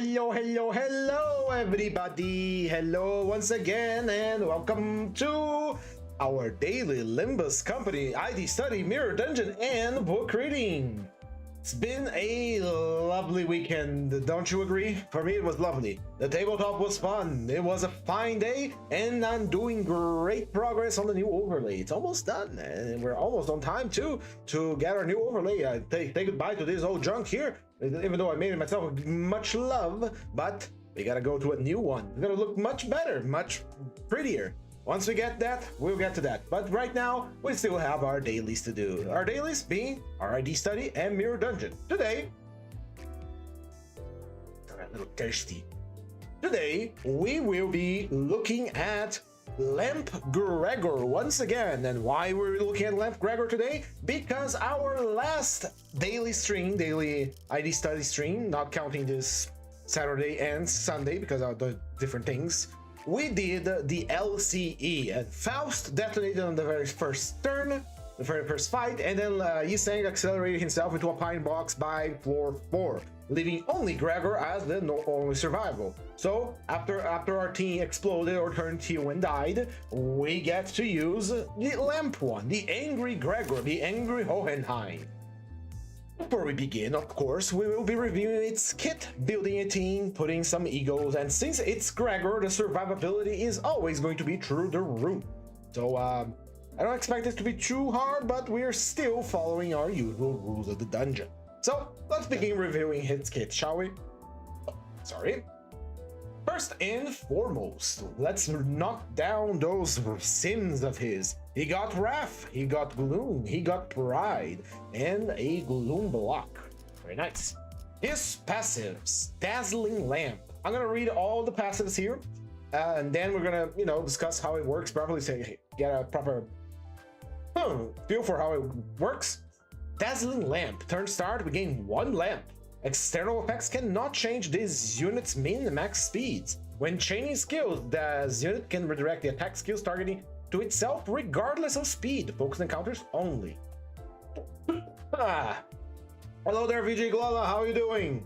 Hello, everybody. Hello once again, and welcome to our daily Limbus Company ID study, mirror dungeon, and book reading. It's been a lovely weekend, don't you agree? For me, it was lovely. The tabletop was fun. It was a fine day, and I'm doing great progress on the new overlay. It's almost done, and we're almost on time too to get our new overlay. Say goodbye to this old junk here, even though I made it myself with much love, but we gotta go to a new one. It's gonna look much better, much prettier. Once we get that, we'll get to that. But right now, we still have our dailies to do. Our dailies being our ID study and mirror dungeon. Today, I'm a little thirsty. Today, we will be looking at Lamp Gregor once again. And why we're looking at Lamp Gregor today? Because our last daily stream, daily ID study stream, not counting this Saturday and Sunday because of the different things, we did the LCE, and Faust detonated on the very first turn, the very first fight, and then Yiseng accelerated himself into a pine box by floor 4, leaving only Gregor as the only survival. So after our team exploded or turned teal and died, we get to use the lamp one, the angry Gregor, the angry Hohenheim. Before we begin, of course, we will be reviewing its kit, building a team, putting some egos, and since it's Gregor, the survivability is always going to be through the roof. So, I don't expect it to be too hard, but we're still following our usual rules of the dungeon. So, let's begin reviewing his kit, shall we? Oh, sorry. First and foremost, let's knock down those sims of his. He got Wrath, he got Gloom, he got Pride, and a Gloom block. Very nice. His passives, Dazzling Lamp. I'm gonna read all the passives here, and then we're gonna, discuss how it works properly, so you get a proper feel for how it works. Dazzling Lamp. Turn start, we gain 1 lamp. External effects cannot change this unit's min and max speeds. When chaining skills, this unit can redirect the attack skills targeting to itself regardless of speed. Focus encounters only. Hello there, VJ Glala, how are you doing?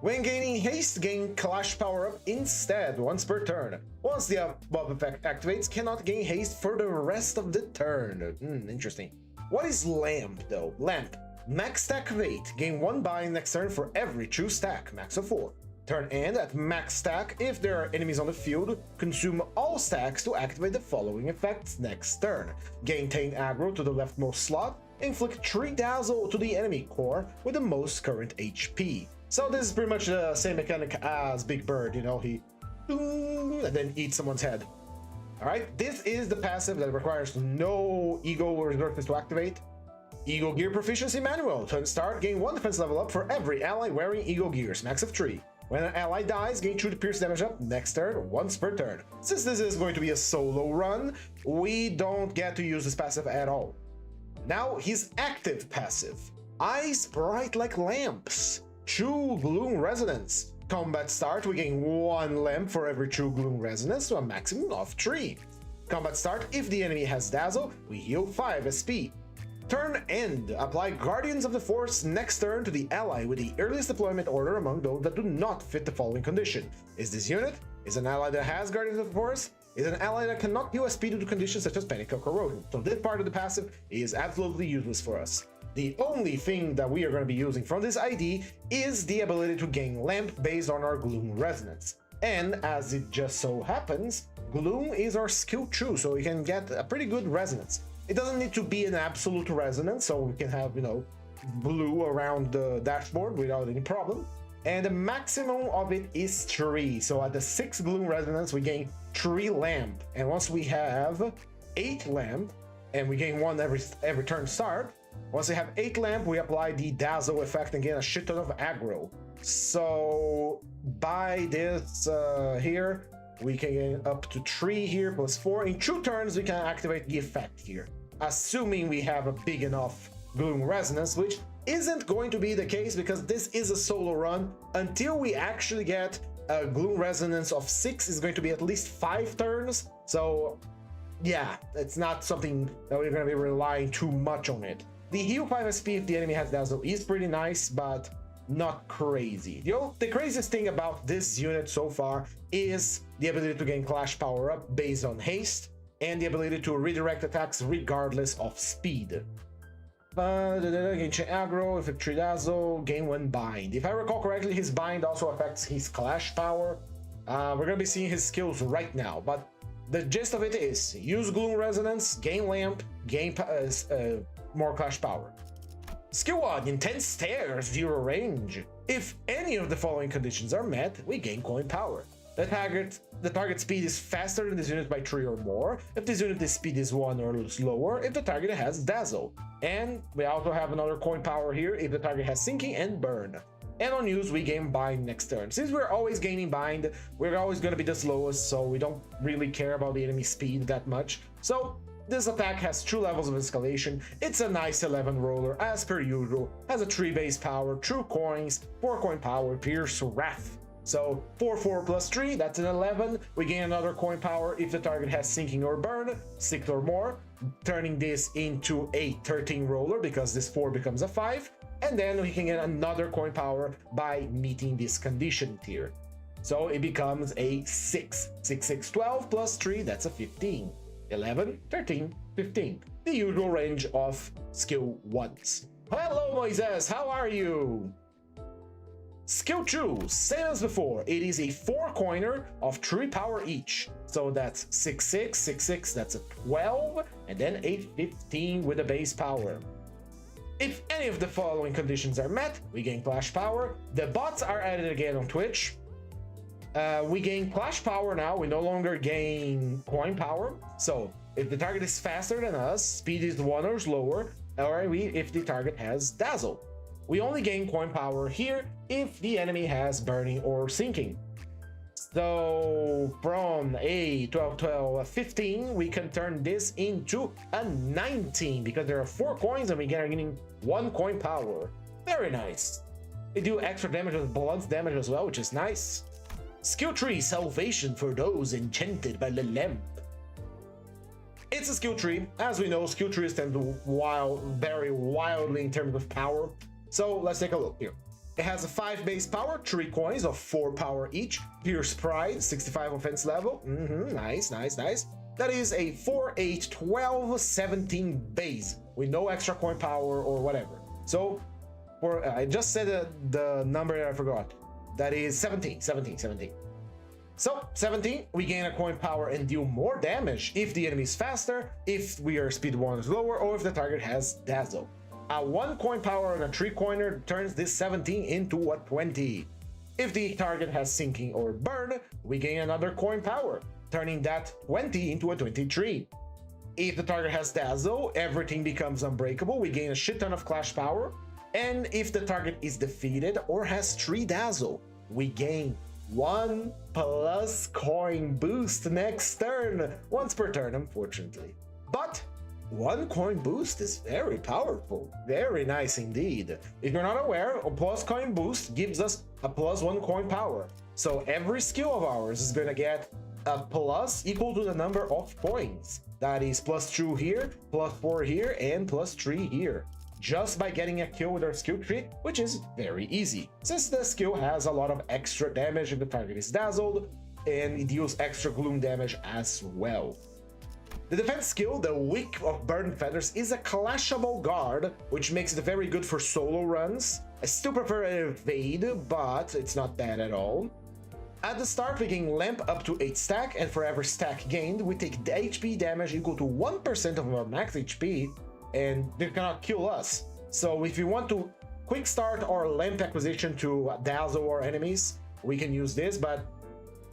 When gaining haste, gain Clash power up instead, once per turn. Once the above effect activates, cannot gain haste for the rest of the turn. Interesting. What is Lamp though? Lamp. Max stack of 8. Gain 1 bind next turn for every true stack, max of 4. Turn end at max stack. If there are enemies on the field, consume all stacks to activate the following effects next turn. Gain 10 aggro to the leftmost slot. Inflict 3 dazzle to the enemy core with the most current HP. So this is pretty much the same mechanic as Big Bird, he and then eats someone's head. Alright, this is the passive that requires no ego resources to activate. Eagle Gear Proficiency Manual. Turn start, gain 1 defense level up for every ally wearing Eagle Gears, max of 3. When an ally dies, gain 2 pierce damage up next turn, once per turn. Since this is going to be a solo run, we don't get to use this passive at all. Now, his active passive. Eyes bright like lamps. True Gloom Resonance. Combat start, we gain 1 lamp for every True Gloom Resonance to a maximum of 3. Combat start, if the enemy has Dazzle, we heal 5 SP. Turn end. Apply Guardians of the Force next turn to the ally with the earliest deployment order among those that do not fit the following condition. Is this unit? Is an ally that has Guardians of the Force? Is an ally that cannot heal SP due to conditions such as Panic or Corrosion. So this part of the passive is absolutely useless for us. The only thing that we are going to be using from this ID is the ability to gain Lamp based on our Gloom Resonance. And as it just so happens, Gloom is our skill true, so we can get a pretty good resonance. It doesn't need to be an absolute resonance, so we can have, blue around the dashboard without any problem. And the maximum of it is 3. So at the 6 Gloom Resonance, we gain 3 lamp. And once we have 8 lamp, and we gain 1 every turn start, once we have 8 lamp, we apply the Dazzle effect and gain a shit ton of aggro. So by this here, we can get up to 3 here plus 4. In 2 turns, we can activate the effect here, assuming we have a big enough Gloom Resonance, which isn't going to be the case because this is a solo run. Until we actually get a Gloom Resonance of 6, is going to be at least 5 turns. So yeah, it's not something that we're going to be relying too much on it. The heal 5 SP if the enemy has Dazzle is pretty nice, but not crazy. The craziest thing about this unit so far is the ability to gain Clash power up based on haste, and the ability to redirect attacks regardless of speed. Gain chain aggro, effect 3 dazzle, gain 1 bind. If I recall correctly, his bind also affects his Clash power. We're gonna be seeing his skills right now, but the gist of it is use Gloom Resonance, gain Lamp, gain more Clash power. Skill 1, Intense Stare, 0 range. If any of the following conditions are met, we gain coin power. The target speed is faster than this unit by 3 or more, if this unit's speed is 1 or slower, if the target has Dazzle. And we also have another coin power here if the target has Sinking and Burn. And on use, we gain Bind next turn. Since we're always gaining Bind, we're always going to be the slowest, so we don't really care about the enemy speed that much. So this attack has 2 levels of escalation. It's a nice 11 roller as per usual, has a 3 base power, 2 coins, 4 coin power, Pierce, Wrath. So 4 plus 3, that's an 11. We gain another coin power if the target has Sinking or Burn, 6 or more, turning this into a 13 roller because this 4 becomes a 5. And then we can get another coin power by meeting this condition tier. So it becomes a 6. 6, 6, 12 plus 3, that's a 15. 11, 13, 15. The usual range of skill 1s. Hello Moises, how are you? Skill 2, same as before, it is a 4 coiner of 3 power each. So that's 6, 6, 6, 6, that's a 12, and then a 15 with a base power. If any of the following conditions are met, we gain Clash power. The bots are added again on Twitch. We gain Clash power now, we no longer gain coin power. So if the target is faster than us, speed is 1 or slower, or if the target has Dazzle. We only gain coin power here if the enemy has Burning or Sinking. So from a 12, 12, 15, we can turn this into a 19 because there are 4 coins and we are getting 1 coin power. Very nice. They do extra damage with blunt damage as well, which is nice. Skill 3, Salvation for those enchanted by the lamp. It's a skill tree. As we know, skill trees tend to vary wildly in terms of power. So let's take a look here. It has a 5 base power, 3 coins of 4 power each, Pierce Pride, 65 offense level. Nice, nice, nice. That is a 4, 8, 12, 17 base with no extra coin power or whatever. So I just said the number that I forgot. That is 17. So 17, we gain a coin power and deal more damage if the enemy is faster, if we are speed 1 is lower, or if the target has Dazzle. A 1 coin power and a 3 coiner turns this 17 into a 20. If the target has Sinking or Burn, we gain another coin power, turning that 20 into a 23. If the target has Dazzle, everything becomes unbreakable, we gain a shit ton of Clash power. And if the target is defeated or has 3 Dazzle, we gain 1 plus coin boost next turn, once per turn unfortunately. But 1 coin boost is very powerful, very nice indeed. If you're not aware, a plus coin boost gives us a +1 coin power. So every skill of ours is gonna get a plus equal to the number of coins. That is +2 here, +4 here, and +3 here. Just by getting a kill with our skill tree, which is very easy, since the skill has a lot of extra damage if the target is dazzled, and it deals extra gloom damage as well. The defense skill, the Wick of Burned Feathers, is a clashable guard, which makes it very good for solo runs. I still prefer Evade, but it's not bad at all. At the start, we gain Lamp up to 8 stack, and for every stack gained, we take the HP damage equal to 1% of our max HP, and they cannot kill us. So if you want to quick start or Lamp acquisition to dazzle our enemies, we can use this, but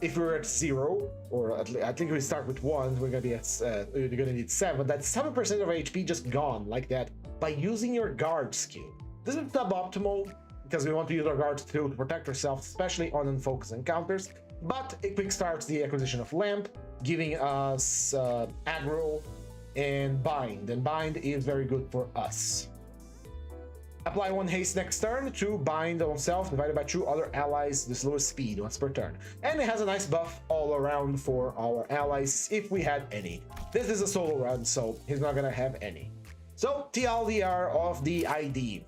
if we're at 0, or I think we start with 1, we're gonna need 7. That's 7% of HP just gone like that by using your guard skill. This is suboptimal because we want to use our guard skill to protect ourselves, especially on unfocused encounters. But it quick starts the acquisition of Lamp, giving us aggro and bind, and bind is very good for us. Apply 1 haste next turn to bind on self divided by 2 other allies the slowest speed once per turn. And it has a nice buff all around for our allies if we had any. This is a solo run, so he's not gonna have any. So TLDR of the ID.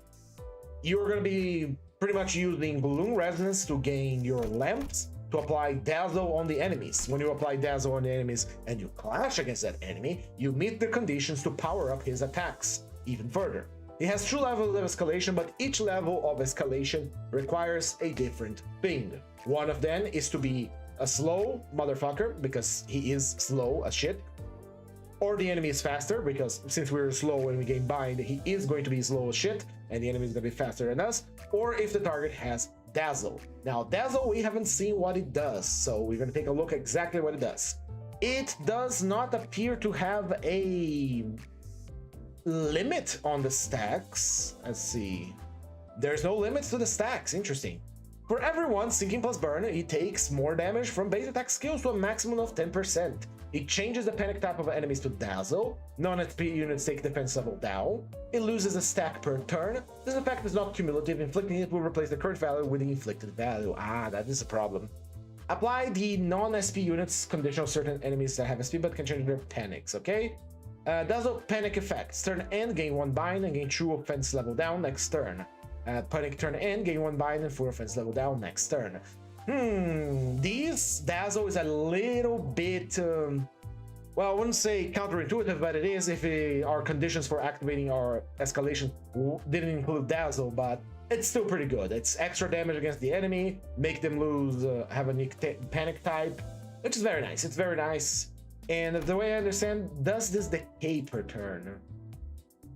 You're gonna be pretty much using Balloon Resonance to gain your lamps, to apply Dazzle on the enemies. When you apply Dazzle on the enemies and you clash against that enemy, you meet the conditions to power up his attacks even further. He has 2 levels of escalation, but each level of escalation requires a different thing. One of them is to be a slow motherfucker, because he is slow as shit, or the enemy is faster, because since we're slow when we gain bind, he is going to be slow as shit, and the enemy is going to be faster than us, or if the target has Dazzle. Now, Dazzle, we haven't seen what it does, so we're going to take a look exactly what it does. It does not appear to have a limit on the stacks. Let's see. There's no limits to the stacks. Interesting. For everyone, Sinking plus Burn, he takes more damage from base attack skills to a maximum of 10%. It changes the panic type of enemies to Dazzle. Non-HP units take defense level down. It loses a stack per turn. This effect is not cumulative. Inflicting it will replace the current value with the inflicted value. Ah, that is a problem. Apply the non-SP units condition of certain enemies that have SP but can change their panics, okay? Dazzle panic effect. Turn end, gain 1 bind and gain 2 offense level down next turn. Panic turn end, gain 1 bind and 4 offense level down next turn. This Dazzle is a little bit, well, I wouldn't say counterintuitive, but it is if our conditions for activating our escalation didn't include Dazzle, but it's still pretty good. It's extra damage against the enemy, make them lose, have a panic type, which is very nice. It's very nice. And the way I understand, does this decay per turn?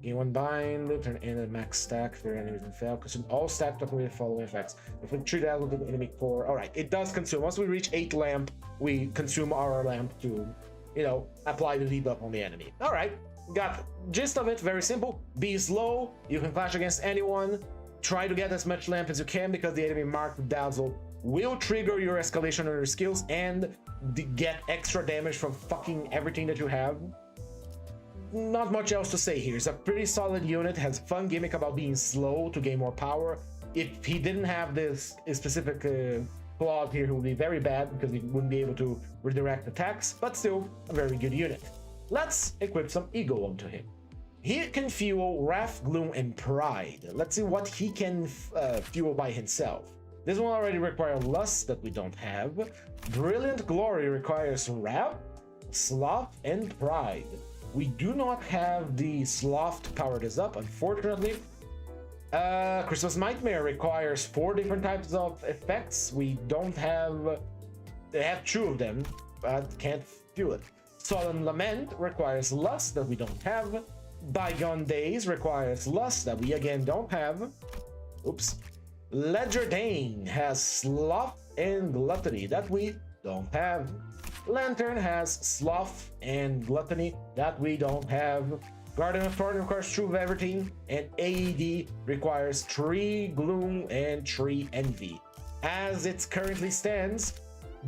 Gain 1 bind, turn end at max stack for enemies and fail. Consume all stack tokens with the following effects. Inflict 3 dazzle to the enemy core. Alright, it does consume. Once we reach 8 lamp, we consume our lamp to, you know, apply the debuff on the enemy. Alright, got the gist of it. Very simple. Be slow. You can clash against anyone. Try to get as much lamp as you can, because the enemy marked with dazzle will trigger your escalation on your skills and get extra damage from fucking everything that you have. Not much else to say here. It's a pretty solid unit, has a fun gimmick about being slow to gain more power. If he didn't have this specific clause here, he would be very bad because he wouldn't be able to redirect attacks, but still a very good unit. Let's equip some ego onto him. He can fuel Wrath, Gloom, and Pride. Let's see what he can fuel by himself. This one already requires Lust that we don't have. Brilliant Glory requires Wrath, Sloth, and Pride. We do not have the Sloth to power this up, unfortunately. Christmas Nightmare requires 4 different types of effects. We don't have... They have 2 of them, but can't fuel it. Solemn Lament requires Lust that we don't have. Bygone Days requires Lust that we again don't have. Oops. Ledger Dane has Sloth and Gluttony that we don't have. Lantern has Sloth and Gluttony that we don't have. Guardian of Thorn requires True of Everything, and AED requires 3 Gloom and 3 Envy. As it currently stands,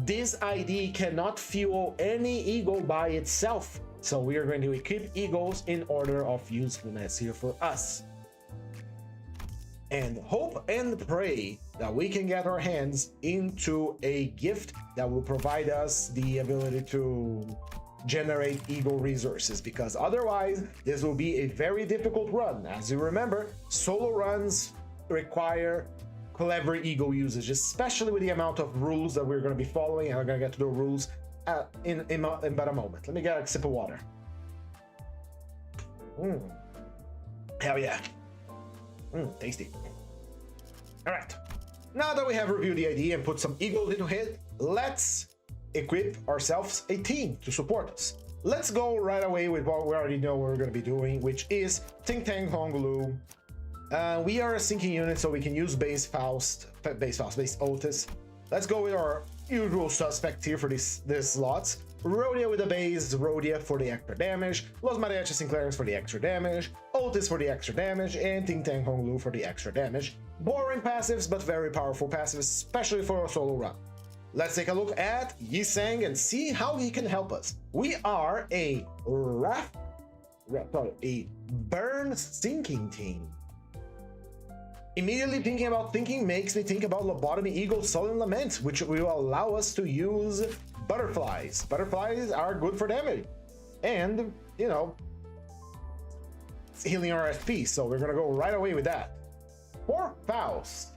this ID cannot fuel any ego by itself, so we are going to equip egos in order of usefulness here for us. And hope and pray that we can get our hands into a gift that will provide us the ability to generate ego resources, because otherwise this will be a very difficult run. As you remember, solo runs require clever ego usage, especially with the amount of rules that we're going to be following, and I'm going to get to the rules in about a moment. Let me get a sip of water. Hell yeah. Tasty. Alright, now that we have reviewed the idea and put some egos into it, let's equip ourselves a team to support us. Let's go right away with what we already know we're going to be doing, which is Think Tank Honglu. We are a sinking unit, so we can use base Otis. Let's go with our usual suspect here for these slots. Rhodia with the base, Rhodia for the extra damage, Los Mariachis and Clarence for the extra damage, Otis for the extra damage, and Think Tank Honglu for the extra damage. Boring passives, but very powerful passives, especially for a solo run. Let's take a look at Yi Sang and see how he can help us. We are a burn sinking team. Immediately thinking about thinking makes me think about Lobotomy, Eagle, Sullen Lament, which will allow us to use butterflies. Butterflies are good for damage. And, you know, it's healing our SP, so we're gonna go right away with that. For Faust,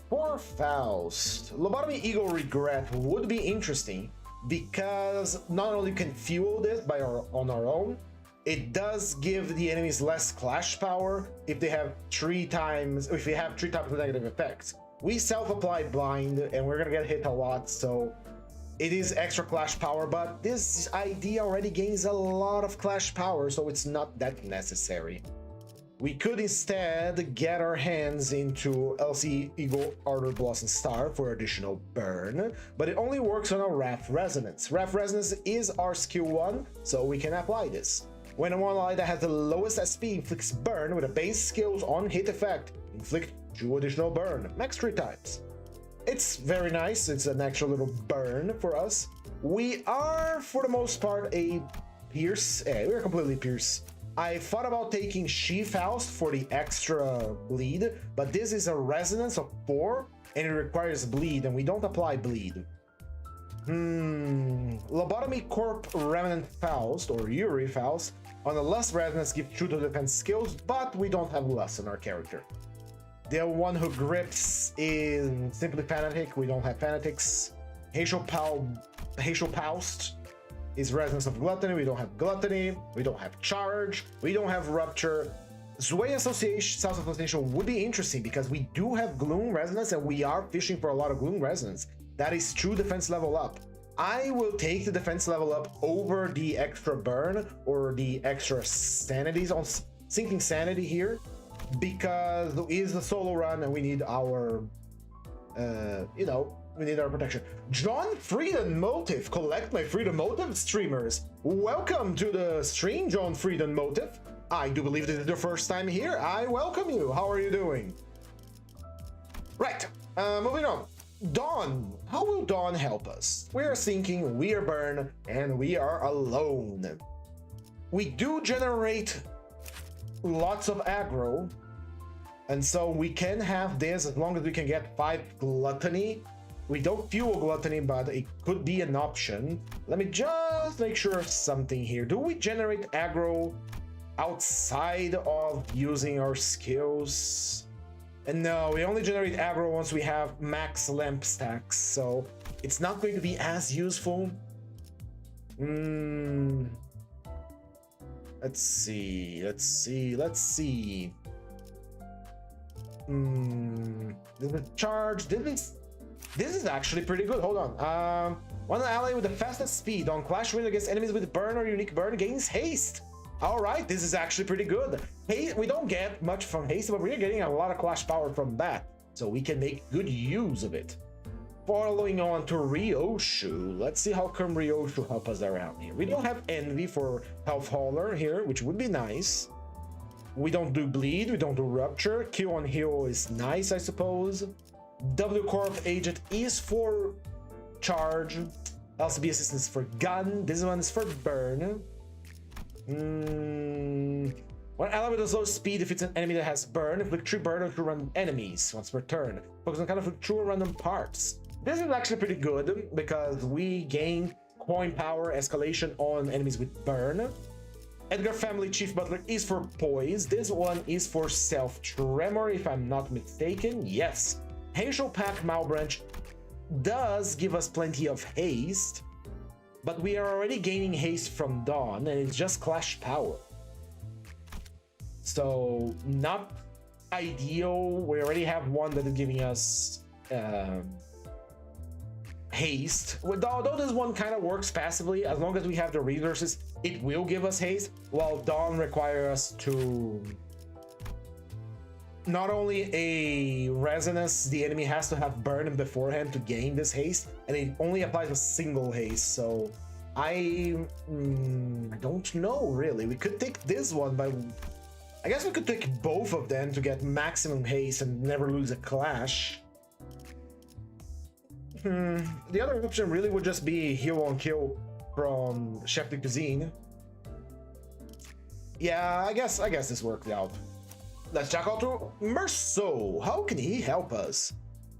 For Faust, Lobotomy Eagle Regret would be interesting because not only can fuel this on our own, it does give the enemies less clash power if they have three times the negative effects. We self-apply blind and we're gonna get hit a lot, so it is extra clash power, but this idea already gains a lot of clash power, so it's not that necessary. We could instead get our hands into LC Eagle Ardor Blossom Star for additional burn, but it only works on a Wrath Resonance. Wrath Resonance is our skill 1, so we can apply this. When one ally that has the lowest SP inflicts burn with a base skills on hit effect, inflict 2 additional burn, max 3 times. It's very nice, it's an extra little burn for us. We are, for the most part, a Pierce. We're completely Pierce. I thought about taking She-Faust for the extra bleed, but this is a resonance of 4 and it requires bleed, and we don't apply bleed. Lobotomy Corp Remnant Faust or Yuri Faust on a Lust Resonance gives 2 to defense skills, but we don't have Lust in our character. The one who grips is simply Fanatic, we don't have Fanatics. Hazel Paust is Resonance of Gluttony, we don't have Gluttony, we don't have Charge, we don't have Rupture. Zwei Association, South Association would be interesting because we do have Gloom Resonance and we are fishing for a lot of Gloom Resonance. That is true defense level up. I will take the defense level up over the extra burn or the extra sanities on Sinking Sanity here because it is a solo run and we need our, we need our protection. John Freedom Motive, collect my Freedom Motive streamers. Welcome to the stream, John Freedom Motive. I do believe this is your first time here. I welcome you. How are you doing? Right, moving on. Dawn. How will Dawn help us? We are sinking, we are burn, and we are alone. We do generate lots of aggro, and so we can have this as long as we can get 5 Gluttony. We don't fuel Gluttony, but it could be an option. Let me just make sure of something here. Do we generate aggro outside of using our skills? And no, we only generate aggro once we have max lamp stacks, so it's not going to be as useful. Let's see. This is charge. This is actually pretty good. Hold on. One ally with the fastest speed on Clash Win against enemies with burn or unique burn gains haste. All right, this is actually pretty good. Hey, we don't get much from haste, but we're getting a lot of clash power from that, so we can make good use of it. Following on to Ryoshu, let's see how come Ryoshu help us around here. We don't have Envy for Health Hauler here, which would be nice. We don't do Bleed, we don't do Rupture. Kill on Heal is nice, I suppose. W Corp Agent is for Charge. LCB Assistance for Gun. This one is for Burn. One ally with low speed if it's an enemy that has burn, inflict 3 burn on 2 random enemies once per turn. Focus on kind of 2 random parts. This is actually pretty good because we gain coin power escalation on enemies with burn. Edgar Family Chief Butler is for poise. This one is for self tremor, if I'm not mistaken. Yes. Hazel Pack Malbranch does give us plenty of haste, but we are already gaining haste from Dawn, and it's just clash power. So, not ideal. We already have one that is giving us haste. Although this one kind of works passively, as long as we have the resources, it will give us haste, while Dawn requires us to... Not only a resonance, the enemy has to have burn beforehand to gain this haste, and it only applies a single haste, so I don't know really. We could take this one, but I guess we could take both of them to get maximum haste and never lose a clash. The other option really would just be heal on kill from Chef de Cuisine. Yeah, I guess this worked out. Let's check out to Merceau. How can he help us?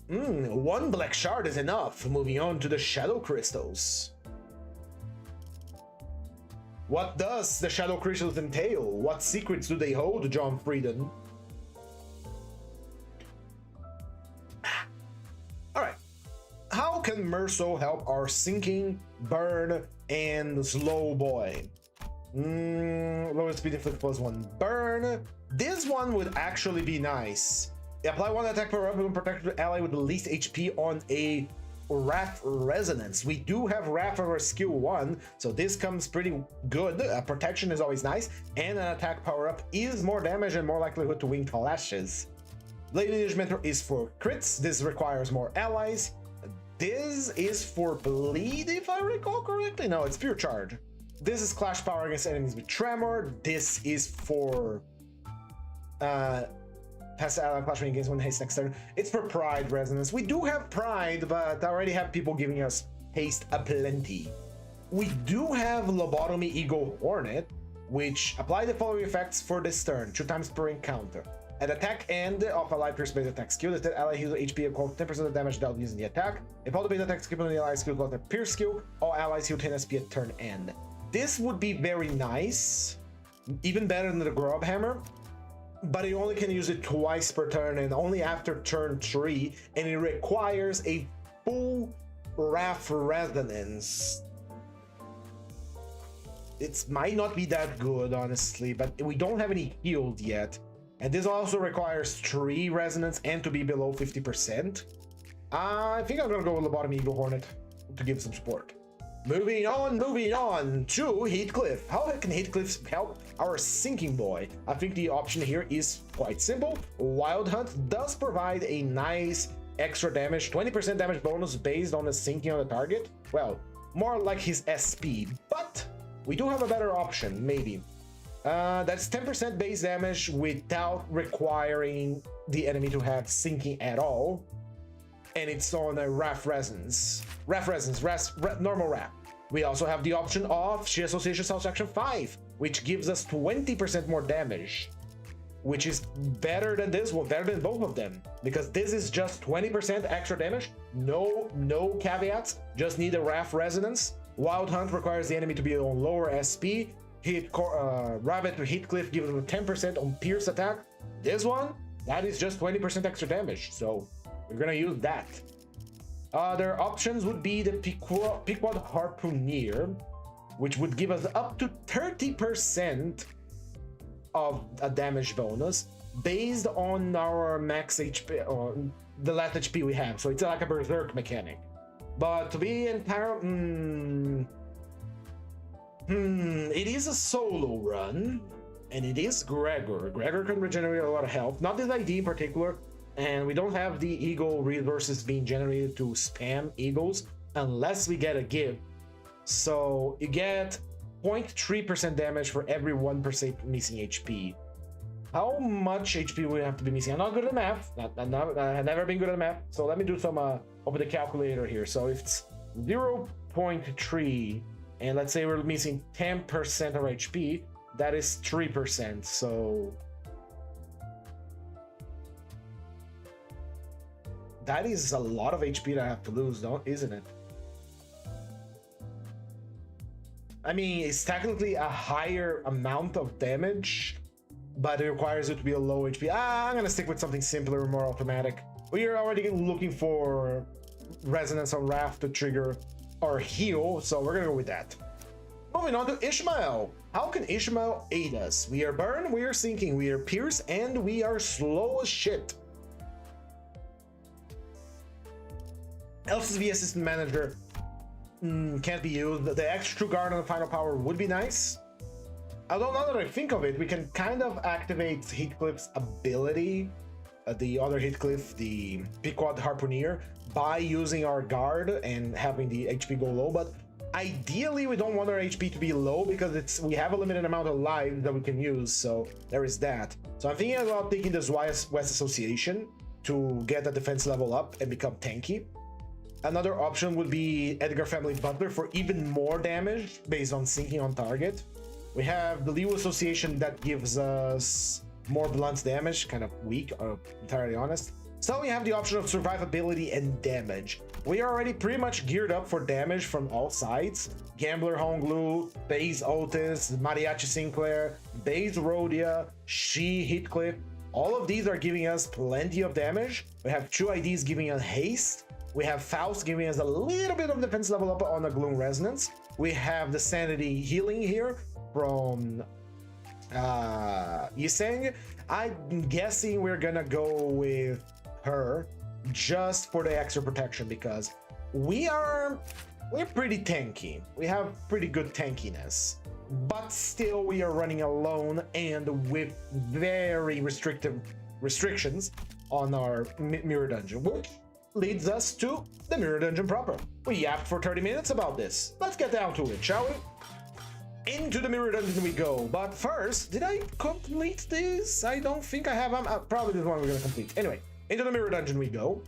1 black shard is enough. Moving on to the shadow crystals. What does the shadow crystals entail? What secrets do they hold, John Freedom? can Merso help our sinking, burn, and slow boy? Lowest speed inflict +1 burn. This one would actually be nice. Apply one attack power up and protect the ally with the least HP on a Wrath Resonance. We do have Wrath over skill 1, so this comes pretty good. Protection is always nice, and an attack power up is more damage and more likelihood to win clashes. Blade Engagement is for crits. This requires more allies. This is for bleed, if I recall correctly. No, it's pure charge. This is clash power against enemies with tremor. This is for pass ally clash when against one haste next turn. It's for pride resonance. We do have pride, but I already have people giving us haste aplenty. We do have lobotomy eagle hornet, which apply the following effects for this turn 2 times per encounter. At attack end of ally pierce based attack skill, the ally heals HP equal to 10% of damage dealt using the attack. If all the base attack skill on the ally skill got their pierce skill, all allies heal 10 SP at turn end. This would be very nice, even better than the Grob Hammer, but you only can use it twice per turn and only after turn 3, and it requires a full Wrath Resonance. It might not be that good, honestly, but we don't have any healed yet. And this also requires 3 resonance and to be below 50%. I think I'm gonna go with Lobotomy Eagle Hornet to give some support. Moving on to Heathcliff. How can Heathcliff help our sinking boy? I think the option here is quite simple. Wild Hunt does provide a nice extra damage, 20% damage bonus based on the sinking on the target. Well, more like his SP, but we do have a better option, maybe. That's 10% base damage without requiring the enemy to have sinking at all. And it's on a Wrath Resonance. Normal Wrath. We also have the option of She Association Subtraction 5, which gives us 20% more damage. Which is better than this one, better than both of them. Because this is just 20% extra damage. No caveats, just need a Wrath Resonance. Wild Hunt requires the enemy to be on lower SP. Rabbit to Heathcliff gives them 10% on pierce attack. This one, that is just 20% extra damage, so we're gonna use that. Other options would be the Pequod Harpooner, which would give us up to 30% of a damage bonus based on our max HP, or the last HP we have, so it's like a berserk mechanic. But to be entirely... it is a solo run, and it is Gregor. Gregor can regenerate a lot of health, not this ID in particular, and we don't have the eagle resources being generated to spam eagles unless we get a gift. So you get 0.3% damage for every 1% missing HP. How much HP we have to be missing? I'm not good at math. I've never been good at math. So let me do some open the calculator here. So if it's 0.3, and let's say we're missing 10% of HP, that is 3%, so... that is a lot of HP that I have to lose, isn't it? I mean, it's technically a higher amount of damage, but it requires it to be a low HP. I'm gonna stick with something simpler and more automatic. We are already looking for Resonance on Wrath to trigger or heal, so we're gonna go with that. Moving on to Ishmael. How can Ishmael aid us? We are burn, we are sinking, we are pierce, and we are slow as shit. LCSV Assistant Manager can't be used. The extra True Guard on the final power would be nice. Although now that I think of it, we can kind of activate Heathcliff's ability, the other Heathcliff, the Pequod Harpooner, by using our guard and having the HP go low, but ideally we don't want our HP to be low because we have a limited amount of lives that we can use, so there is that. So I'm thinking about taking this West Association to get the defense level up and become tanky. Another option would be Edgar Family Butler for even more damage based on sinking on target. We have the Liu Association that gives us more blunt damage, kind of weak, entirely honest. So we have the option of survivability and damage. We are already pretty much geared up for damage from all sides. Gambler Honglu, Baze Otis, Mariachi Sinclair, Baze Rhodia, She Heathcliff. All of these are giving us plenty of damage. We have 2 IDs giving us haste. We have Faust giving us a little bit of defense level up on the Gloom Resonance. We have the Sanity healing here from Yiseng. I'm guessing we're gonna go with her just for the extra protection because we're pretty tanky. We have pretty good tankiness, but still we are running alone and with very restrictions on our mirror dungeon, which leads us to the mirror dungeon proper. We yapped for 30 minutes about this. Let's get down to it, shall we? Into the mirror dungeon we go. But first, did I complete this? I don't think I have. Probably this one we're gonna complete. Anyway, into the mirror dungeon we go.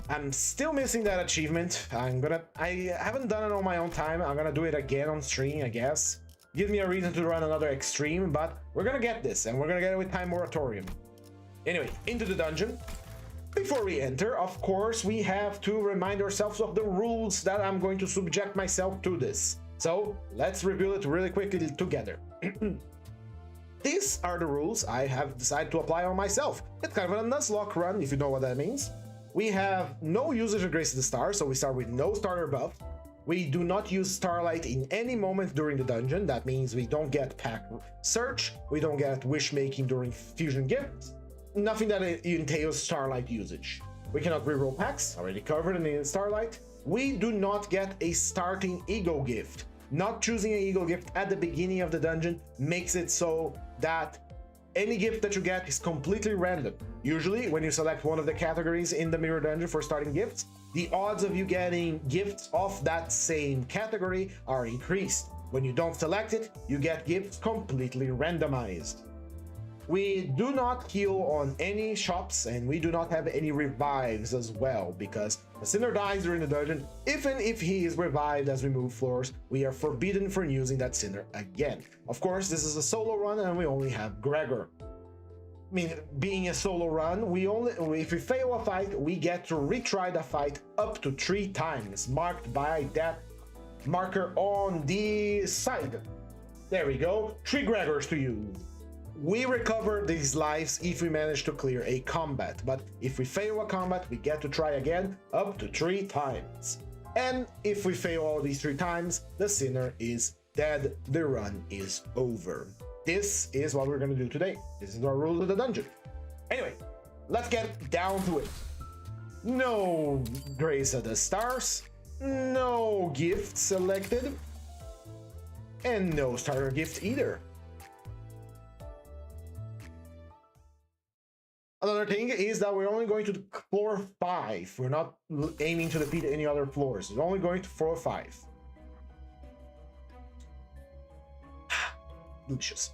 I'm still missing that achievement. I haven't done it on my own time. I'm gonna do it again on stream, I guess. Give me a reason to run another extreme, but we're gonna get this, and we're gonna get it with Time Moratorium. Anyway, into the dungeon. Before we enter, of course, we have to remind ourselves of the rules that I'm going to subject myself to this. So let's review it really quickly together. These are the rules I have decided to apply on myself. It's kind of a Nuzlocke run, if you know what that means. We have no usage of Grace of the Star, so we start with no starter buff. We do not use Starlight in any moment during the dungeon. That means we don't get Pack Search, we don't get Wishmaking during Fusion Gifts, nothing that entails Starlight usage. We cannot reroll packs, already covered in the Starlight. We do not get a starting Ego Gift. Not choosing an Ego Gift at the beginning of the dungeon makes it so that any gift that you get is completely random. Usually, when you select one of the categories in the mirror dungeon for starting gifts, the odds of you getting gifts of that same category are increased. When you don't select it, you get gifts completely randomized. We do not heal on any shops, and we do not have any revives as well, because a sinner dies during the dungeon. Even if he is revived as we move floors, we are forbidden from using that sinner again. Of course, this is a solo run, and we only have Gregor. I mean, being a solo run, if we fail a fight, we get to retry the fight up to 3 times, marked by that marker on the side. There we go, 3 Gregors to use. We recover these lives if we manage to clear a combat, but if we fail a combat, we get to try again up to 3 times. And if we fail all these 3 times, the sinner is dead, the run is over. This is what we're gonna do today. This is our rule of the dungeon. Anyway, let's get down to it. No Grace of the Stars, no gift selected, and no starter gift either. Another thing is that we're only going to floor 5. We're not aiming to defeat any other floors. We're only going to floor 5. Delicious.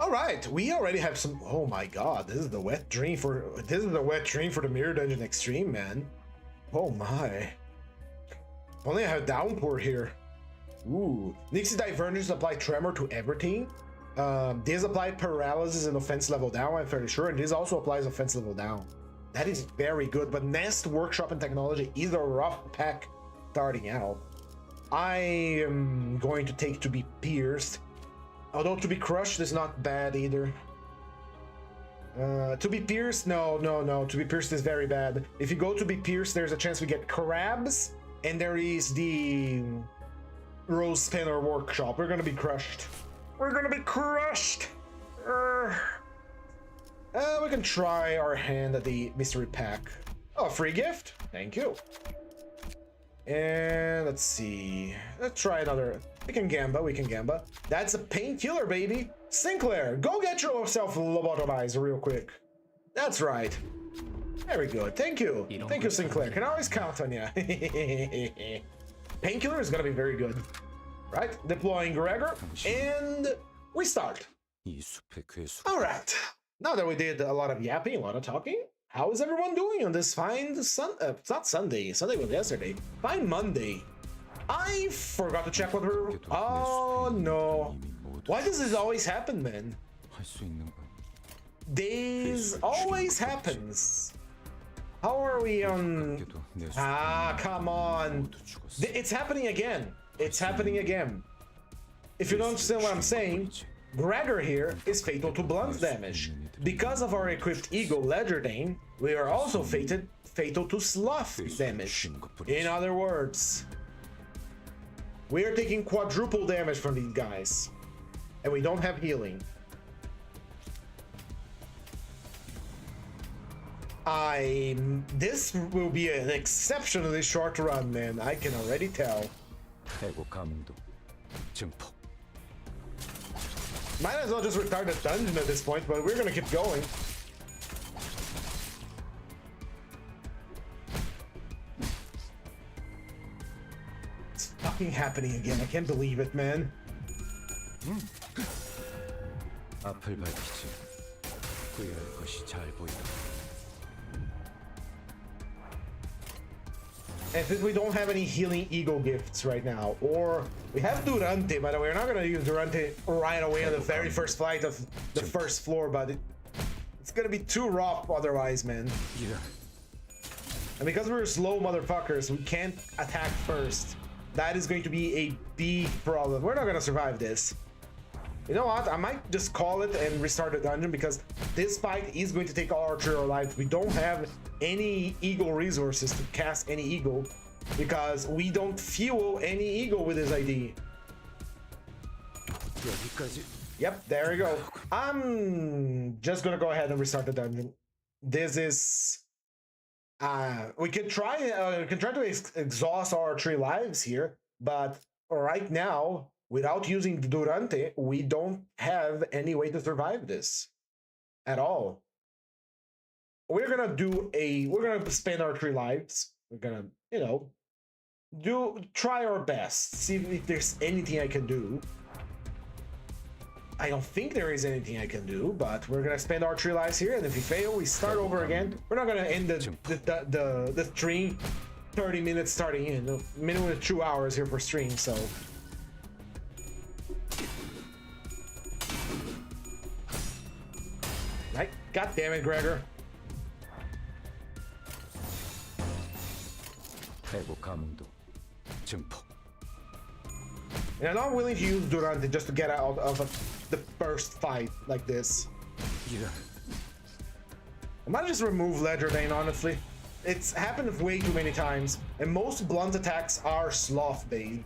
All right, we already have some. Oh my God, this is the wet dream for the mirror dungeon extreme, man. Oh my. Only I have downpour here. Ooh, Nixie Divergence apply tremor to everything. This applied paralysis and offense level down, I'm fairly sure, and this also applies offense level down. That is very good, but Nest, Workshop, and Technology is a rough pack starting out. I am going to take To Be Pierced, although To Be Crushed is not bad either. To Be Pierced, no, To Be Pierced is very bad. If you go To Be Pierced, there's a chance we get Crabs, and there is the Rose Spinner Workshop. We're gonna be crushed. We're gonna be crushed! We can try our hand at the mystery pack. Oh, free gift? Thank you. And let's see. Let's try another. We can Gamba. That's a painkiller, baby! Sinclair, go get yourself lobotomized real quick. That's right. Very good. Thank you. Thank you, Sinclair. Can always count on you. Painkiller is gonna be very good. Right, deploying Gregor, and we start. All right, now that we did a lot of yapping, a lot of talking, how is everyone doing on this fine it's not Sunday, Sunday was yesterday, fine Monday. I forgot to check what we're, oh no. Why does this always happen, man? This always happens. How are we on, come on. It's happening again. It's happening again. If you don't understand what I'm saying, Gregor here is fatal to blunt damage. Because of our equipped Ego Ledger Dane, we are also fated fatal to sloth damage. In other words, we are taking quadruple damage from these guys, and we don't have healing. This will be an exceptionally short run, man. I can already tell. Might as well just retard the dungeon at this point, but we're gonna keep going. It's fucking happening again. I can't believe it, man. And since we don't have any healing ego gifts right now, or we have Durante, by the way, we're not gonna use Durante right away on the very first flight of the first floor, but it's gonna be too rough otherwise, man. Yeah. And because we're slow motherfuckers, we can't attack first. That is going to be a big problem. We're not gonna survive this. You know what? I might just call it and restart the dungeon, because this fight is going to take all our True lives. We don't have any eagle resources to cast any eagle, because we don't fuel any eagle with his ID. Yep, there we go. I'm just gonna go ahead and restart the dungeon. This is we can try to exhaust our 3 lives here, but right now, without using Durante, we don't have any way to survive this at all. We're gonna spend our 3 lives. We're gonna, you know, try our best. See if there's anything I can do. I don't think there is anything I can do, but we're gonna spend our 3 lives here, and if we fail, we start over again. We're not gonna end the stream 30 minutes starting in. Minimum of 2 hours here for stream, so. Right? God damn it, Gregor. And I'm not willing to use Durante just to get out of the first fight like this. Yeah. I might just remove Ledger Dane, honestly. It's happened way too many times, and most blunt attacks are sloth bait.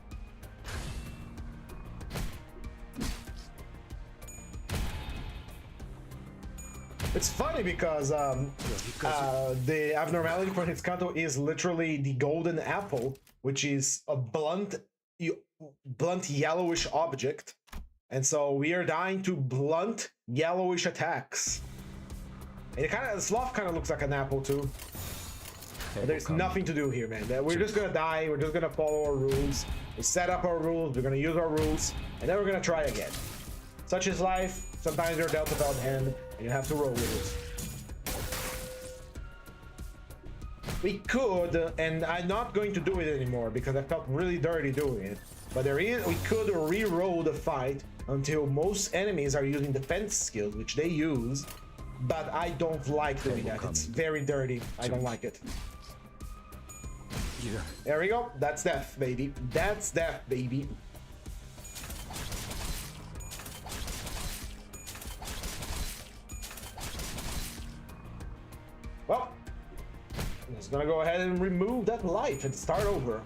It's funny because the abnormality for his Kanto is literally the golden apple, which is a blunt yellowish object, and so we are dying to blunt yellowish attacks. And the sloth kind of looks like an apple too. But there's nothing to do here, man. We're just gonna die. We're just gonna follow our rules. We set up our rules. We're gonna use our rules, and then we're gonna try again. Such is life. Sometimes you're dealt a bad hand, and you have to roll with it. We could, and I'm not going to do it anymore because I felt really dirty doing it. But we could re-roll the fight until most enemies are using defense skills, which they use. But I don't like doing that. It's very dirty. I don't like it. There we go. That's death, baby. That's death, baby. Well, I'm just gonna go ahead and remove that life and start over.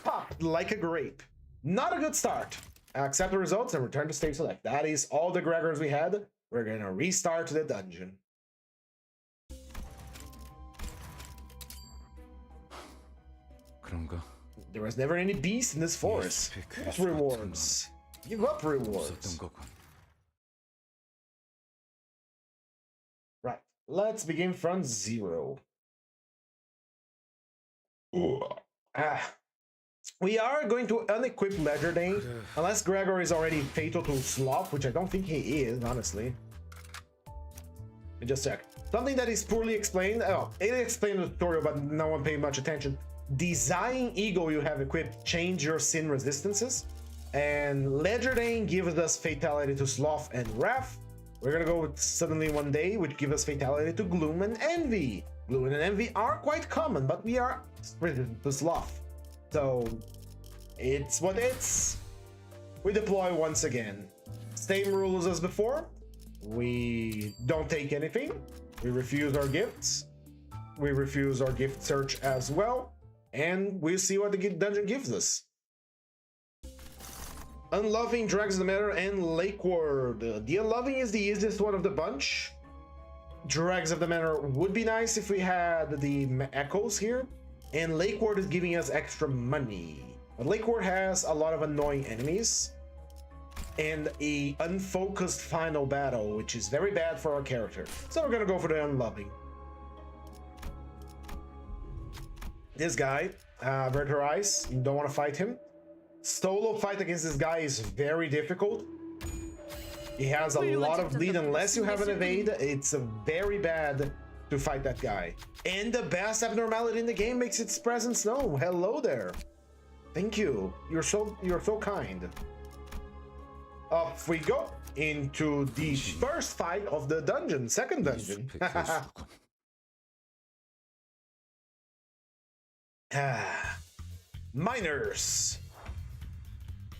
Popped like a grape. Not a good start. Accept the results and return to stage select. That is all the Gregors we had. We're gonna restart the dungeon. There was never any beast in this forest. Give rewards. Give up rewards. Right, let's begin from 0. We are going to unequip Ledger Dane, unless Gregor is already fatal to Sloth, which I don't think he is, honestly. Let me just check. Something that is poorly explained. Oh, it explained in the tutorial, but no one paid much attention. The Dying Eagle you have equipped change your sin resistances, and Ledger Dane gives us fatality to Sloth and Wrath. We're gonna go with Suddenly One Day, which gives us fatality to Gloom and Envy. Gloom and Envy are quite common, but we are resistant to Sloth. So, it's what it's. We deploy once again. Same rules as before. We don't take anything. We refuse our gifts. we refuse our gift search as well, and we'll see what the dungeon gives us. Unloving, Dregs of the Matter, and Lake Ward. The Unloving is the easiest one of the bunch. Dregs of the Manor would be nice if we had the Echoes here, and Lake Ward is giving us extra money. But Lake Ward has a lot of annoying enemies and a unfocused final battle, which is very bad for our character. So we're gonna go for the Unloving. This guy, Avert Her Eyes, you don't want to fight him. Solo fight against this guy is very difficult. He has a lot of bleed unless you have an evade. It's very bad to fight that guy. And the best abnormality in the game makes its presence known. Hello there. Thank you. You're so kind. Off we go into the first fight of the dungeon, second dungeon. Miners.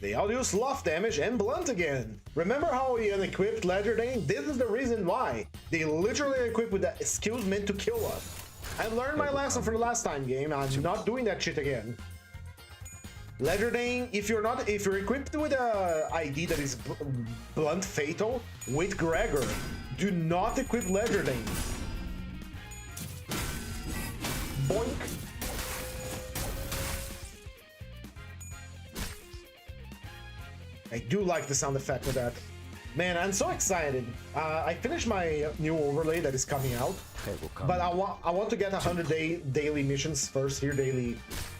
They all do sloth damage and blunt again. Remember how we unequipped Ledgerdane? This is the reason why. They literally equipped with that skills meant to kill us. I learned my lesson from the last time game. I'm not doing that shit again. Ledgerdane, if you're equipped with a ID that is blunt fatal with Gregor, do not equip Ledgerdane. Boink. I do like the sound effect of that. Man, I'm so excited. I finished my new overlay that is coming out, but I want to get 100 daily missions first here, daily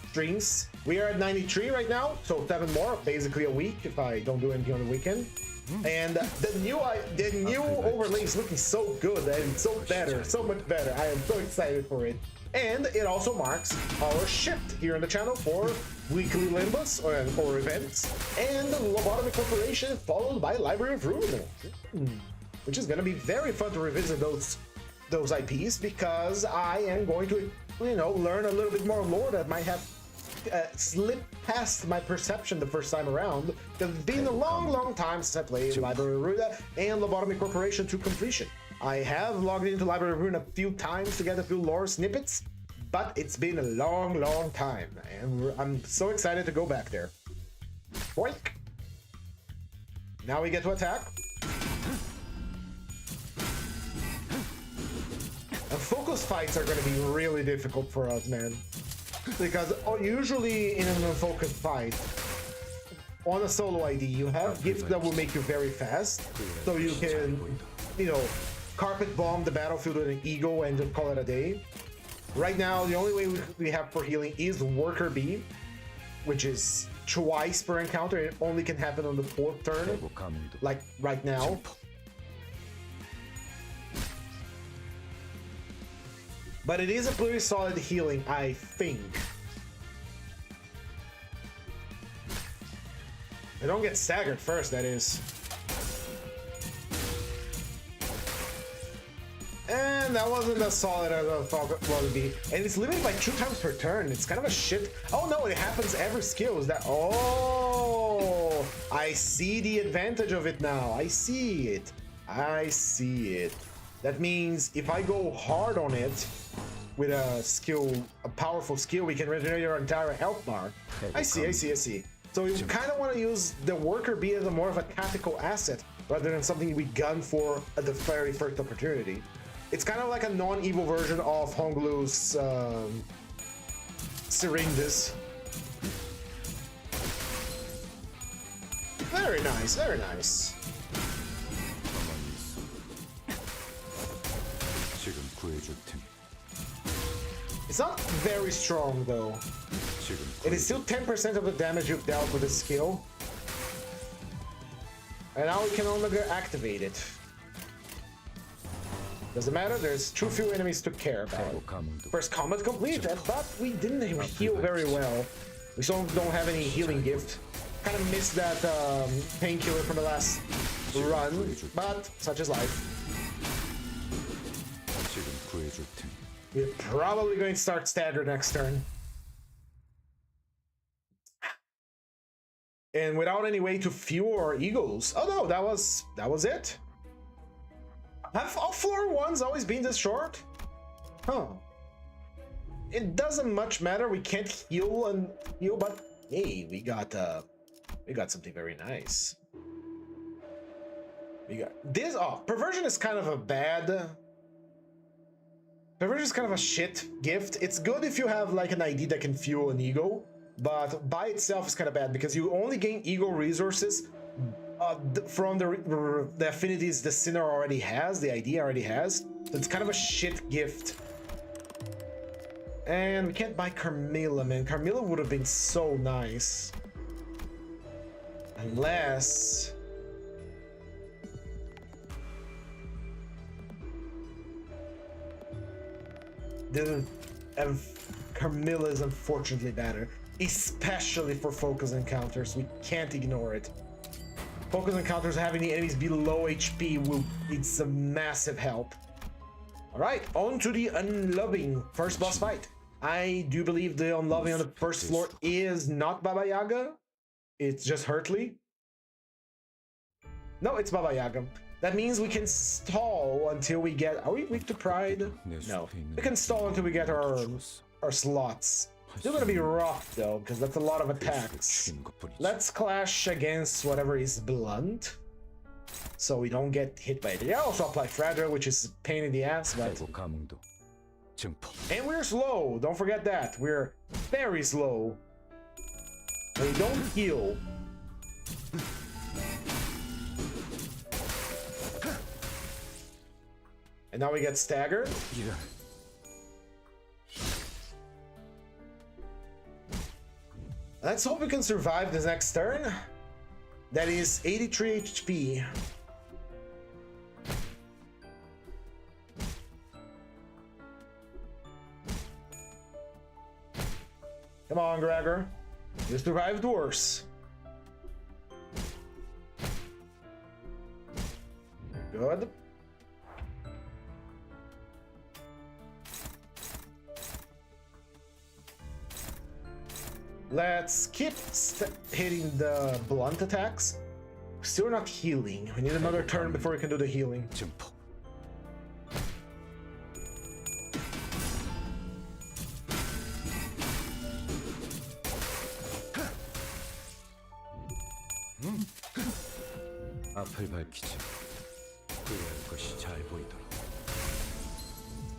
streams. We are at 93 right now, so 7 more, basically a week if I don't do anything on the weekend. And the new overlay is looking so good and so better, so much better. I am so excited for it. And it also marks our shift here on the channel for weekly Limbus or events, and Lobotomy Corporation followed by Library of Ruin, which is going to be very fun to revisit those IPs, because I am going to, learn a little bit more lore that might have slipped past my perception the first time around. It's been a long time since I played Library of Ruin and Lobotomy Corporation to completion. I have logged into Library of Ruin a few times to get a few lore snippets, but it's been a long time, and I'm so excited to go back there. Boink! Now we get to attack. And focus fights are going to be really difficult for us, man. Because usually in an unfocused fight, on a solo ID, you have gifts that will make you very fast, so you can, carpet bomb the battlefield with an ego and just call it a day. Right now, the only way we have for healing is Worker Bee, which is twice per encounter. It only can happen on the 4th turn, like right now. But it is a pretty solid healing, I think. I don't get staggered first, that is. And that wasn't as solid as I thought it would be. And it's limited by 2 times per turn. It's kind of a shit. Oh no, it happens every skill. Is that? Oh, I see the advantage of it now. I see it. I see it. That means if I go hard on it with a powerful skill, we can regenerate your entire health bar. I see. So you kind of want to use the Worker Bee as more of a tactical asset rather than something we gun for at the very first opportunity. It's kind of like a non-evil version of Honglu's syringes. Very nice, very nice. It's not very strong though. It is still 10% of the damage you've dealt with the skill. And now we can no longer activate it. Doesn't matter, there's too few enemies to care about. First combat completed, but we didn't heal very well. We still don't have any healing gift. Kind of missed that painkiller from the last run, but such is life. We're probably going to start stagger next turn. And without any way to fuel our egos. Oh no, that was it. Have all floor ones always been this short? Huh. it doesn't much matter. We can't heal and heal, but hey, we got something very nice. We got this. Oh, perversion is kind of a bad. Perversion is kind of a shit gift. It's good if you have like an ID that can fuel an ego, but by itself is kind of bad because you only gain ego resources from the affinities the sinner already has, the ID already has. So it's kind of a shit gift. And we can't buy Carmilla, man. Carmilla would have been so nice. Unless... Carmilla is unfortunately better. Especially for focus encounters. We can't ignore it. Focus encounters having the enemies below HP it's a massive help. Alright, on to the Unloving first boss fight. I do believe the Unloving on the first floor is not Baba Yaga. It's just Hurtley. No, it's Baba Yaga. That means we can stall until we get... Are we weak to Pride? No. We can stall until we get our slots. Still gonna be rough though, because that's a lot of attacks. Let's clash against whatever is blunt, so we don't get hit by it. Yeah, also apply Fragile, which is a pain in the ass, but... And we're slow, don't forget that. We're very slow. And we don't heal. And now we get staggered. Yeah. Let's hope we can survive this next turn. That is 83 HP. Come on, Gregor. You survived worse. Good. Let's keep hitting the blunt attacks. Still not healing. We need another turn before we can do the healing.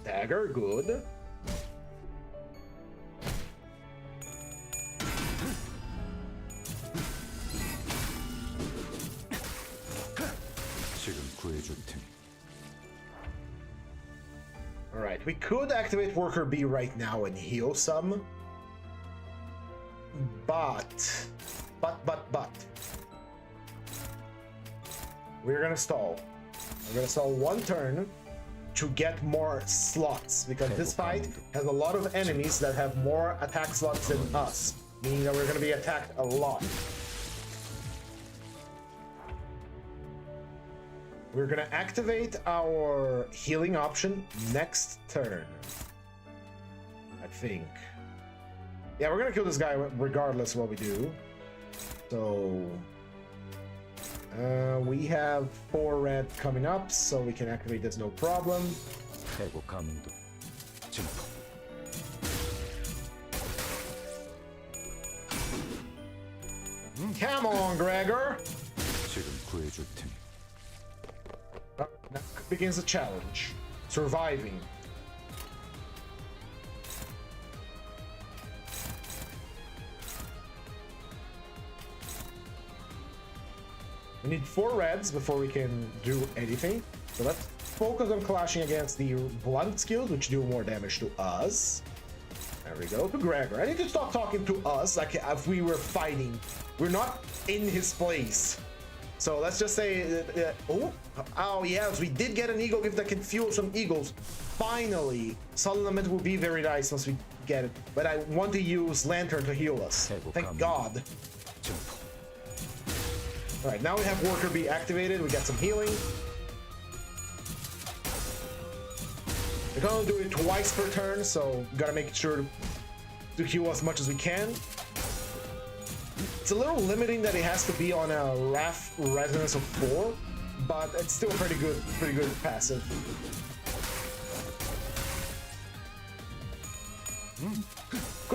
Dagger, good. Alright, we could activate Worker B right now and heal some. But... We're gonna stall. We're gonna stall one turn to get more slots, because this fight has a lot of enemies that have more attack slots than us, meaning that we're gonna be attacked a lot. We're gonna activate our healing option next turn, I think. Yeah, we're gonna kill this guy regardless of what we do. So we have 4 red coming up, so we can activate this no problem. Come on, Gregor! Now begins the challenge. Surviving. We need 4 reds before we can do anything. So let's focus on clashing against the blunt skills, which do more damage to us. There we go, to Gregor. I need to stop talking to us like if we were fighting. We're not in his place. So let's just say, oh yes, we did get an eagle gift that can fuel some eagles. Finally, Sullen Lament will be very nice once we get it. But I want to use Lantern to heal us. Thank God. All right, now we have Worker B activated. We got some healing. We're gonna do it twice per turn, so we gotta make sure to heal as much as we can. It's a little limiting that it has to be on a RAF resonance of 4, but it's still pretty good passive.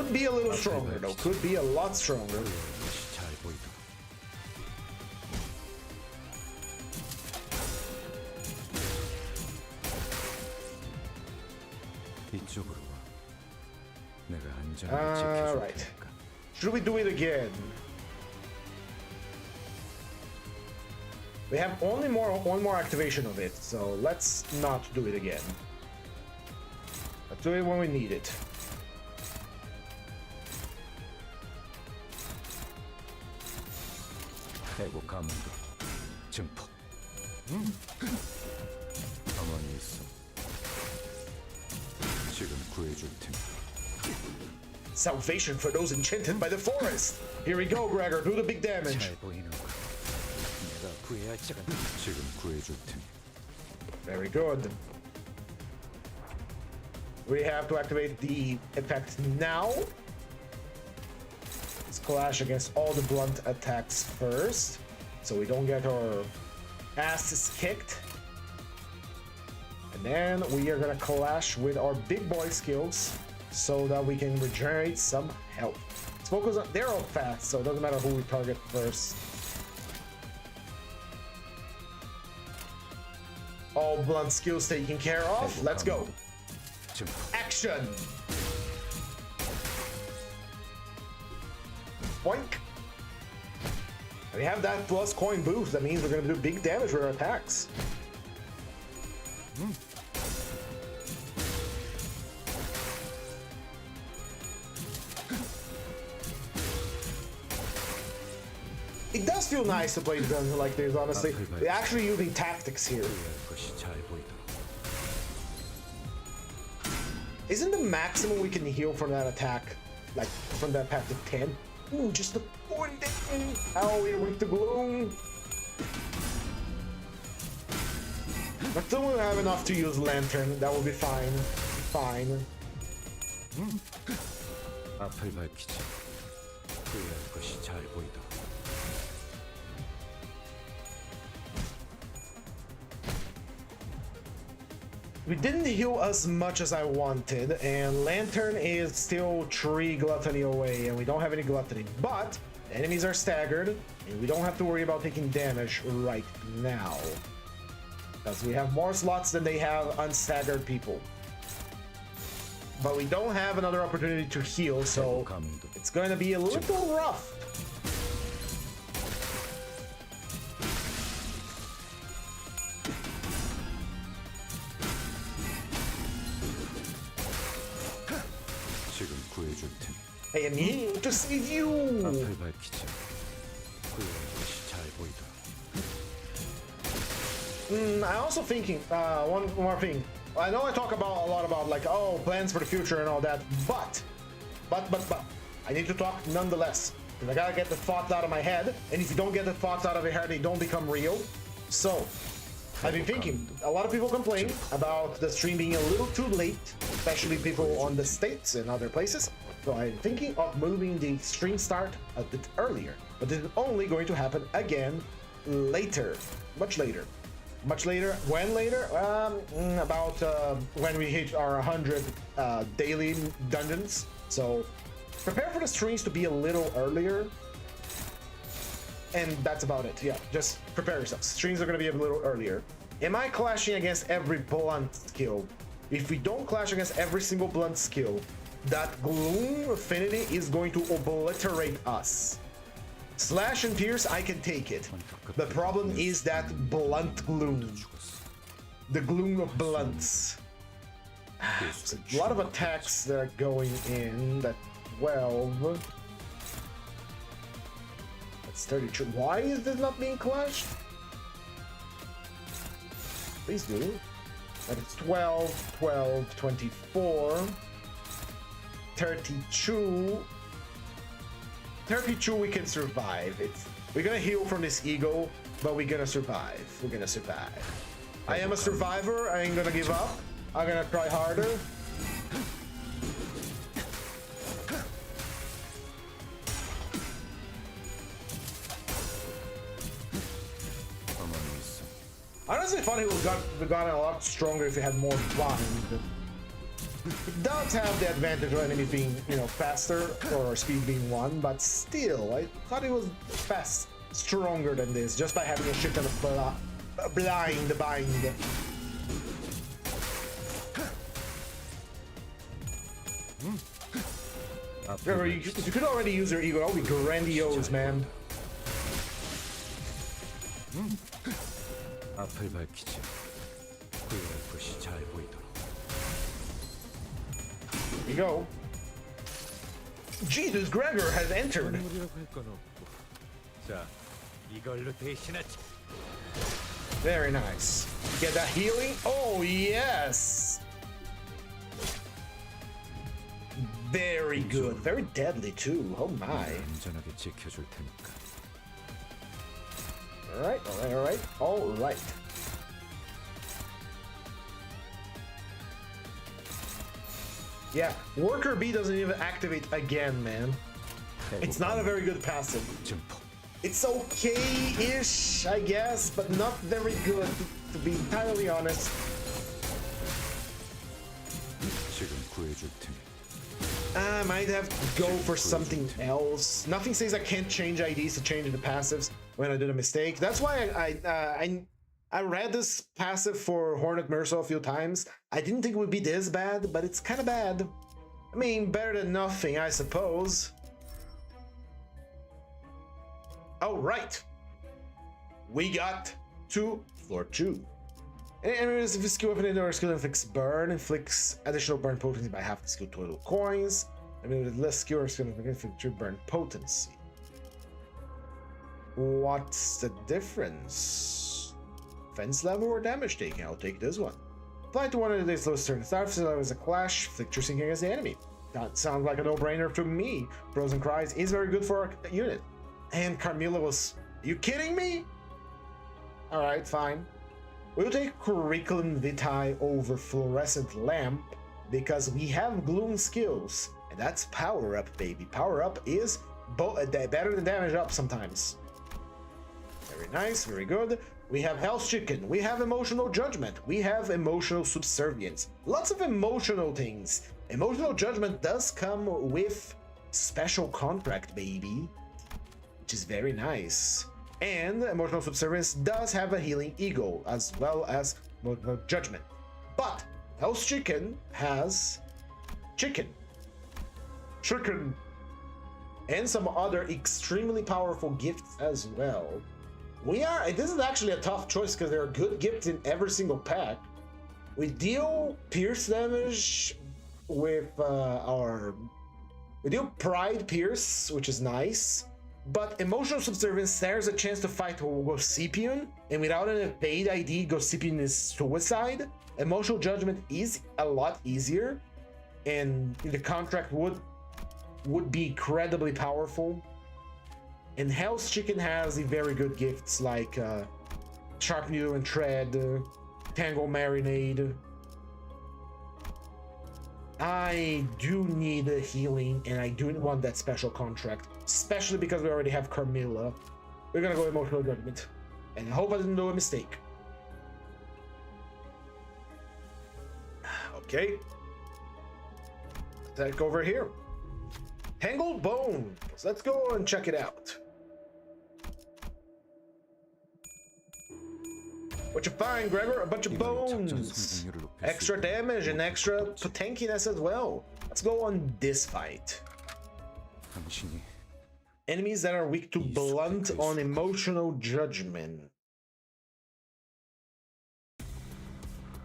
Could be a little stronger though. Could be a lot stronger. Alright. Should we do it again? We have only one more activation of it, so let's not do it again. Let's do it when we need it. Salvation for those enchanted by the forest. Here we go, Gregor. Do the big damage. Very good. We have to activate the effect now. Let's clash against all the blunt attacks first, so we don't get our asses kicked. And then we are gonna clash with our big boy skills so that we can regenerate some health. Let's focus on, they're all fast, so it doesn't matter who we target first. All blunt skills taken care of. Let's go. Action. Boink. We have that plus coin boost. That means we're going to do big damage with our attacks. It does feel nice to play the dungeon like this, honestly. They're actually using tactics here. Isn't the maximum we can heal from that attack, like from that path to 10? Ooh, just the 40. Oh, we're weak to gloom. But still we have enough to use lantern. That will be fine. Fine. We didn't heal as much as I wanted, and Lantern is still 3 gluttony away, and we don't have any gluttony. But enemies are staggered, and we don't have to worry about taking damage right now, because we have more slots than they have unstaggered people. But we don't have another opportunity to heal, so it's going to be a little rough. I am here to save you! I'm also thinking, one more thing. I know I talk a lot about like, oh, plans for the future and all that, but, I need to talk nonetheless. Because I gotta get the thoughts out of my head, and if you don't get the thoughts out of your head, they don't become real. So, I've been thinking, a lot of people complain about the stream being a little too late, especially people on the States and other places. So I'm thinking of moving the stream start a bit earlier, but this is only going to happen again later, much later. Much later, when later? About when we hit our 100 daily dungeons. So prepare for the streams to be a little earlier. And that's about it. Yeah, just prepare yourselves. Streams are going to be a little earlier. Am I clashing against every blunt skill? If we don't clash against every single blunt skill, that gloom affinity is going to obliterate us. Slash and pierce, I can take it. The problem is that blunt gloom. The gloom of blunts. There's a lot of attacks that are going in. That 12. That's 32. Why is this not being clashed? Please do. But it's 12, 12, 24. 32. 32 we can survive. We're gonna heal from this ego, but we're gonna survive. We're gonna survive. I am a survivor. I ain't gonna give up. I'm gonna try harder. Honestly, funny, we got a lot stronger if we had more blind. It does have the advantage of enemies being, you know, faster or speed being 1, but still, I thought it was stronger than this just by having a shit ton of blind bind. Gregor, you could already use your ego. That would be grandiose, man. Here you go. Jesus, Gregor has entered. Very nice. Get that healing. Oh, yes. Very good. Very deadly, too. Oh, my. Alright, alright, alright. Alright. Yeah, Worker B doesn't even activate again, man. It's not a very good passive. It's okay-ish, I guess, but not very good, to be entirely honest. I might have to go for something else. Nothing says I can't change IDs to change the passives when I did a mistake. That's why I read this passive for Hornet Mercer a few times. I didn't think it would be this bad, but it's kind of bad. I mean, better than nothing, I suppose. Oh, right. We got to floor 2. Enemies with skill weapon or skill inflicts burn, inflicts additional burn potency by half the skill total coins. Enemies with less skill or skill inflicts burn potency. What's the difference? Defense level or damage taking? I'll take this one. Apply to one of the day's lowest turn. Starts as a clash, inflict piercing against the enemy. That sounds like a no-brainer to me. Frozen Cries is very good for our unit. And Carmilla was... Are you kidding me? Alright, fine. We'll take Curriculum Vitae over Fluorescent Lamp because we have Gloom skills. And that's Power Up, baby. Power Up is better than Damage Up sometimes. Very nice, very good. We have Hell's Chicken. We have Emotional Judgment. We have Emotional Subservience. Lots of emotional things. Emotional Judgment does come with Special Contract, baby. Which is very nice. And Emotional Subservience does have a Healing Ego, as well as Emotional Judgment. But Hell's Chicken has Chicken, and some other extremely powerful gifts as well. This is actually a tough choice because there are good gifts in every single pack. We deal pierce damage with we deal Pride Pierce, which is nice. But Emotional Subservience, there's a chance to fight Gossipian, and without an evade ID, Gossipian is suicide. Emotional Judgment is a lot easier, and the contract would be incredibly powerful. And Hell's Chicken has the very good gifts like Sharp Needle and Tread, Tangle Marinade. I do need a healing, and I do want that special contract, especially because we already have Carmilla. We're gonna go Emotional Judgment, and I hope I didn't do a mistake. Okay. Let's go over here. Tangled Bones. Let's go and check it out. What you find, Gregor? A bunch of bones. Extra damage and extra tankiness as well. Let's go on this fight. Enemies that are weak to blunt on Emotional Judgment.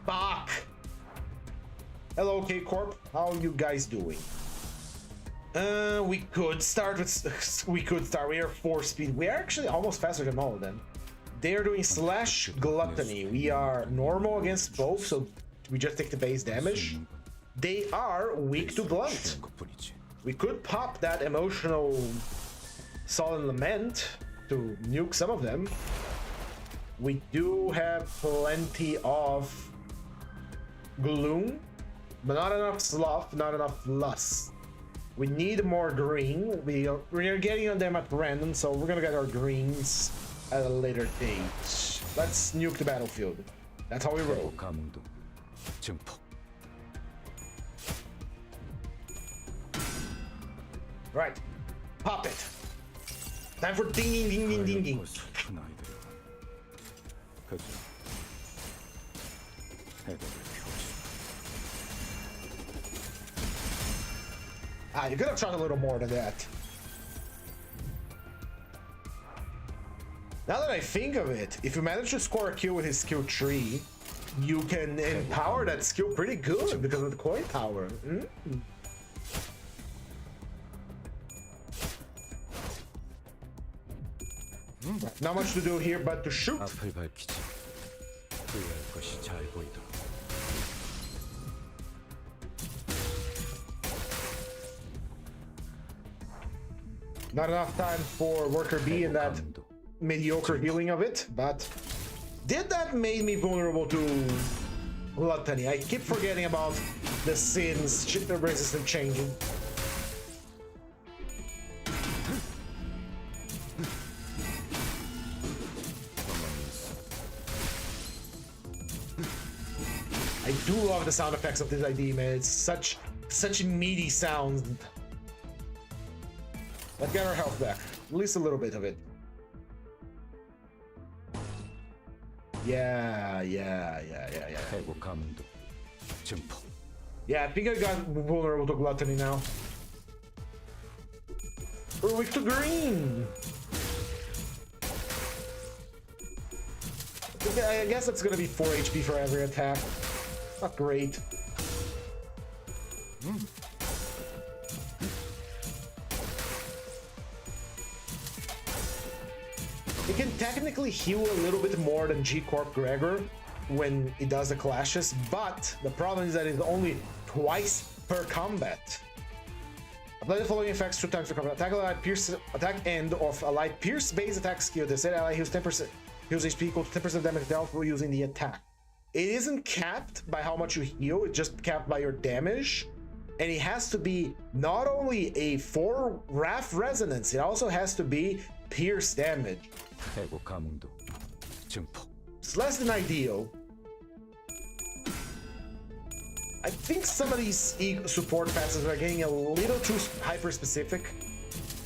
Fuck! Hello, K-Corp. How are you guys doing? We could start. We are 4 speed. We are actually almost faster than all of them. They are doing Slash Gluttony. We are normal against both, so we just take the base damage. They are weak to blunt. We could pop that Emotional Sullen Lament to nuke some of them. We do have plenty of Gloom, but not enough Sloth, not enough Lust. We need more green. We are getting on them at random, so we're gonna get our greens at a later date. Let's nuke the battlefield. That's how we roll. Right. Pop it. Time for ding ding ding ding ding. Ah, you could have tried a little more than that. Now that I think of it, if you manage to score a kill with his skill tree, you can empower that skill pretty good because of the coin power. Not much to do here but to shoot. Not enough time for worker B in that mediocre healing of it, but did that make me vulnerable to gluttony? I keep forgetting about the sins resistant changing. I do love the sound effects of this ID, man. It's such meaty sounds. Let's get our health back. At least a little bit of it. Yeah. Yeah, I think I got vulnerable to gluttony now. We're weak to green. I guess it's gonna be 4 HP for every attack. Not great. It can technically heal a little bit more than G-Corp Gregor when it does the clashes, but the problem is that it's only twice per combat. Apply the following effects 2 times per combat. Attack allied pierce attack end of allied pierce base attack skill. The said ally heals 10%. Heals HP equal to 10% damage dealt while using the attack. It isn't capped by how much you heal, it's just capped by your damage. And it has to be not only a 4 Wrath Resonance, it also has to be pierce damage. It's less than ideal. I think some of these support passes are getting a little too hyper specific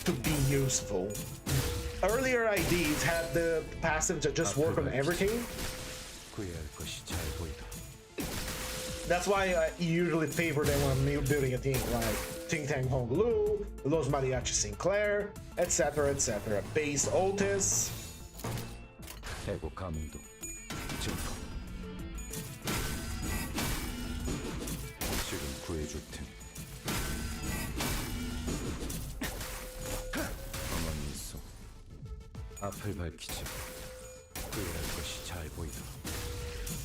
to be useful. Earlier IDs had the passive to just work on everything. That's why I usually favor them when I'm building a team, like Ting Tang Hong Lu, Los Mariachi Sinclair, etc. etc. Base Otis.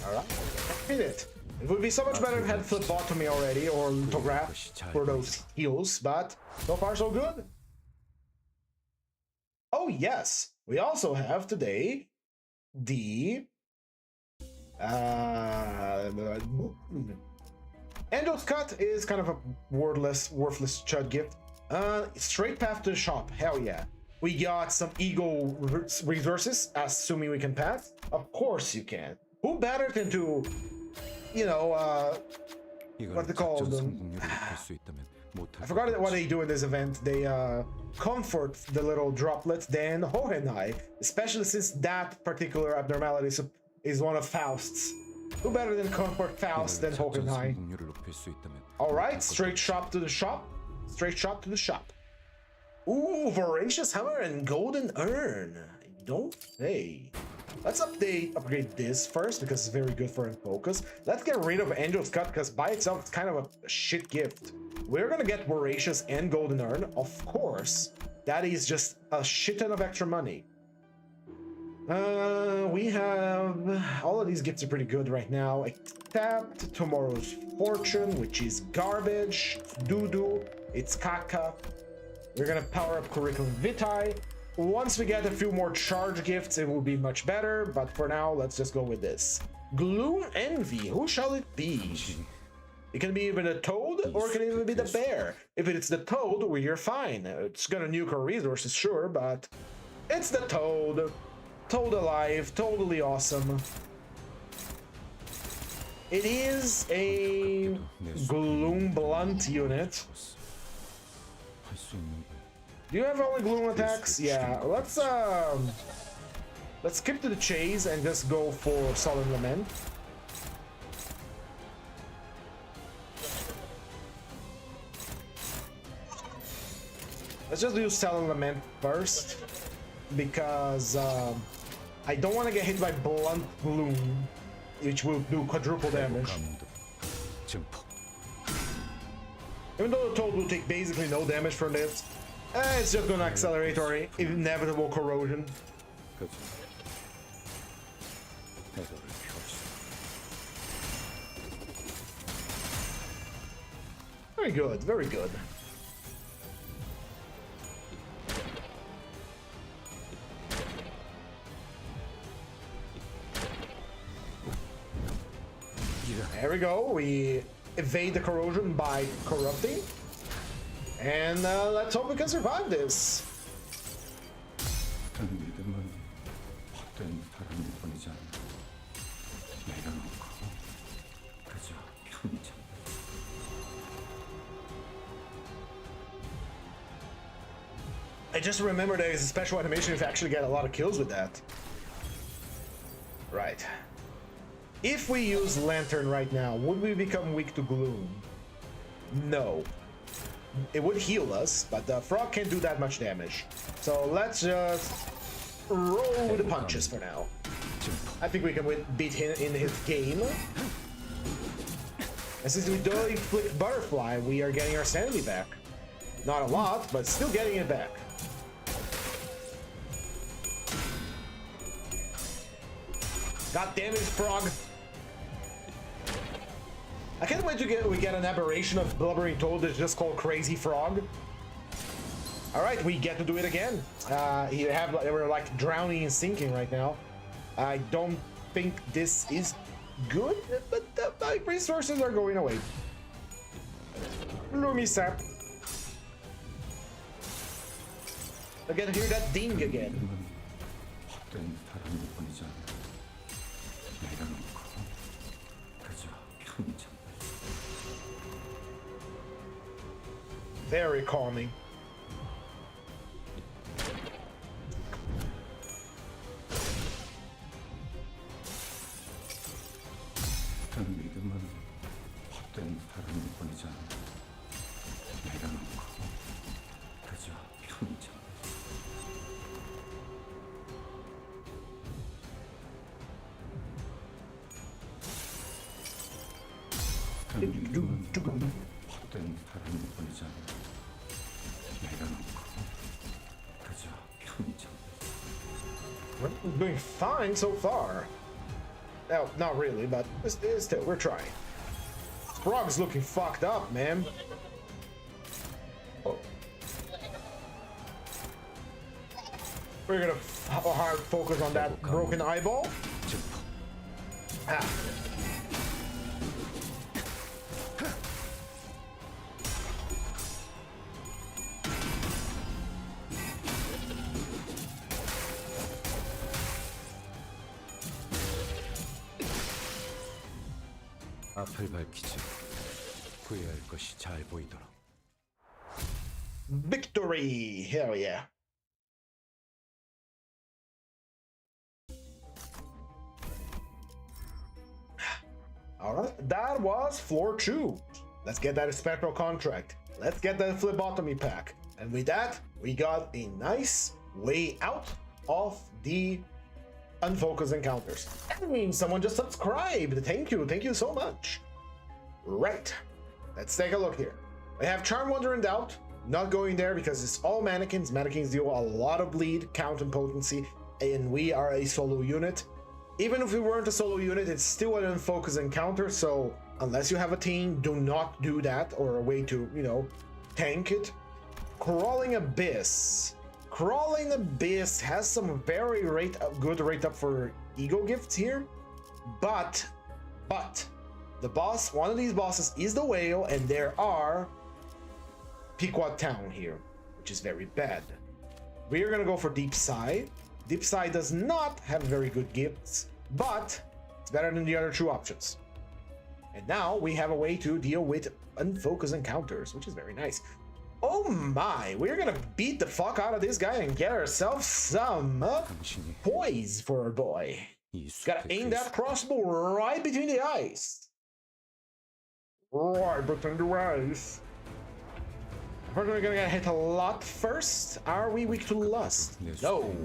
Alright, hit it. It would be so much better if it had phlebotomy already or lithograph for those heals, but so far so good. Oh yes, we also have today the Angel's Cut is kind of a worthless chud gift. Straight path to the shop, hell yeah. We got some ego resources, assuming we can pass. Of course you can. Who better than to, you know, what they call them? I forgot what they do in this event. They comfort the little droplets, then Hohenai, especially since that particular abnormality is one of Faust's. Who better than comfort Faust than Hohenai? Alright, straight shop to the shop. Straight shop to the shop. Ooh, Voracious Hammer and Golden Urn. Don't say. Let's upgrade this first because it's very good for in focus. Let's get rid of Angel's Cut because by itself it's kind of a shit gift. We're gonna get Voracious and Golden Urn, of course. That is just a shit ton of extra money. We have all of these gifts are pretty good right now, except Tomorrow's Fortune, which is garbage. Doo-doo, it's caca. We're gonna power up Curriculum Vitae. Once we get a few more charge gifts, it will be much better, but for now, let's just go with this. Gloom Envy, who shall it be? It can be even a toad, or it can even be the bear. If it's the toad, we're fine. It's gonna nuke our resources, sure, but it's the toad. Toad alive, totally awesome. It is a Gloom Blunt unit. Do you have only gloom attacks? Yeah, let's skip to the chase and just go for Sullen Lament. Let's just do Sullen Lament first, because I don't want to get hit by Blunt Gloom, which will do quadruple damage. Even though the Toad will take basically no damage from this, it's just gonna accelerate our inevitable corrosion. Very good, very good. There we go, we evade the corrosion by corrupting. And let's hope we can survive this. I just remember there is a special animation if you actually get a lot of kills with that. Right. If we use Lantern right now, would we become weak to Gloom? No. It would heal us, but the frog can't do that much damage. So let's just roll with the punches for now. I think we can beat him in his game. And since we don't inflict Butterfly, we are getting our sanity back. Not a lot, but still getting it back. God damn it, frog! I can't wait to we get an aberration of Blubbering Toad that's just called Crazy Frog. Alright, we get to do it again. We're like drowning and sinking right now. I don't think this is good, but my resources are going away. Lumi Sap. I can hear that ding again. Very calming. We're doing fine so far. No, not really, but still, we're trying. Frog's looking fucked up, man. Oh. We're gonna hard focus on that broken eyeball. Ah. 앞을 밝히지 후회할 것이 잘 보이도록. Victory! Hell yeah. Alright, that was floor 2. Let's get that special contract. Let's get that phlebotomy pack. And with that, we got a nice way out of the unfocused encounters. That means someone just subscribed. Thank you so much. Right, let's take a look here. I have Charm, Wonder, and Doubt. Not going there because it's all mannequins. Mannequins deal a lot of bleed, count, and potency, and we are a solo unit. Even if we weren't a solo unit, it's still an unfocused encounter, so unless you have a team, do not do that, or a way to, you know, tank it. Crawling Abyss. Crawling Abyss has some very good rate up for ego gifts here, but the boss, one of these bosses is the whale, and there are Pequot Town here, which is very bad. We are gonna go for Deep Sigh. Deep Sigh does not have very good gifts, but it's better than the other two options. And now we have a way to deal with unfocused encounters, which is very nice. Oh my, we're gonna beat the fuck out of this guy and get ourselves some 당신이 poise for our boy. 이 Gotta 숲의 aim 괴수. that crossbow right between the eyes. Right between the eyes. We're gonna get hit a lot first. Are we weak to lust? 내 No. 숲의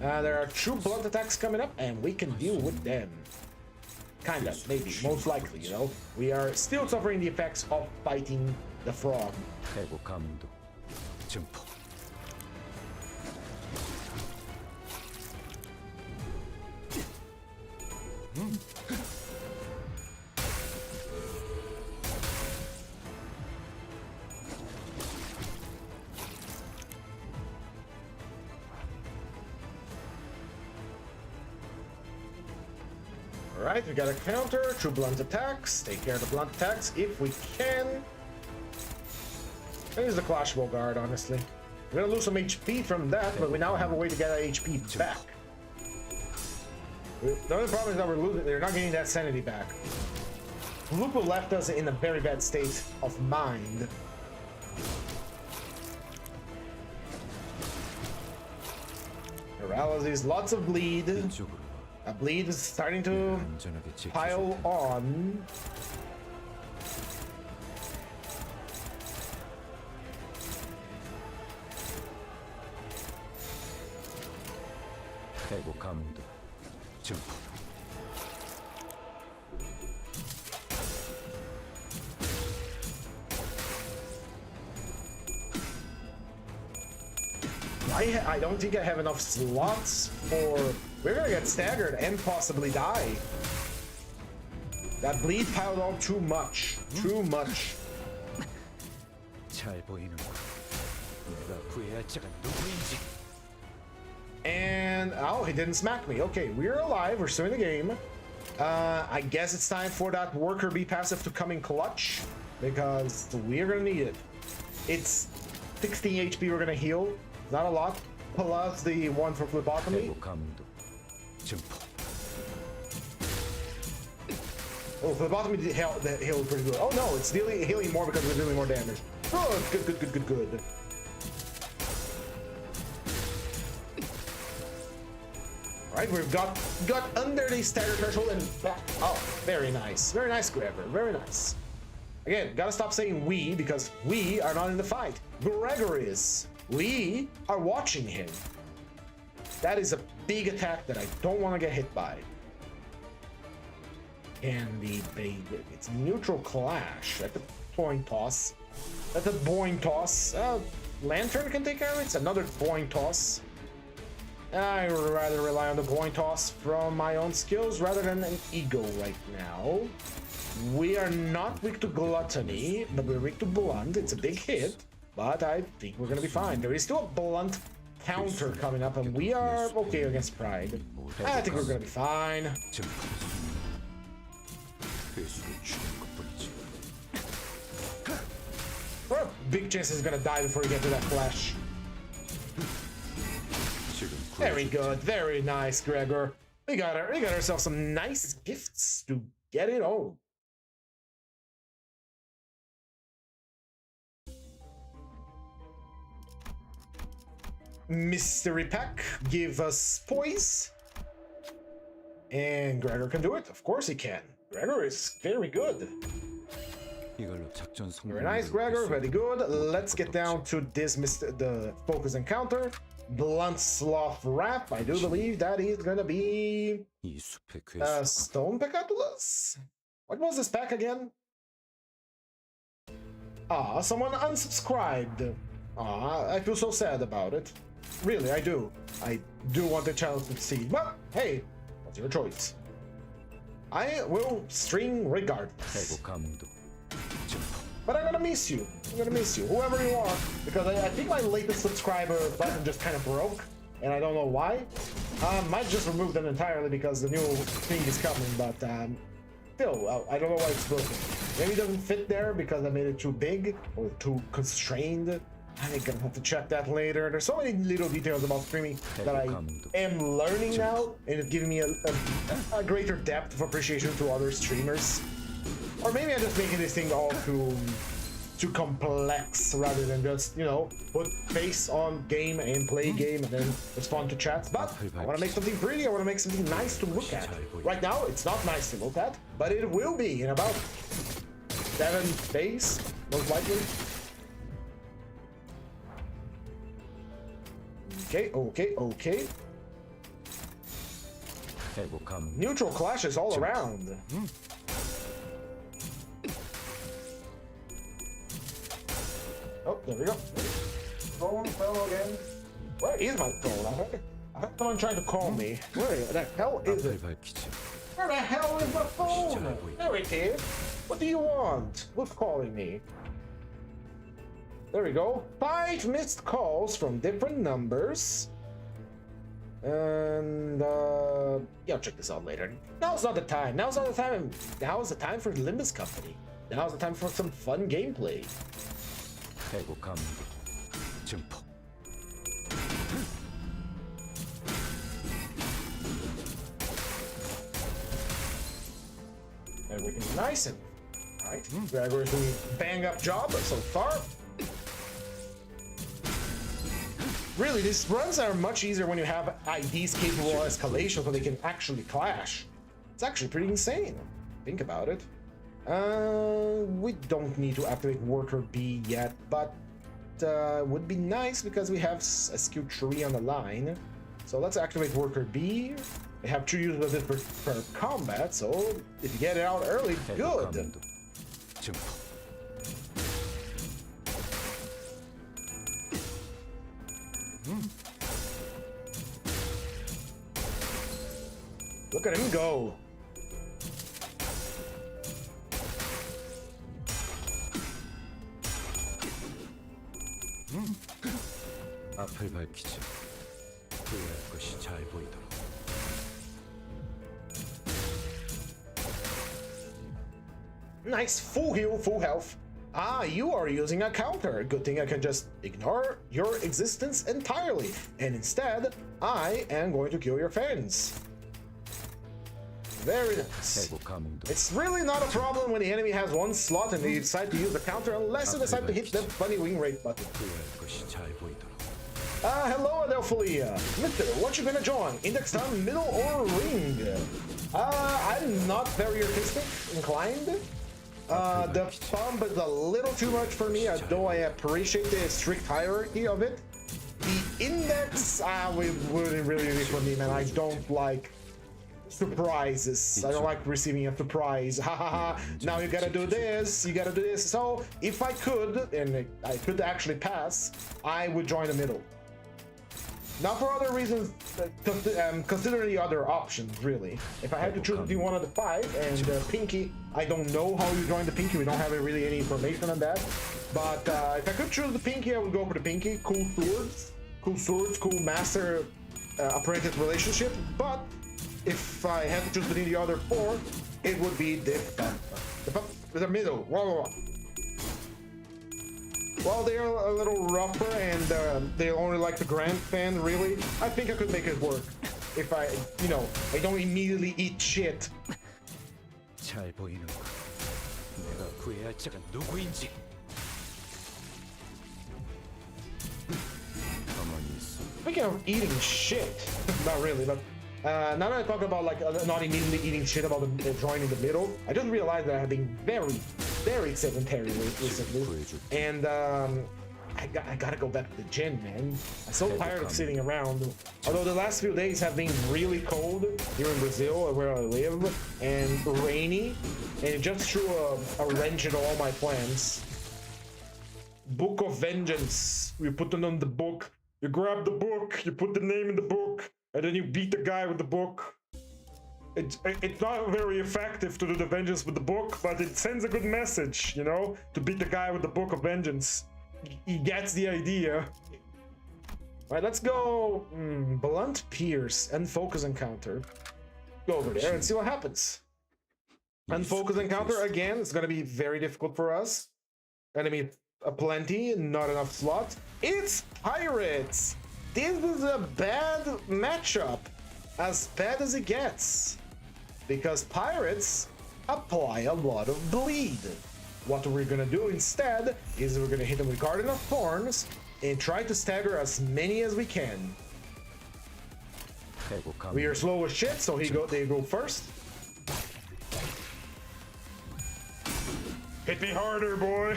인물들은 There are two blunt attacks coming up, and we can deal with them. Kinda, maybe, most likely, you know. We are still suffering the effects of fighting the frog. 해고 감도 증폭. Alright, we got a counter, two blunt attacks. Take care of the blunt attacks if we can. There's the Clashbow Guard, honestly. We're gonna lose some HP from that, but we now have a way to get our HP back. The only problem is that we're losing, they're not getting that sanity back. Lupo left us in a very bad state of mind. Paralysis, lots of bleed. 이쪽으로 와. Bleed is starting to 안전하게 지켜줘. pile on. 해고 감도 증폭. I don't think I have enough slots for... We're gonna get staggered and possibly die. That bleed piled on too much. Too much. 잘 보이는군. 내가 구해야 할 자가 누구인지. And... Oh, he didn't smack me. Okay, we're alive. We're still in the game. I guess it's time for that worker bee passive to come in clutch. Because we're gonna need it. It's 16 HP we're gonna heal. Not a lot. Plus the one for phlebotomy. 해고 감도 증폭. Oh, phlebotomy healed pretty good. Oh no, it's healing more because we're dealing more damage. Oh, good. Alright, we've got under the stagger threshold and back. Oh, very nice. Very nice, Gregor. Very nice. Again, gotta stop saying we because we are not in the fight. Gregor is. We are watching him. That is a big attack that I don't want to get hit by. And it's neutral clash at the point toss. At the boing toss. Lantern can take care of it. It's another boing toss. I would rather rely on the boing toss from my own skills rather than an ego right now. We are not weak to gluttony, but we're weak to blunt. It's a big hit, but I think we're gonna be fine. There is still a blunt counter coming up, and we are okay against pride. I think we're gonna be fine. We're a big chance he's gonna die before we get to that flash. Very good, very nice, Gregor. We got ourselves some nice gifts to get it on. Mystery Pack, give us poise. And Gregor can do it. Of course he can. Gregor is very good. Very nice, Gregor. Very good. Let's get down to this the focus encounter. Blunt Sloth Wrap. I do believe that is gonna be Stone Pecatulus. What was this pack again? Ah, someone unsubscribed. Ah, I feel so sad about it. Really, I do. I do want the channel to succeed, but hey, what's your choice? I will stream regardless. But I'm gonna miss you. I'm gonna miss you, whoever you are, because I think my latest subscriber button just kind of broke, and I don't know why. Might just remove them entirely because the new thing is coming, but still, I don't know why it's broken. Maybe it doesn't fit there because I made it too big or too constrained. I'm gonna have to check that later. There's so many little details about streaming that I am learning now, and it's giving me a greater depth of appreciation to other streamers. Or maybe I'm just making this thing all too too complex rather than just, you know, put face on game and play game and then respond to chats. But I want to make something pretty. I want to make something nice to look at. Right now, it's not nice to look at, but it will be in about 7 days, most likely. Okay. Neutral clashes all around. Oh, there we go. Phone fell again. Where is my phone? I heard someone trying to call me. Where the hell is it? Where the hell is my phone? There it is. What do you want? Who's calling me? There we go. 5 missed calls from different numbers. And yeah, I'll check this out later. Now's not the time. Now's not the time. Now is the time for the Limbus company. Now's the time for some fun gameplay. Everything's nice and alright. Gregor's doing a bang up job so far. Really, these runs are much easier when you have IDs capable of escalation so they can actually clash. It's actually pretty insane. Think about it. We don't need to activate Worker B yet, but would be nice because we have SQ3 on the line. So let's activate Worker B. They have 2 users of this per combat, so if you get it out early, good. Look at him go. 앞을 밝히지. 후회할 것이 잘 보이도록. Nice, full heal, full health. Ah, you are using a counter. Good thing I can just ignore your existence entirely. And instead, I am going to kill your fans. Very nice. It's really not a problem when the enemy has 1 slot and they decide to use the counter unless they decide to hit the funny wing rate button. Hello Adelphilia. Mister, what you gonna join? Index time, middle, or ring? I'm not very artistic inclined. The pump is a little too much for me, though I appreciate the strict hierarchy of it. The index, wouldn't really be for me, man. I don't like surprises. I don't like receiving a surprise. Ha ha ha. Now you gotta do this, you gotta do this. So if I could, and I could actually pass, I would join the middle. Not for other reasons, consider the other options, really. If I had to choose between one of the 5 and Pinky, I don't know how you join the Pinky. We don't have really any information on that. But if I could choose the Pinky, I would go for the Pinky. Cool swords, cool master apprentice relationship. But if I had to choose between the other 4, it would be the middle. Whoa. Well, they're a little rougher and they only like the Grand Fan, really. I think I could make it work if I, you know, I don't immediately eat shit. 잘 보이는 거. 내가 구해야 할 자가 누구인지. 가만히 있어. Speaking of eating shit, not really, but now that I talk about like not immediately eating shit about joining the middle, I just realized that I've been very sedentary recently, and I gotta go back to the gym, man. I'm so tired of sitting around. Although the last few days have been really cold here in Brazil, where I live, and rainy, and it just threw a wrench into all my plans. Book of Vengeance. You put it on the book. You grab the book. You put the name in the book. And then you beat the guy with the book. It's not very effective to do the vengeance with the book, but it sends a good message, you know, to beat the guy with the book of vengeance. He gets the idea. Alright, let's go blunt pierce and focus encounter. Go over there and see what happens. And focus encounter again, it's gonna be very difficult for us. Enemy aplenty, not enough slots. It's pirates! This is a bad matchup, as bad as it gets, because pirates apply a lot of bleed. What we're gonna do instead is we're gonna hit him with Garden of Thorns and try to stagger as many as we can. We are slow as shit, so they go first. Hit me harder, boy!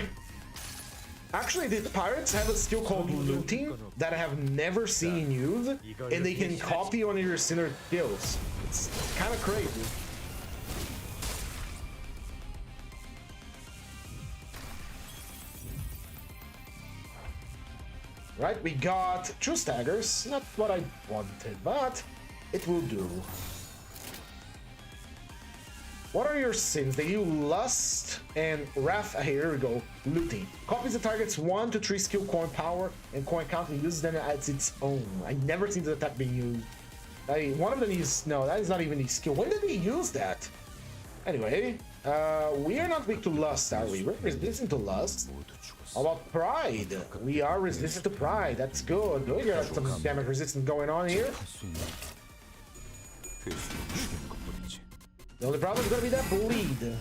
Actually, the pirates have a skill called looting that I have never seen used, and they can copy one of your standard skills. It's kind of crazy. Right, we got 2 staggers. Not what I wanted, but it will do. What are your sins? They use lust and wrath. Here we go. Looting. Copies the target's 1 to 3 skill coin power and coin count and uses them as its own. I never seen the attack being used. One of them is no, that is not even a skill. When did they use that? Anyway, we are not weak to lust, are we? We're resistant to lust. How about pride? We are resistant to pride. That's good. We got some damage resistance going on here. The only problem is gonna be that bleed.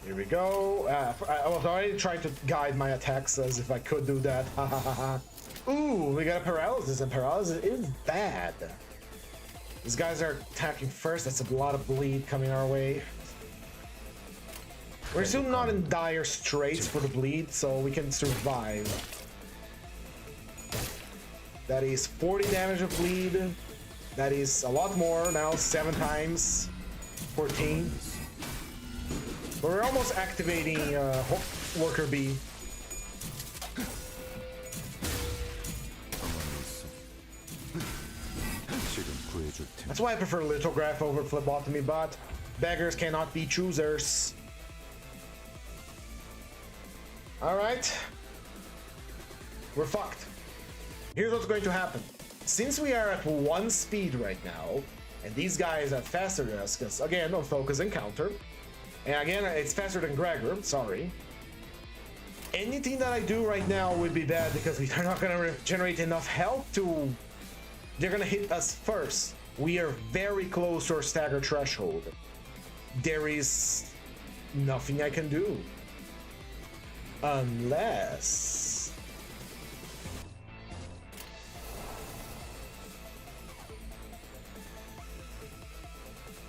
Here we go. I was already trying to guide my attacks as if I could do that. Ooh, we got a paralysis, and paralysis is bad. These guys are attacking first. That's a lot of bleed coming our way. We're still not in dire straits for the bleed, so we can survive. That is 40 damage of bleed. That is a lot more now, 7 times 14. We're almost activating Worker Bee. That's why I prefer Lithograph over Phlebotomy, but beggars cannot be choosers. Alright. We're fucked. Here's what's going to happen. Since we are at 1 speed right now, and these guys are faster than us, because again, on focus and counter, and again, it's faster than Gregor, sorry. Anything that I do right now would be bad because we are not going to generate enough health to... They're going to hit us first. We are very close to our stagger threshold. There is nothing I can do. Unless...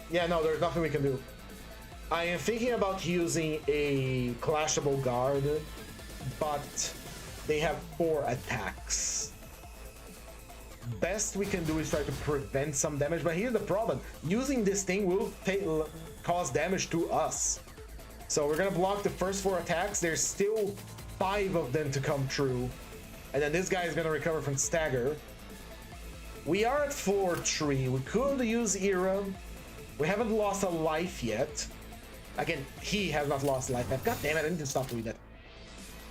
Yeah, no, there's nothing we can do. I am thinking about using a clashable guard, but they have 4 attacks. Best we can do is try to prevent some damage, but here's the problem. Using this thing will cause damage to us. So we're gonna block the first 4 attacks. There's still 5 of them to come true. And then this guy is gonna recover from stagger. We are at 4-3. We could use Era. We haven't lost a life yet. Again, he has not lost life. God damn it, I need to stop doing that.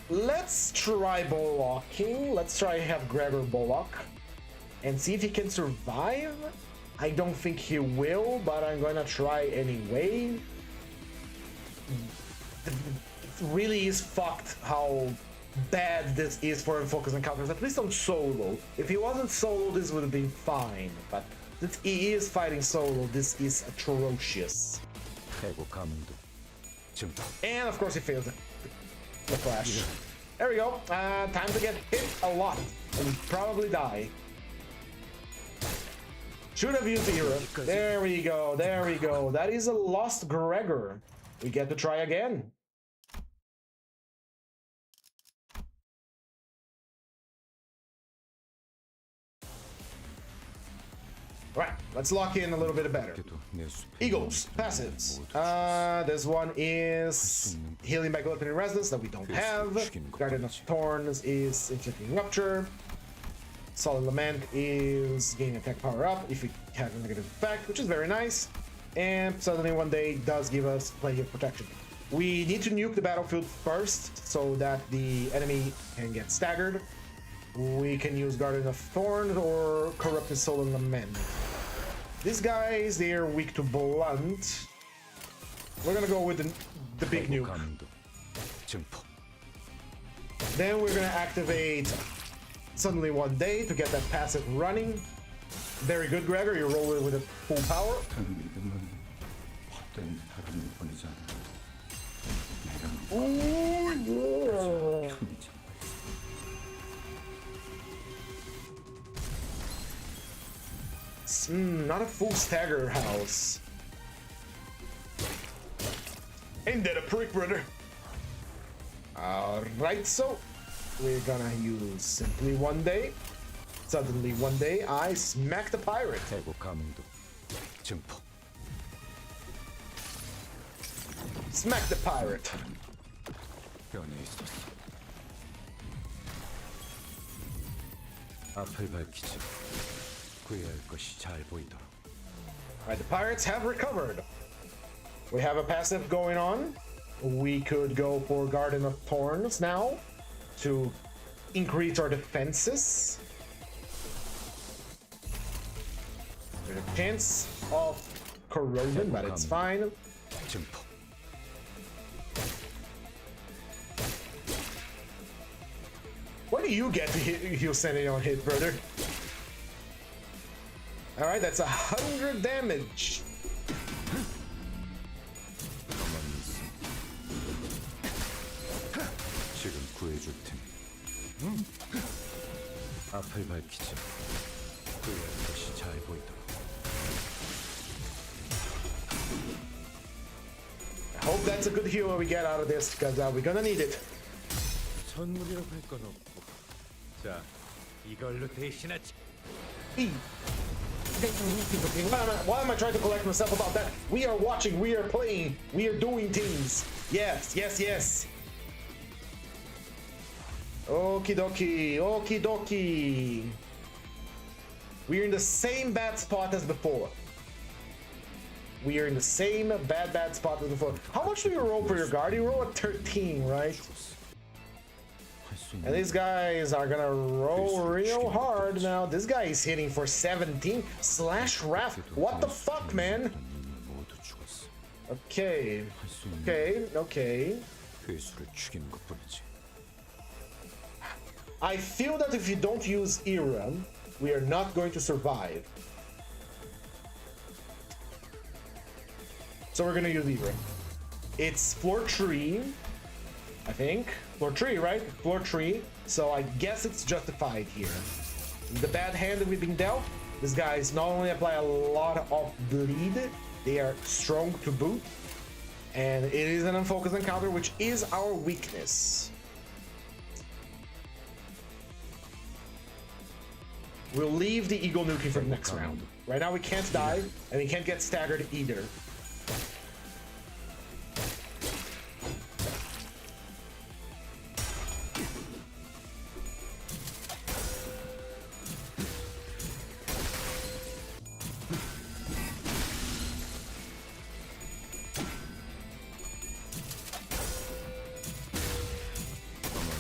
Let's try Bullocking. Let's try have Gregor Bullock and see if he can survive. I don't think he will, but I'm gonna try anyway. It really is fucked how bad this is for focus encounters, at least on solo. If he wasn't solo, this would have been fine, but since he is fighting solo, this is atrocious. And of course he fails the flash. There we go. Time to get hit a lot and probably die. Should have used the hero. There we go. There we go. That is a lost Gregor. We get to try again. Right, let's lock in a little bit better. Eagles, passives. This one is healing by Gluttony Resonance that we don't have. Garden of Thorns is inflicting rupture. Solid Lament is gaining attack power up if it has a negative effect, which is very nice. And suddenly one day does give us plenty of protection. We need to nuke the battlefield first so that the enemy can get staggered. We can use Garden of Thorns or Corrupted Soul and Lament. These guys, they are weak to blunt. We're gonna go with the big nuke. Then we're gonna activate Suddenly One Day to get that passive running. Very good, Gregor. You're rolling with a full power. Oh, yeah. Not a full stagger house. Ain't that a prick, brother? Alright, so we're gonna use Simply One Day. Suddenly One Day, I smack the pirate. Smack the pirate. Alright, the pirates have recovered. We have a passive going on. We could go for Garden of Thorns now to increase our defenses. There's a chance of corrosion, but it's fine. What do you get to heal Sanity on hit, brother? Alright, that's 100 damage. I hope that's a good heal we get out of this, because we're gonna need it. Why am I trying to collect myself about that? We are watching, we are playing, we are doing things. Yes, yes, yes. Okie dokie, okie dokie. We're in the same bad spot as before. We are in the same bad spot as before. How much do you roll for your guard? You roll a 13, right? And these guys are gonna roll real hard now. This guy is hitting for 17 slash wrath. What the fuck, man? Okay. Okay. I feel that if you don't use Era, we are not going to survive. So we're gonna use Era. It's floor 3, I think. Floor 3, right? Floor 3. So I guess it's justified here. The bad hand that we've been dealt, these guys not only apply a lot of bleed, they are strong to boot. And it is an unfocused encounter, which is our weakness. We'll leave the Eagle Nuking for the next round. Right now we can't die, and we can't get staggered either.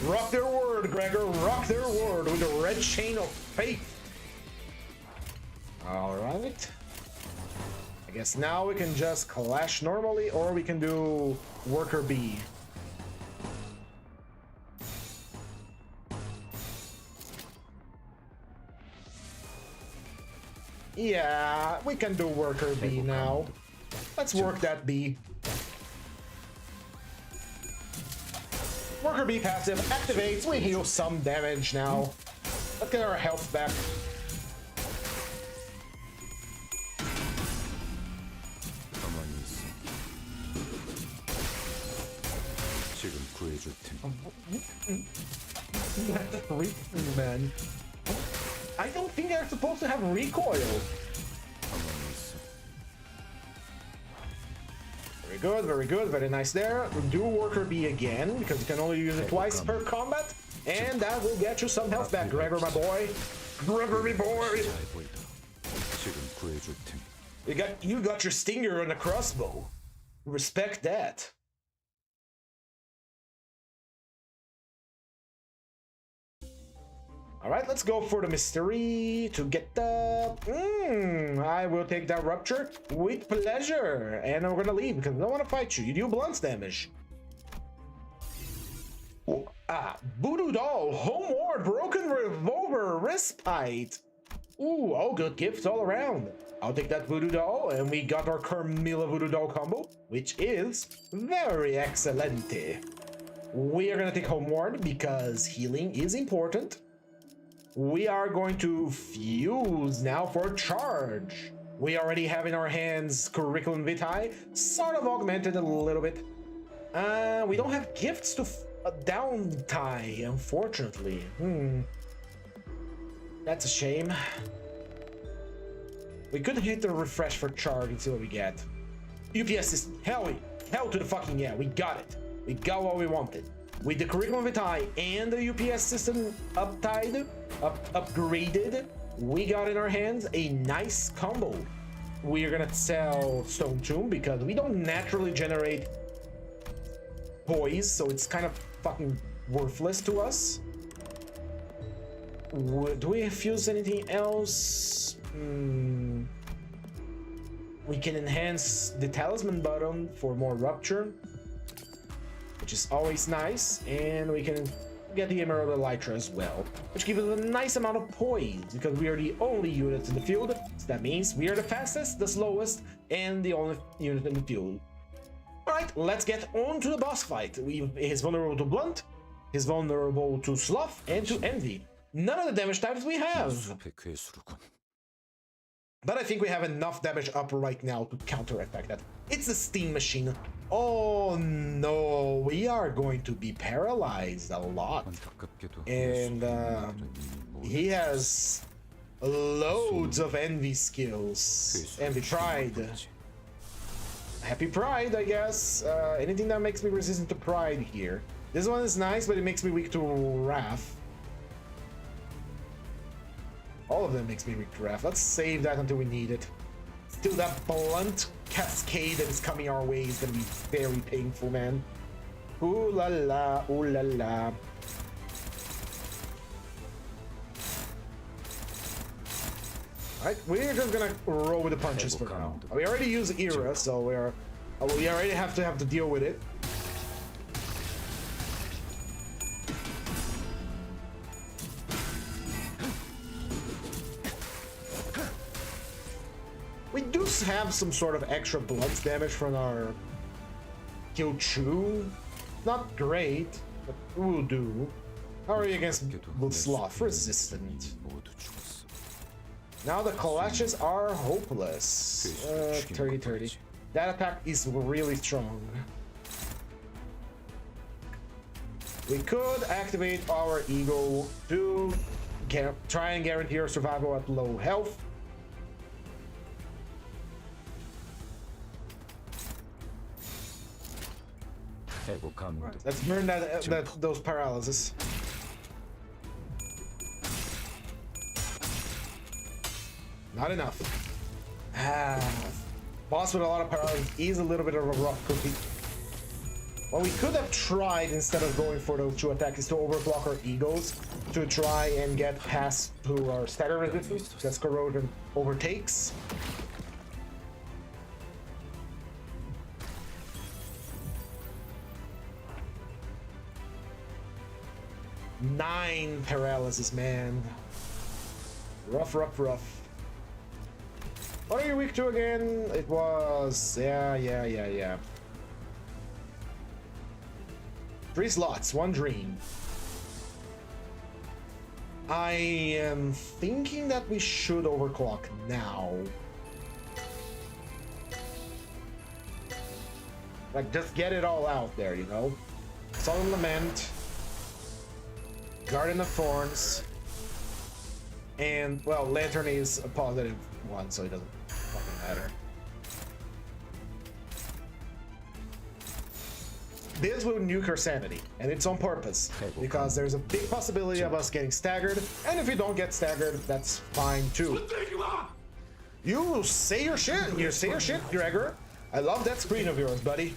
Rock their word, Gregor. Rock their word with the red chain of faith. Alright. I guess now we can just clash normally, or we can do Worker B. Yeah, we can do Worker B now. Let's work that B. Worker B passive activates. We heal some damage now. Let's get our health back. Man, I don't think they're supposed to have recoil. Very good, very good, very nice there. We'll do Worker B again, because you can only use it twice per combat, and that will get you some health back, Gregor, my boy. Gregor, my boy! You got your stinger on the crossbow. Respect that. Alright, let's go for the mystery to get the... I will take that rupture with pleasure. And we're gonna leave because I don't want to fight you. You do blunts damage. Oh. Ah, Voodoo Doll, Homeward, Broken Revolver, Respite. Ooh, all good gifts all around. I'll take that Voodoo Doll, and we got our Carmilla Voodoo Doll combo, which is very excelente. We are gonna take Homeward because healing is important. We are going to fuse now for charge. We already have in our hands Curriculum Vitae, sort of augmented a little bit. We don't have gifts to down tie, unfortunately. That's a shame. We could hit the refresh for charge and see what we get. UPS system, hell to the fucking yeah, we got it. We got what we wanted. With the Curriculum Vitae and the UPS system upgraded, we got in our hands a nice combo. We are gonna sell Stone Tomb because we don't naturally generate poise, so it's kind of fucking worthless to us. Do we fuse anything else? We can enhance the Talisman button for more Rupture, which is always nice, and we can get the Emerald Elytra as well, which gives us a nice amount of poise because we are the only units in the field, so that means we are the fastest, the slowest, and the only unit in the field. Alright, let's get on to the boss fight. He's vulnerable to Blunt, he's vulnerable to Sloth, and to Envy. None of the damage types we have. But I think we have enough damage up right now to counterattack that. It's a steam machine. Oh no, we are going to be paralyzed a lot. And he has loads of Envy skills. Envy Pride. Happy Pride, I guess. Anything that makes me resistant to Pride here. This one is nice, but it makes me weak to Wrath. All of them makes me weak to Wrath. Let's save that until we need it. Still, that Blunt cascade that is coming our way is gonna be very painful, man. Ooh la la, ooh la la. Alright, we're just gonna roll with the punches for now. We already use Era, so we already have to deal with it. We do have some sort of extra blood damage from our Kyochu. Not great, but will do. How are you against Sloth? Resistant. Now the clashes are hopeless. 30-30. That attack is really strong. We could activate our ego to try and guarantee our survival at low health. Let's burn those paralysis. Not enough. Boss with a lot of paralysis is a little bit of a rough cookie. What we could have tried instead of going for those two attacks is to overblock our egos to try and get past to our stagger resistance that Corrosion overtakes. Nine paralysis, man. Rough. What are you weak to again? It was... yeah. 3 slots, 1 dream. I am thinking that we should overclock now. Like, just get it all out there, you know? Solemn Lament. Garden of Thorns. And, well, Lantern is a positive one, so it doesn't fucking matter. This will nuke her sanity, and it's on purpose, because there's a big possibility of us getting staggered, and if you don't get staggered, that's fine too. You say your shit, Gregor. I love that screen of yours, buddy.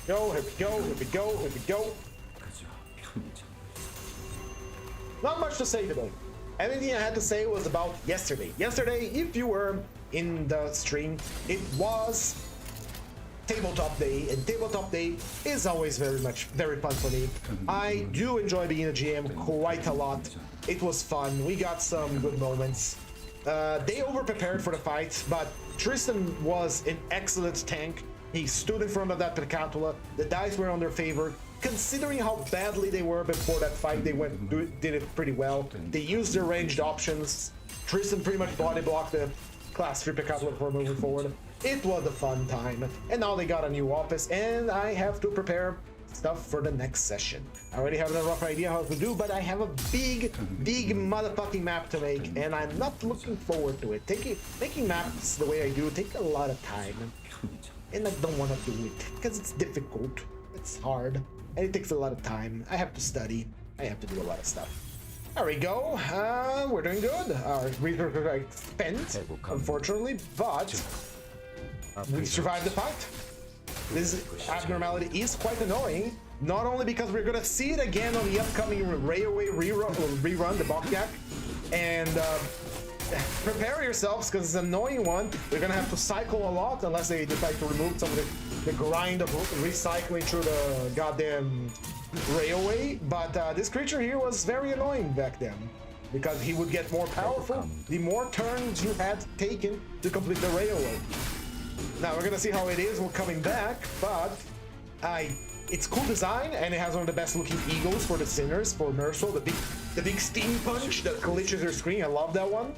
Go, here we go, here we go, here we go. Not much to say today. Everything I had to say was about yesterday. Yesterday, if you were in the stream, it was tabletop day, and tabletop day is always very fun for me. I do enjoy being a GM quite a lot. It was fun. We got some good moments. They over-prepared for the fight, but Tristan was an excellent tank. He stood in front of that Picatula. The dice were on their favor. Considering how badly they were before that fight, they did it pretty well. They used their ranged options. Tristan pretty much body blocked the class 3 Picatula for moving forward. It was a fun time. And now they got a new office, and I have to prepare stuff for the next session. I already have a rough idea how to do, but I have a big motherfucking map to make, and I'm not looking forward to it. Making maps the way I do take a lot of time, and I don't want to do it because it's difficult, it's hard, and it takes a lot of time. I have to study, I have to do a lot of stuff. There we go. We're doing good. Our resources are spent, unfortunately, but we survived the fight. This abnormality is quite annoying, not only because we're gonna see it again on the upcoming railway rerun, the Bokyak, and prepare yourselves because it's an annoying one. We're gonna have to cycle a lot unless they decide to remove some of the grind of recycling through the goddamn railway. But this creature here was very annoying back then because he would get more powerful the more turns you had taken to complete the railway. Now we're gonna see how it is when coming back, but it's cool design, and it has one of the best looking eagles for the sinners, for Nerso, the big steam punch that glitches your screen. I love that one.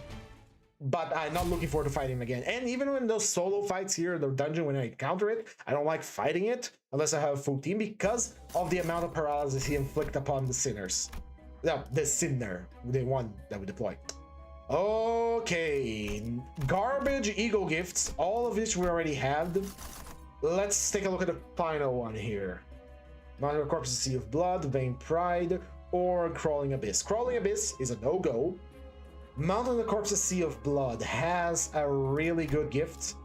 But I'm not looking forward to fighting him again. And even when those solo fights here in the dungeon, when I encounter it, I don't like fighting it unless I have a full team because of the amount of paralysis he inflicts upon the sinners. No, the sinner, the one that we deploy. Okay, garbage eagle gifts, all of which we already had. Let's take a look at the final one here. Mountain of Corpse, Sea of Blood, Vain Pride, or Crawling Abyss. Crawling Abyss is a no-go. Mountain of the Corpse, Sea of Blood has a really good gift.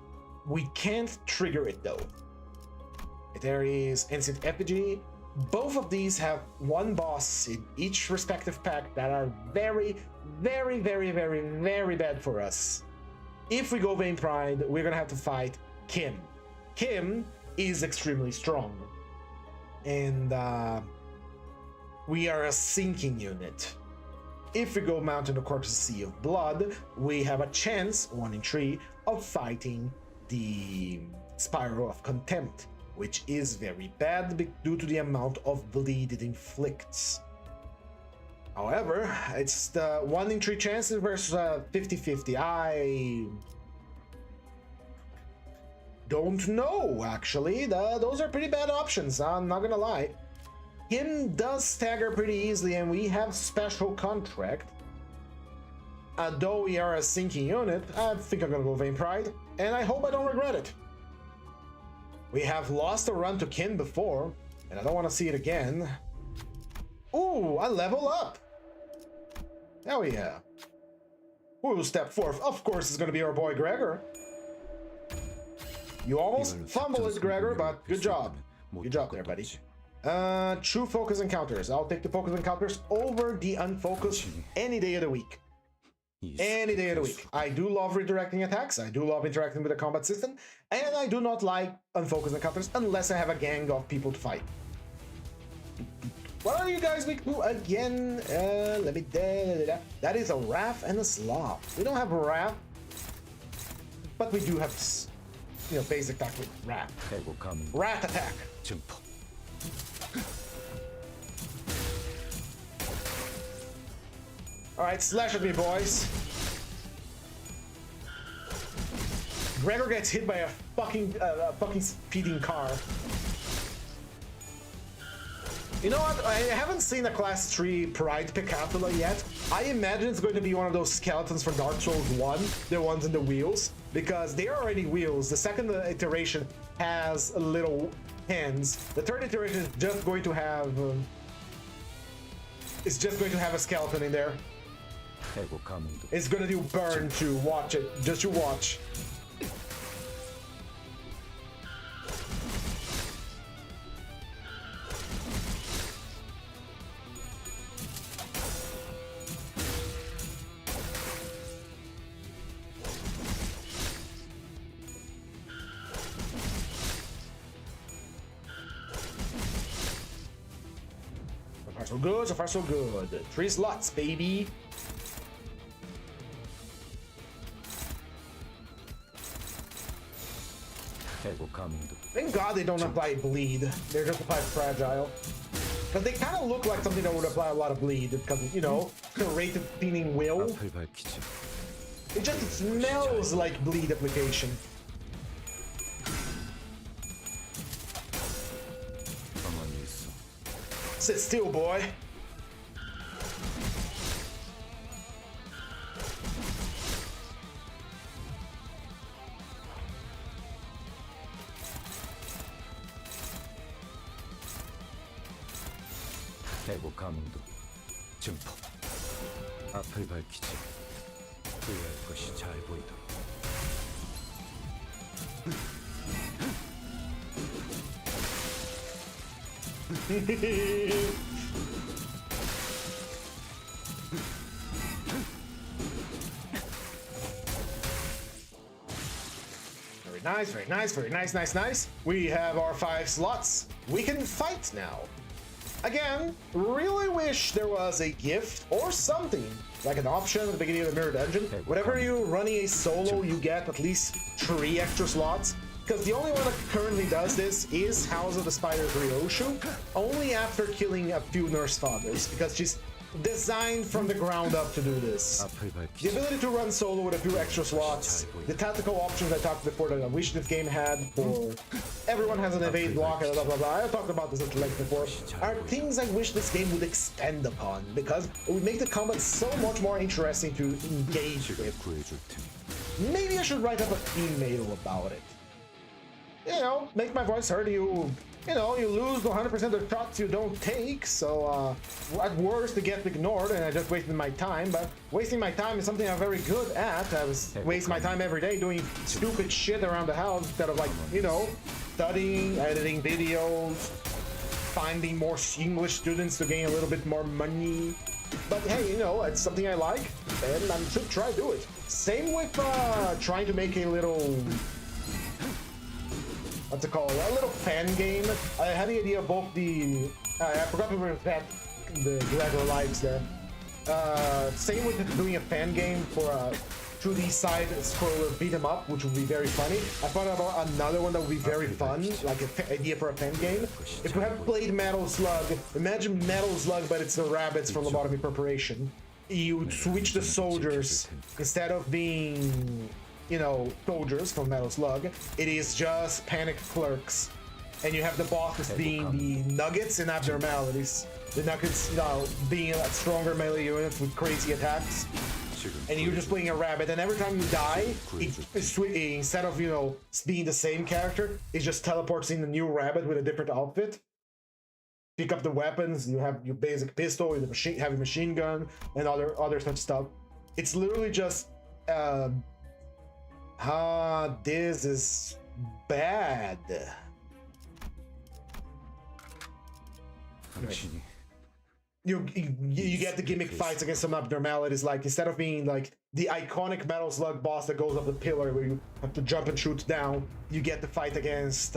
We can't trigger it though. There is Ancient Effigy. Both of these have one boss in each respective pack that are very bad for us. If we go Vain Pride, we're gonna have to fight Kim. Kim is extremely strong, and we are a sinking unit. If we go Mountain of Corpses, Sea of Blood, we have a chance, 1 in 3, of fighting the Spiral of Contempt, which is very bad due to the amount of bleed it inflicts. However, it's the 1 in 3 chances versus 50-50. I don't know, actually. Those are pretty bad options, I'm not gonna lie. Him does stagger pretty easily, and we have special contract. Though we are a sinking unit, I think I'm gonna go Vain Pride, and I hope I don't regret it. We have lost a run to Kin before, and I don't want to see it again. Ooh, I level up! Hell yeah. Who will step forth? Of course, it's gonna be our boy Gregor. You almost fumbled it, Gregor, but good job. Good job there, buddy. True focus encounters. I'll take the focus encounters over the unfocused any day of the week. Any day of the week. I do love redirecting attacks. I do love interacting with the combat system, and I do not like unfocused encounters unless I have a gang of people to fight. What are you guys weak to again? Let me. That is a Wrath and a Sloth. We don't have a Wrath, but we do have, you know, basic attack with Wrath. Wrath attack. Alright, slash at me, boys. Gregor gets hit by a fucking speeding car. You know what? I haven't seen a class 3 Pride Picatula yet. I imagine it's going to be one of those skeletons from Dark Souls 1, the ones in the wheels, because they are already wheels. The second iteration has little hands. The third iteration is just going to have a skeleton in there. It's gonna do burn too. Watch it. Just you watch. so good, so far so good. 3 slots, baby. Thank God they don't apply bleed. They're just apply fragile. But they kind of look like something that would apply a lot of bleed because, you know, the rate of thinning will. It just smells like bleed application. Sit still, boy. 대고 감도 증폭 앞을 밝히지 후회할 것이 잘 보이도록 Very nice, very nice, very nice, nice. We have our 5 slots. We can fight now. Again, really wish there was a gift or something, like an option at the beginning of the mirror dungeon. Whenever you're running a solo, you get at least 3 extra slots. Because the only one that currently does this is House of the Spiders Ryoshu, only after killing a few Nurse Fathers, because she's designed from the ground up to do this. The ability to run solo with a few extra slots, the tactical options I talked before that I wish this game had for everyone has an evade block and blah blah blah. I talked about this at length before. Are things I wish this game would expand upon because it would make the combat so much more interesting to engage with. Maybe I should write up an email about it. You know, make my voice heard. You know, you lose 100% of the shots you don't take, so at worst it gets ignored and I just wasted my time, but wasting my time is something I'm very good at. I waste my time every day doing stupid shit around the house instead of, like, you know, studying, editing videos, finding more English students to gain a little bit more money. But hey, you know, it's something I like and I should try to do it. Same with trying to make a little... what's it called? A little fan game. I had the idea of both the... I forgot to that the Gregor lives there. Same with doing a fan game for a 2D side scroller beat 'em up, which would be very funny. I thought about another one that would be very fun, like an idea for a fan game. If you have played Metal Slug, imagine Metal Slug, but it's the rabbits from Lobotomy Preparation. You switch the soldiers instead of being... you know, soldiers from Metal Slug, it is just panic clerks. And you have the bosses being the nuggets and abnormalities. The nuggets, you know, being a stronger melee units with crazy attacks. And you're just playing a rabbit, and every time you die, instead of, you know, being the same character, it just teleports in a new rabbit with a different outfit. Pick up the weapons, you have your basic pistol, your heavy machine gun, and other such stuff. It's literally just... this is bad. You get the gimmick fights against some abnormalities, like instead of being like the iconic Metal Slug boss that goes up the pillar where you have to jump and shoot down, you get the fight against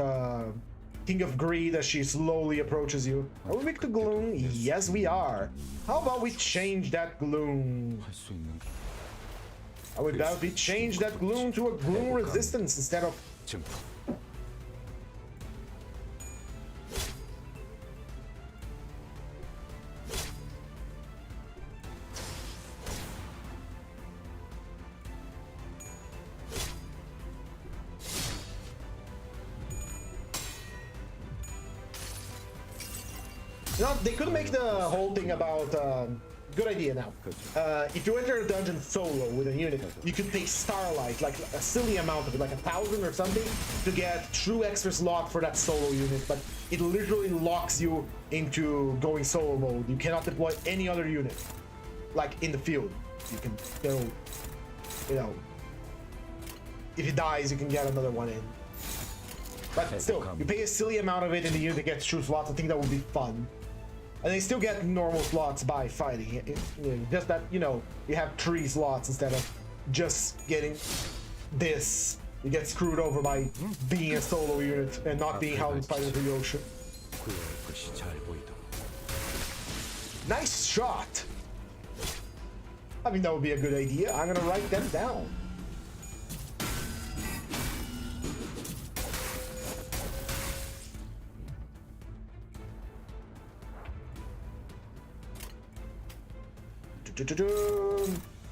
King of Greed as she slowly approaches you. Are we weak to gloom? Yes, we are. How about we change that gloom? I would about we change that gloom to a gloom resistance instead of... You know, they could make the whole thing about... good idea now. If you enter a dungeon solo with a unit, you could pay Starlight, like a silly amount of it, like 1,000 or something, to get true extra slot for that solo unit, but it literally locks you into going solo mode. You cannot deploy any other unit, like in the field. You can go, you know, if he dies, you can get another one in. But still, you pay a silly amount of it and the unit gets true slots. I think that would be fun. And they still get normal slots by fighting. Just that, you know, you have 3 slots instead of just getting this. You get screwed over by being a solo unit and not being House of the Spiders Ryoshu. Nice shot. I think that would be a good idea. I'm gonna write them down.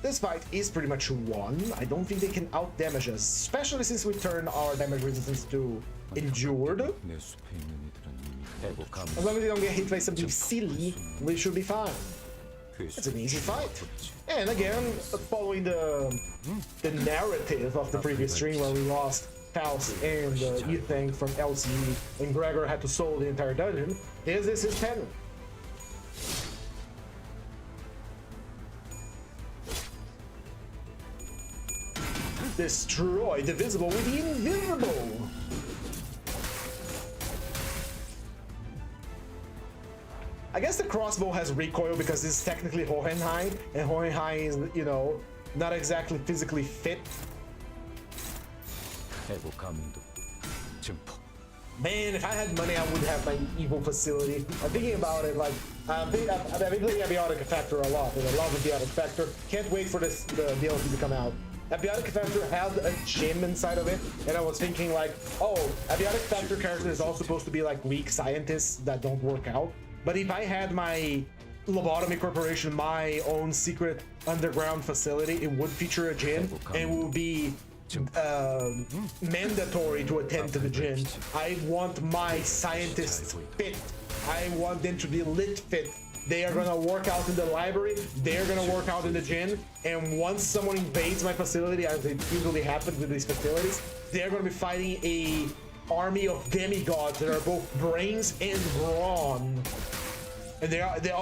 This fight is pretty much won. I don't think they can out-damage us, especially since we turn our damage resistance to endured. As long as we don't get hit by something silly, we should be fine. It's an easy fight. And again, following the narrative of the previous stream where we lost Faust and Ethan from LCE and Gregor had to soul the entire dungeon, this is his pen. Destroy the visible with the invisible. I guess the crossbow has recoil because it's technically Hohenheim, and Hohenheim is, you know, not exactly physically fit. Man, if I had money, I would have my evil facility. I'm thinking about it, like, I've been playing Abiotic Factor a lot, and I love Abiotic Factor. Can't wait for the DLC to come out. Abiotic Factor had a gym inside of it, and I was thinking like, oh, Abiotic Factor characters are all supposed to be like weak scientists that don't work out. But if I had my lobotomy corporation, my own secret underground facility, it would feature a gym, and it would be mandatory to attend to the gym. I want my scientists fit. I want them to be lit fit. They are gonna work out in the library, they're gonna work out in the gym, and once someone invades my facility, as it usually happens with these facilities, they're gonna be fighting a army of demigods that are both brains and brawn. And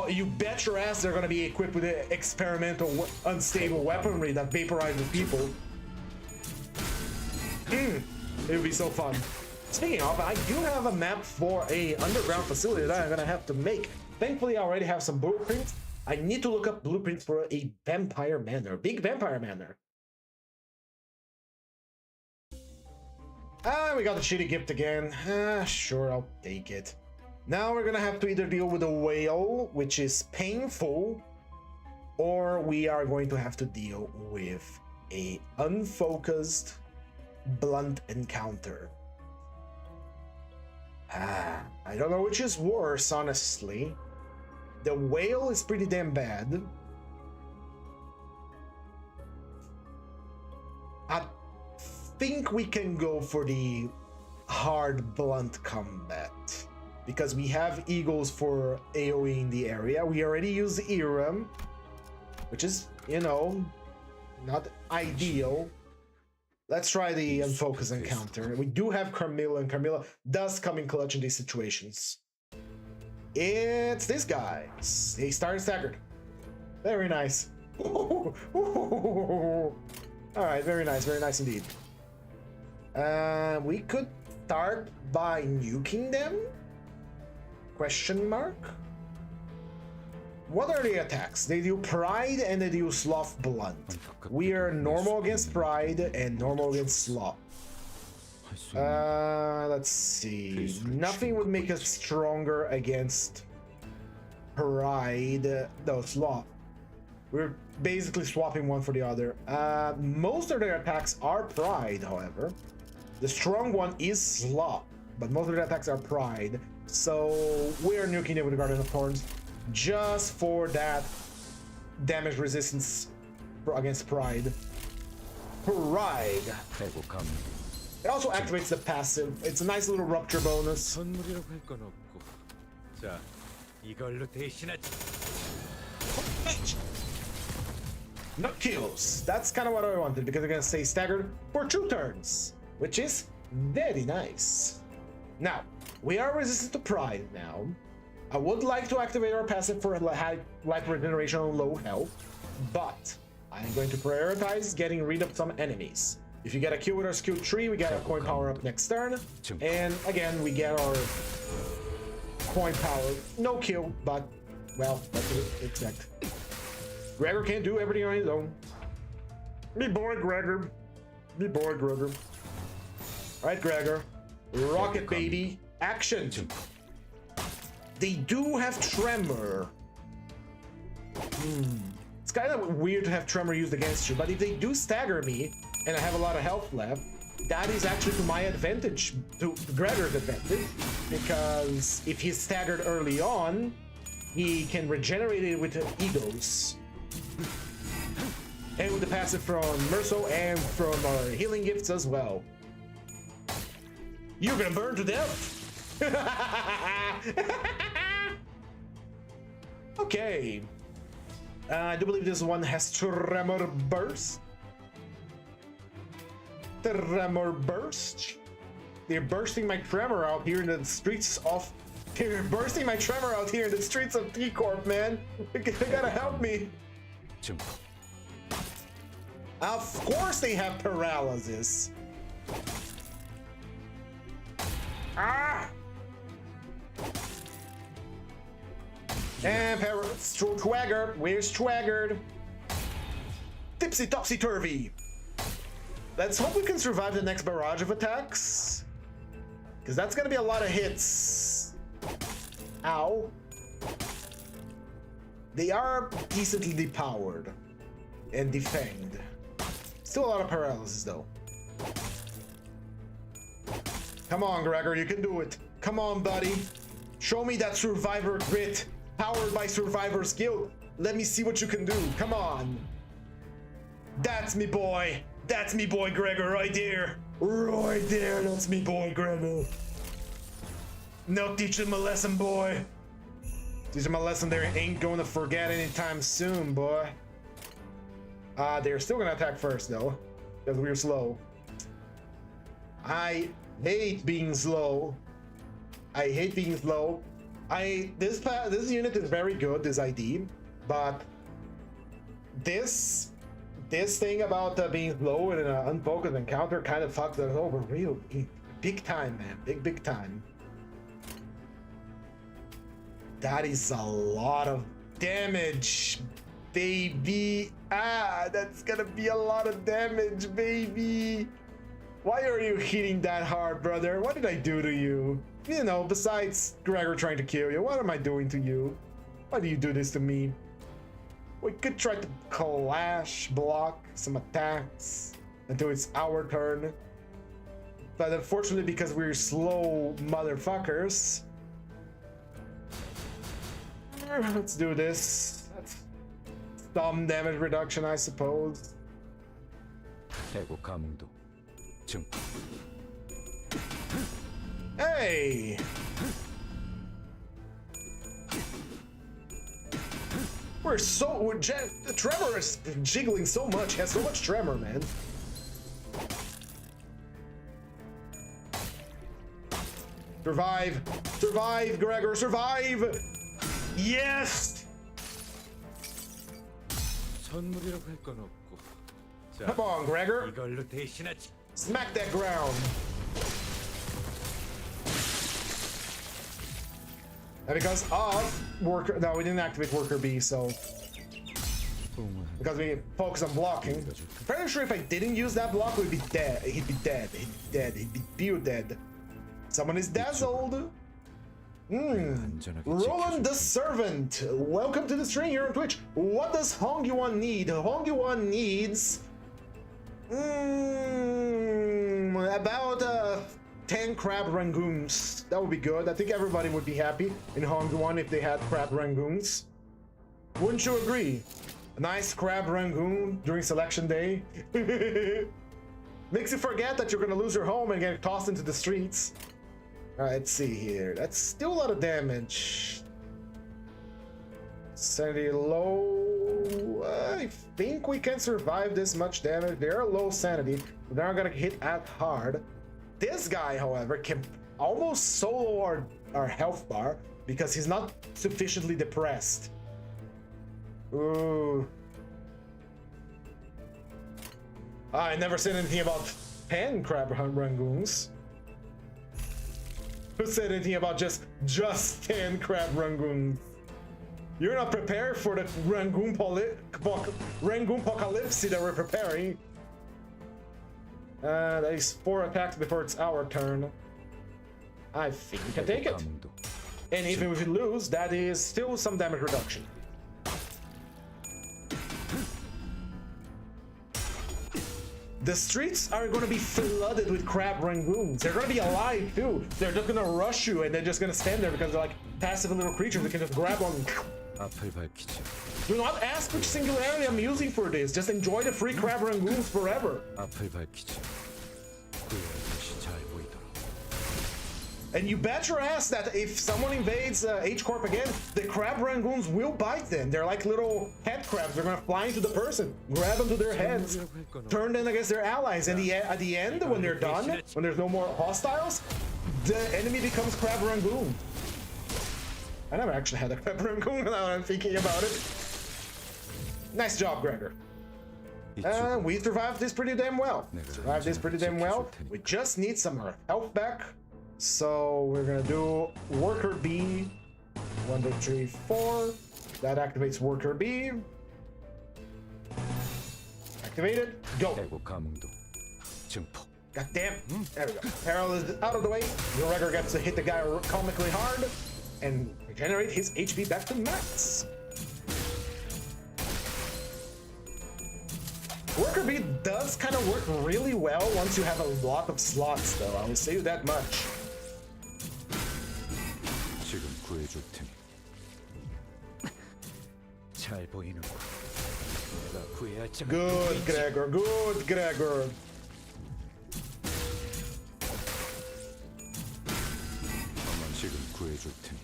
you bet your ass they're gonna be equipped with experimental unstable weaponry that vaporizes people. It would be so fun. Speaking of, I do have a map for a underground facility that I'm gonna have to make. Thankfully, I already have some blueprints. I need to look up blueprints for a vampire manor, big vampire manor. Ah, we got the shitty gift again. Sure, I'll take it. Now we're gonna have to either deal with a whale, which is painful, or we are going to have to deal with a unfocused, blunt encounter. I don't know which is worse, honestly. The whale is pretty damn bad. I think we can go for the hard, blunt combat, because we have eagles for AoE in the area. We already used Iram, which is, you know, not ideal. Let's try the unfocused encounter. We do have Carmilla, and Carmilla does come in clutch in these situations. It's this guy. He started staggered. Very nice. Alright, very nice indeed. We could start by nuking them? Question mark? What are the attacks? They do Pride and they do Sloth Blunt. We are normal against Pride and normal against Sloth. Let's see. Nothing would make us stronger against Pride. No, Sloth. We're basically swapping one for the other. Most of their attacks are Pride, however. The strong one is Sloth, but most of their attacks are Pride. So we're nuking it with the Guardian of Thorns just for that damage resistance against Pride. Pride. It also activates the passive. It's a nice little rupture bonus. No kills. That's kind of what I wanted, because they're gonna stay staggered for 2 turns, which is very nice. Now, we are resistant to Pride now. I would like to activate our passive for high life regeneration on low health, but I'm going to prioritize getting rid of some enemies. If you get a kill with our skill tree, we get a coin power up next turn, and again we get our coin power. No kill, but well, that's what we expect. Gregor can't do everything on his own. Be bored, Gregor. Be bored, Gregor. Alright, Gregor. Rocket baby. Action! They do have Tremor. It's kind of weird to have Tremor used against you, but if they do stagger me, and I have a lot of health left, that is actually to my advantage, to Gregor's advantage, because if he's staggered early on, he can regenerate it with Egos. And with the passive from Merso and from our healing gifts as well. You're gonna burn to death! Okay. I do believe this one has Tremor Burst. Tremor Burst. They're bursting my Tremor out here in the streets of... They're bursting my Tremor out here in the streets of T-Corp, man. They gotta help me. Of course they have paralysis. Ah! And Swagger, where's Swaggered? Tipsy topsy turvy. Let's hope we can survive the next barrage of attacks, because that's gonna be a lot of hits. Ow. They are decently depowered and defanged. Still a lot of paralysis though. Come on, Gregor, you can do it. Come on, buddy. Show me that survivor grit, powered by survivor's guilt. Let me see what you can do. Come on. That's me boy. That's me boy, Gregor, right there. Right there, that's me boy, Gregor. Now teach him a lesson, boy. Teach him a lesson they ain't going to forget anytime soon, boy. They're still gonna attack first though, because we're slow. I hate being slow. I hate being slow. This unit is very good, this ID, but this thing about being slow in an unfocused encounter kind of fucks us over real big time, man. Big time. That is a lot of damage, baby. That's gonna be a lot of damage, baby. Why are you hitting that hard, brother? What did I do to you? You know, besides Gregor trying to kill you, what am I doing to you? Why do you do this to me? We could try to clash block some attacks until it's our turn. But unfortunately, because we're slow motherfuckers, let's do this. That's some damage reduction, I suppose. Hey! Tremor is jiggling so much, he has so much tremor, man. Survive! Survive, Gregor, survive! Yes! Come on, Gregor. Smack that ground. And because of worker, no, we didn't activate worker B, so because we focus on blocking. Pretty sure if I didn't use that block, we'd be dead. He'd be dead. He'd be dead. He'd be pure dead. Someone is dazzled. Roland the Servant, welcome to the stream here on Twitch. What does Hongyuan need? Hongyuan needs about 10 crab rangoons. That would be good. I think everybody would be happy in Hongyuan if they had crab rangoons. Wouldn't you agree? A nice crab rangoon during selection day. Makes you forget that you're gonna lose your home and get tossed into the streets. Alright, let's see here. That's still a lot of damage. Sanity low. I think we can survive this much damage. They are low sanity. They're not gonna hit as hard. This guy, however, can almost solo our health bar because he's not sufficiently depressed. Ooh. I never said anything about 10 crab rangoons. Who said anything about just 10 crab rangoons? You're not prepared for the rangoon apocalypse that we're preparing. That is 4 attacks before it's our turn. I think we can take it. And even if we lose, that is still some damage reduction. the streets are gonna be flooded with crab rangoons. They're gonna be alive too. They're just gonna rush you and they're just gonna stand there because they're like passive little creatures. They can just grab on. 앞을 밝히지. Do not ask which singularity I'm using for this. Just enjoy the free crab rangoons forever. 앞을 밝히지. 후회할 것이 잘 보이도록. And you bet your ass that if someone invades H-Corp again, the crab rangoons will bite them. They're like little head crabs. They're gonna fly into the person, grab them to their heads, turn them against their allies, and at the end, when they're done, when there's no more hostiles, the enemy becomes crab rangoon. I never actually had a crab rangoon now that I'm thinking about it. Nice job, Gregor. We survived this pretty damn well. We just need some health back. So we're gonna do worker B. 1, 2, 3, 4. That activates worker B. Activated. Go. 대고 감흥도 증폭. God damn. There we go. Peril is out of the way. Gregor gets to hit the guy comically hard and regenerate his HP back to max. Worker B does kind of work really well once you have a lot of slots, though. I will say you that much. 지금 구해줄 테니. 잘 보이는 거. 내가 구해야 할 자가. Good, Gregor. Good, Gregor. 지금 구해줄 테니.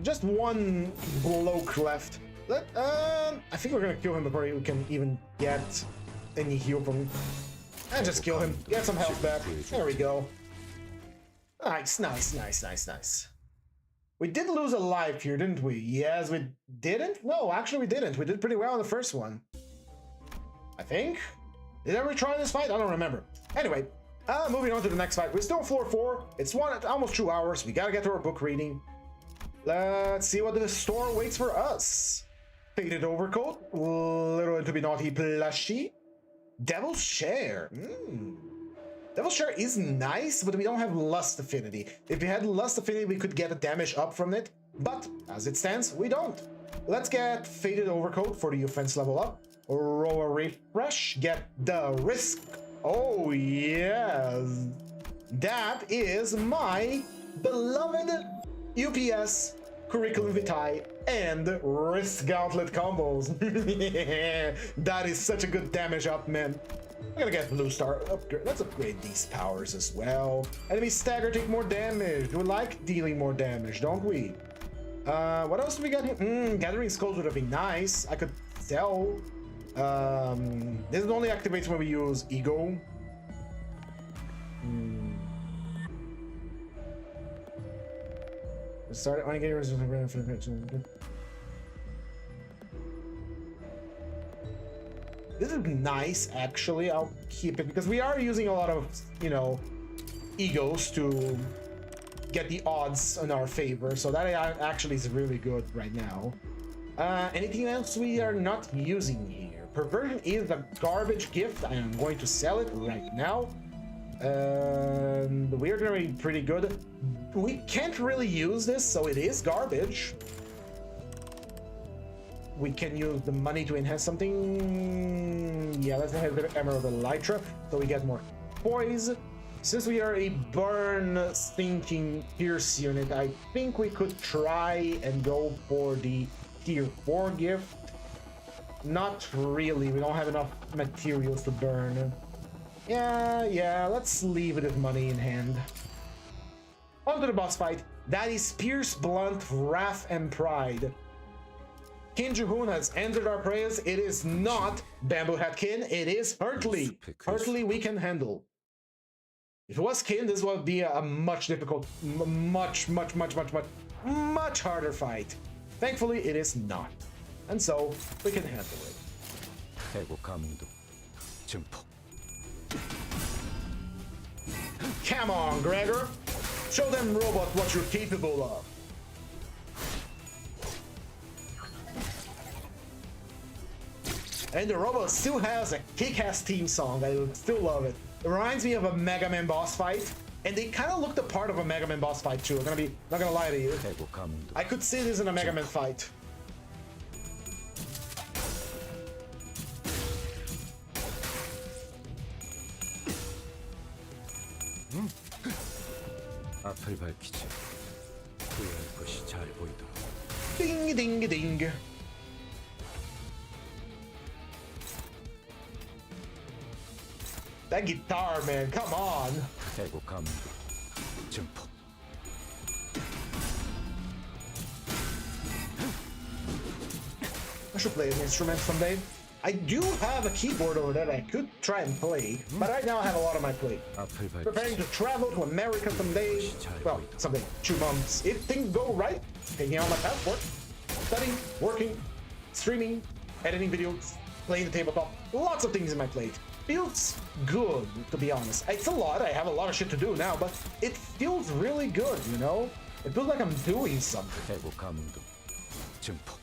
Just one bloke left. I think we're gonna kill him before we can even get any heal from. And just kill him. Get some health back. There we go. Nice, nice, nice, nice, nice. We did lose a life here, didn't we? Yes, we didn't? No, actually we didn't. We did pretty well in the first one. I think? Did I retry this fight? I don't remember. Anyway, moving on to the next fight. We're still on floor 4. It's almost 2 hours. We gotta get to our book reading. Let's see what the store waits for us. Faded overcoat, little to be naughty plushie, Devil's Share. Devil's Share is nice, but we don't have Lust Affinity. If we had Lust Affinity, we could get a damage up from it, but as it stands, we don't. Let's get Faded Overcoat for the offense level up. Roll a refresh, get the risk. Oh yes, that is my beloved UPS Curriculum Vitae and Risk Gauntlet combos. That is such a good damage up, man. I'm gonna get Blue Star upgrade. Let's upgrade these powers as well. Enemy stagger, take more damage. We like dealing more damage, don't we? What else do we got here? Gathering Skulls would have been nice. I could sell. This only activates when we use Ego. Start on getting resistance for the pitch. This is nice, actually. I'll keep it because we are using a lot of, you know, egos to get the odds in our favor. So that actually is really good right now. Anything else we are not using here? Perversion is a garbage gift. I am going to sell it right now. We're gonna be pretty good. We can't really use this, so it is garbage. We can use the money to enhance something. Yeah, let's have the Emerald Elytra, so we get more poise. Since we are a burn thinking pierce unit, I think we could try and go for the tier 4 gift. Not really, we don't have enough materials to burn. Yeah, let's leave it with money in hand. On to the boss fight. That is Pierce, Blunt, Wrath, and Pride. Kin Juhun has entered our prayers. It is not Bamboo Hat Kin, it is Hurtley. Hurtley we can handle. If it was Kin, this would be a much difficult, much harder fight. Thankfully, it is not. And so, we can handle it. 대고 감흥도 증폭. Come on, Gregor. Show them robots what you're capable of. And the robot still has a kick-ass theme song. I still love it. It reminds me of a Mega Man boss fight. And they kind of look the part of a Mega Man boss fight too. I'm not gonna lie to you. I could see this in a Mega Man fight. 앞을 밝히지. 후회할 것이 잘 보이도록. Ding ding ding. That guitar, man, come on. 해고 감도. 증폭. I should play an instrument someday. I do have a keyboard over there that I could try and play, but right now I have a lot on my plate. 앞을 Preparing 밝히지. to travel to America someday. Well, someday, 2 months. If things go right, taking out my passport, studying, working, streaming, editing videos, playing the tabletop, lots of things in my plate. Feels good, to be honest. It's a lot, I have a lot of shit to do now, but it feels really good, you know? It feels like I'm doing something, 해고 감도. 증폭.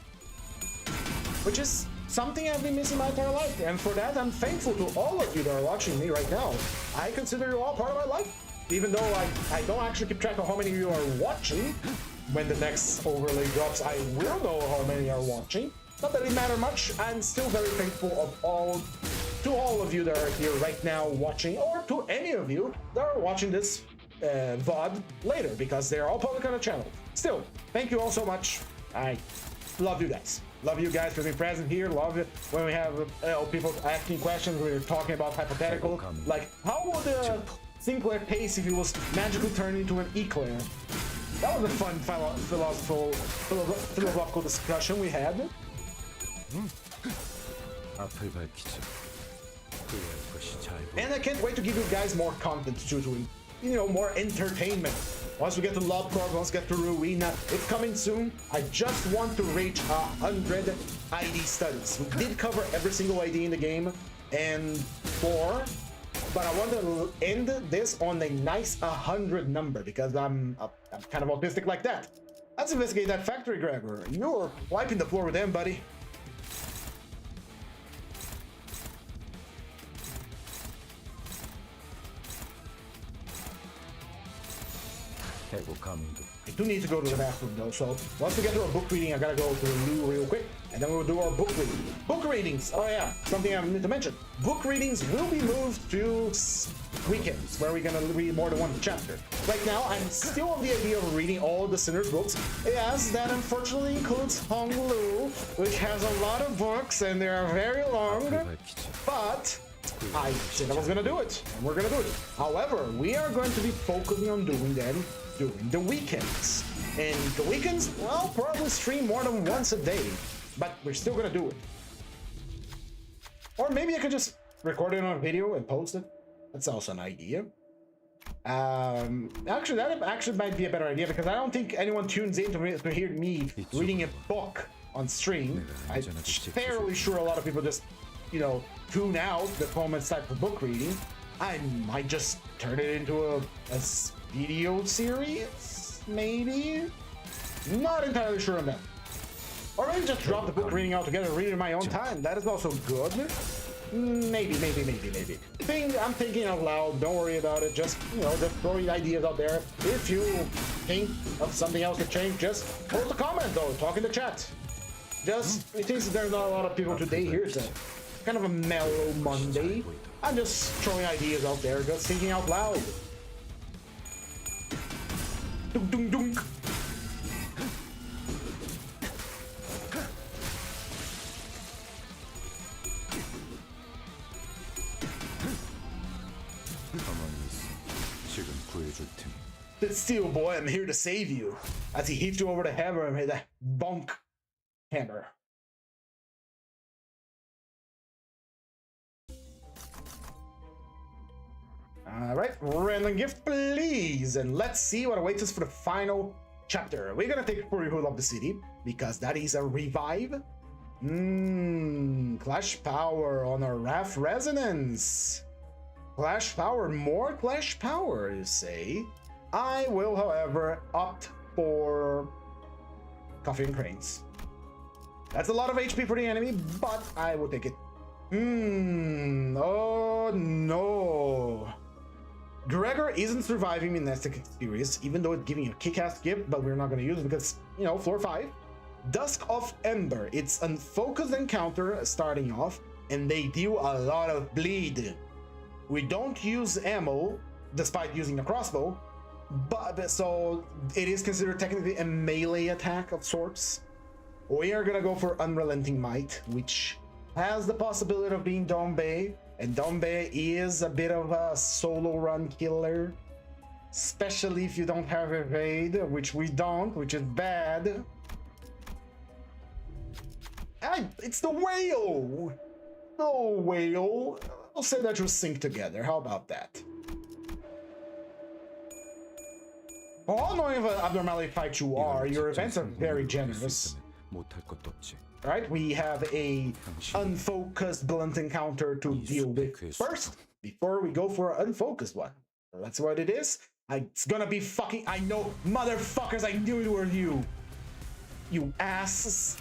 which is something I've been missing my entire life, and for that I'm thankful to all of you that are watching me right now. I consider you all part of my life, even though I don't actually keep track of how many of you are watching. When the next overlay drops, I will know how many are watching. Not that it matters much. I'm still very thankful to all of you that are here right now watching, or to any of you that are watching this VOD later, because they're all public on the channel. Still, thank you all so much. I love you guys. Love you guys for being present here. Love it when we have people asking questions. We're talking about hypothetical, like how would Sinclair pace if he was magically turned into an eclair? That was a fun philosophical discussion we had. 앞을 밝히지. 후회할 것이 잘 보이도록. And I can't wait to give you guys more content too, more entertainment. Once we get to Lobcorp, once we get to Ruina, it's coming soon. I just want to reach 100 ID studies. We did cover every single ID in the game and 4, but I want to end this on a nice 100 number because I'm kind of autistic like that. Let's investigate that factory, Gregor. You're wiping the floor with them, buddy. 해고 감도. I do need to go to the bathroom though, so once we get to our book reading, I gotta go to the loo real quick, and then we'll do our book reading. Book readings! Oh yeah, something I need to mention. Book readings will be moved to weekends, where we're gonna read more than one chapter. Right now, I'm still of the idea of reading all the Sinner's books. Yes, that unfortunately includes Hong Lu, which has a lot of books, and they are very long, but I said I was gonna do it, and we're gonna do it. However, we are going to be focusing on doing them during the weekends. And the weekends, I'll probably stream more than once a day, but we're still gonna do it. Or maybe I could just record it on a video and post it. That's also an idea. Actually, that actually might be a better idea because I don't think anyone tunes in to hear me reading a book on stream. I'm fairly sure a lot of people just, tune out the comments type of book reading. I might just turn it into a video series, maybe? Not entirely sure on that. Or maybe just drop the book reading altogether and read it in my own time. That is also good. Maybe. I'm thinking out loud. Don't worry about it. Just, just throwing ideas out there. If you think of something else to change, just post a comment though. Talk in the chat. It seems there's not a lot of people today here, so kind of a mellow Monday. I'm just throwing ideas out there, just thinking out loud. Dunk, dunk, dunk. 지금 구해줄 테니. But still, boy, I'm here to save you. As he hits you over the hammer and hit that bonk hammer. Alright, random gift, please. And let's see what awaits us for the final chapter. We're gonna take Purihood of the City, because that is a revive. Clash Power on our Wrath Resonance. Clash Power, more Clash Power, you say? I will, however, opt for Coffee and Cranes. That's a lot of HP for the enemy, but I will take it. Oh no. Gregor isn't surviving Mystic Experience, even though it's giving a kick-ass gift, but we're not going to use it because, floor 5. Dusk of Ember. It's a focused encounter starting off, and they deal a lot of bleed. We don't use ammo, despite using a crossbow, but so it is considered technically a melee attack of sorts. We are gonna go for Unrelenting Might, which has the possibility of being Dombe, and Dombe is a bit of a solo run killer, especially if you don't have evade, which we don't, which is bad. It's the whale! No whale. I'll say that you'll sync together. How about that? For all knowing what abnormality fight you are, your events are very generous. Right, we have a unfocused blunt encounter to deal with first, before we go for an unfocused one. That's what it is. It's gonna be fucking... I know, motherfuckers, I knew it were you. You asses.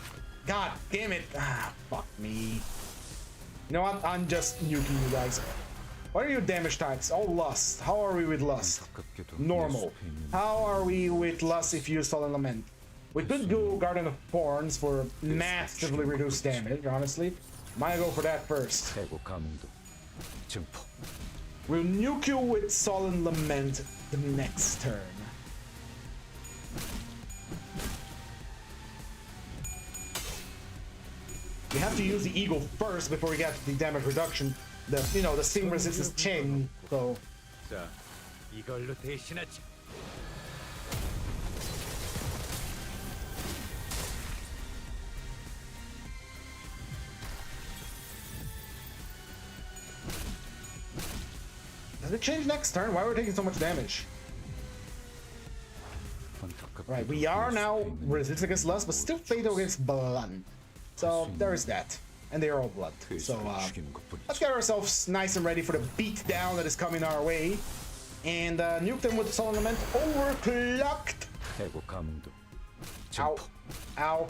God damn it. Ah, fuck me. You know what? I'm just nuking you guys. What are your damage types? Oh, lust. How are we with lust? Normal. How are we with lust if you use Sullen Lament? We could go Garden of Thorns for massively reduced damage, honestly. Might go for that first. We'll nuke you with Sullen Lament the next turn. We have to use the eagle first before we get the damage reduction. The, you know, the sting resistance chain, so... Does it change next turn? Why are we taking so much damage? Right, we are now resistant against lust, but still fatal against blunt. So there is that. And they are all blood. So let's get ourselves nice and ready for the beat down that is coming our way. And nuke them with the Sullen Lament. Overclocked! Ow. Ow.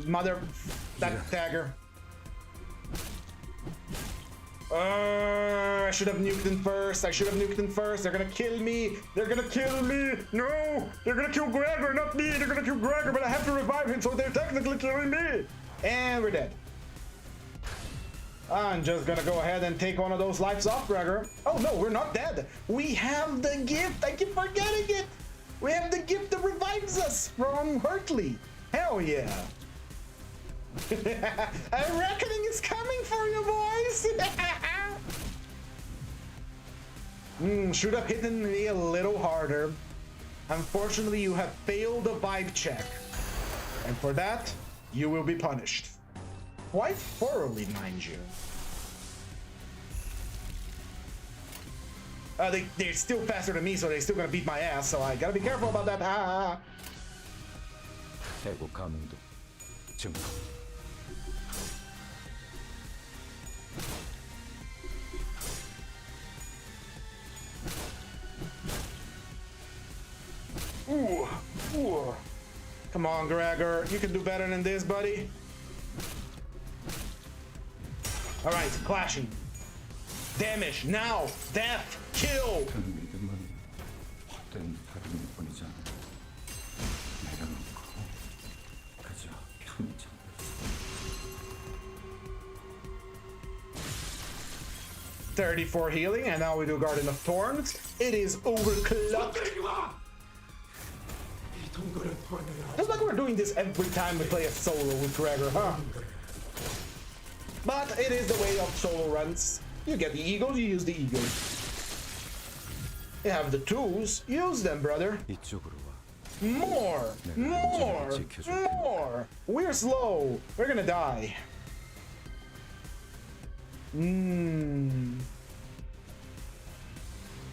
Mother... That dagger. I should have nuked them first. I should have nuked them first. They're gonna kill me. They're gonna kill me. No! They're gonna kill Gregor, not me. They're gonna kill Gregor, but I have to revive him, so they're technically killing me. And we're dead. I'm just gonna go ahead and take one of those lives off Gregor. Oh no, we're not dead. We have the gift. I keep forgetting it. We have the gift that revives us from Hurtley. Hell yeah. A reckoning is coming for you, boys! Should have hit me a little harder. Unfortunately, you have failed the vibe check. And for that, you will be punished. Quite thoroughly, mind you. They're still faster than me, so they're still gonna beat my ass, so I gotta be careful about that. Ooh, ooh. Come on, Gregor. You can do better than this, buddy. Alright, clashing. Damage, now, death, kill. $34 healing, and now we do Garden of Thorns. It is overclocked. Just like we're doing this every time we play a solo with Gregor, huh? But it is the way of solo runs. You get the eagles, you use the eagles. You have the tools, use them, brother. More! More! More! We're slow. We're gonna die.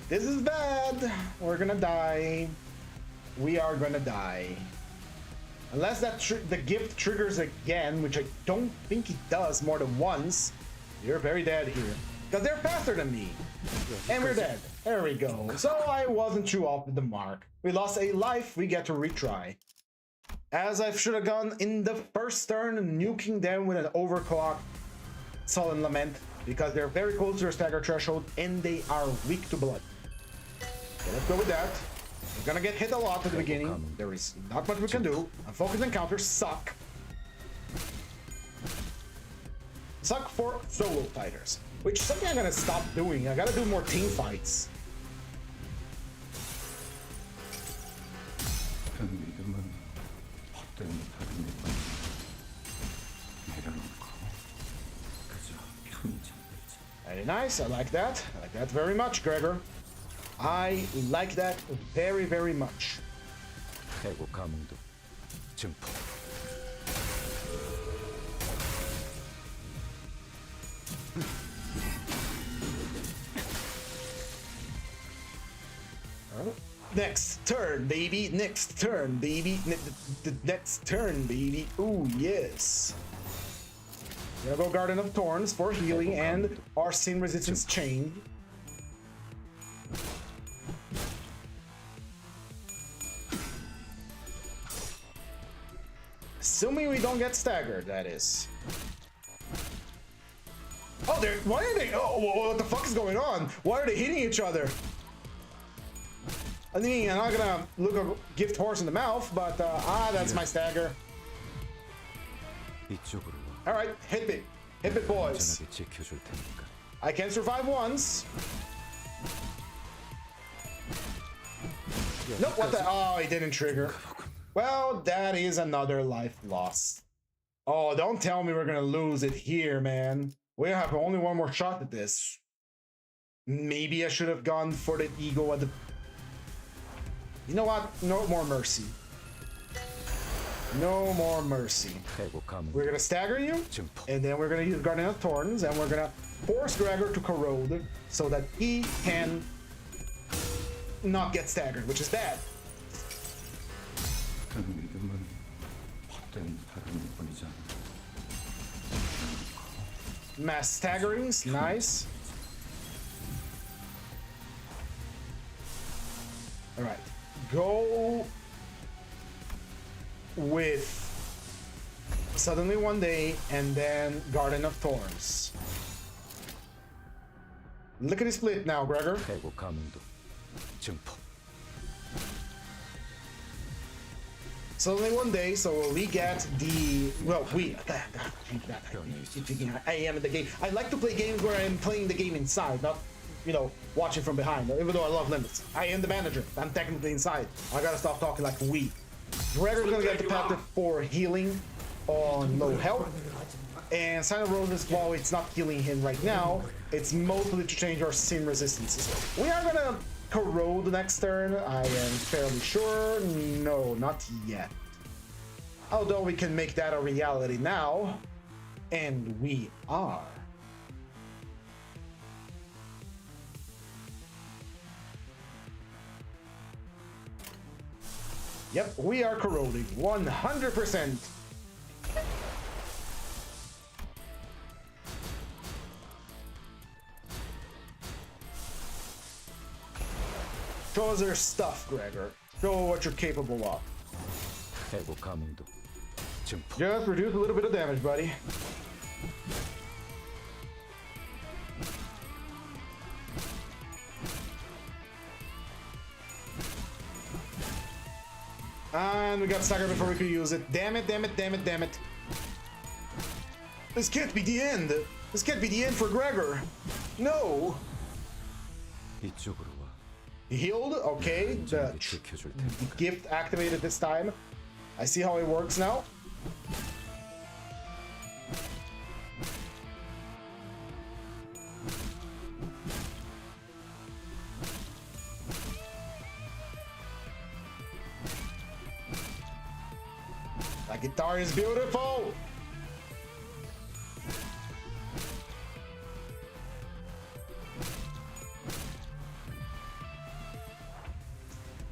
This is bad. We're gonna die. We are gonna die. Unless that the gift triggers again, which I don't think it does more than once. You're very dead here. Because they're faster than me. And we're dead. There we go. So I wasn't too off with the mark. We lost a life, we get to retry. As I should have gone in the first turn, nuking them with an overclock Sullen Lament. Because they're very close to their stagger threshold and they are weak to blood. So let's go with that. We're gonna get hit a lot at the beginning. There is not much we can do. Unfocused encounters suck. Suck for solo fighters. Which is something I'm gonna stop doing. I gotta do more team fights. 그 믿음은 헛된 다름이군. 내려놓고 그저 편히 잠들자. Very nice. I like that. I like that very much, Gregor. I like that very, very much. 해고 감흥도 증폭. Next turn, baby. Next turn, baby. Next turn, baby. Ooh, yes. Gonna go Garden of Thorns for healing and our Sin Resistance Chain. Assuming we don't get staggered, that is. Oh, they're. Why are they? Oh, what the fuck is going on? Why are they hitting each other? I mean, I'm not gonna look a gift horse in the mouth, but that's my stagger. 이쪽으로 와. All right, hit it, boys. 안전하게 지켜줄 테니까. I can survive once. Nope. What the? Oh, he didn't trigger. Well, that is another life lost. Oh, don't tell me we're gonna lose it here, man. We have only one more shot at this. Maybe I should have gone for the ego at the... You know what? No more mercy. No more mercy. We're gonna stagger you, and then we're gonna use Guardian of Thorns, and we're gonna force Gregor to corrode so that he can not get staggered, which is bad. Mass staggerings, nice. All right, go with Suddenly One Day and then Garden of Thorns. Look at his split now, Gregor. Suddenly One Day, so we get the... Well, I am in the game. I like to play games where I'm playing the game inside, not, you know, watching from behind, even though I love Limbus. I am the manager. I'm technically inside. I gotta stop talking like we. Gregor's gonna get the pattern for healing on low health. And Sign of Roses, while it's not healing him right now, it's mostly to change our Sin resistances. We are gonna corrode the next turn, I am fairly sure. No, not yet. Although we can make that a reality now. And we are. Yep, we are corroding 100%. Show us your stuff, Gregor. Show what you're capable of. Just reduce a little bit of damage, buddy. And we got staggered before we could use it. Damn it, damn it, damn it, damn it. This can't be the end. This can't be the end for Gregor. No. He healed, okay. The gift activated this time. I see how it works now. The guitar is beautiful.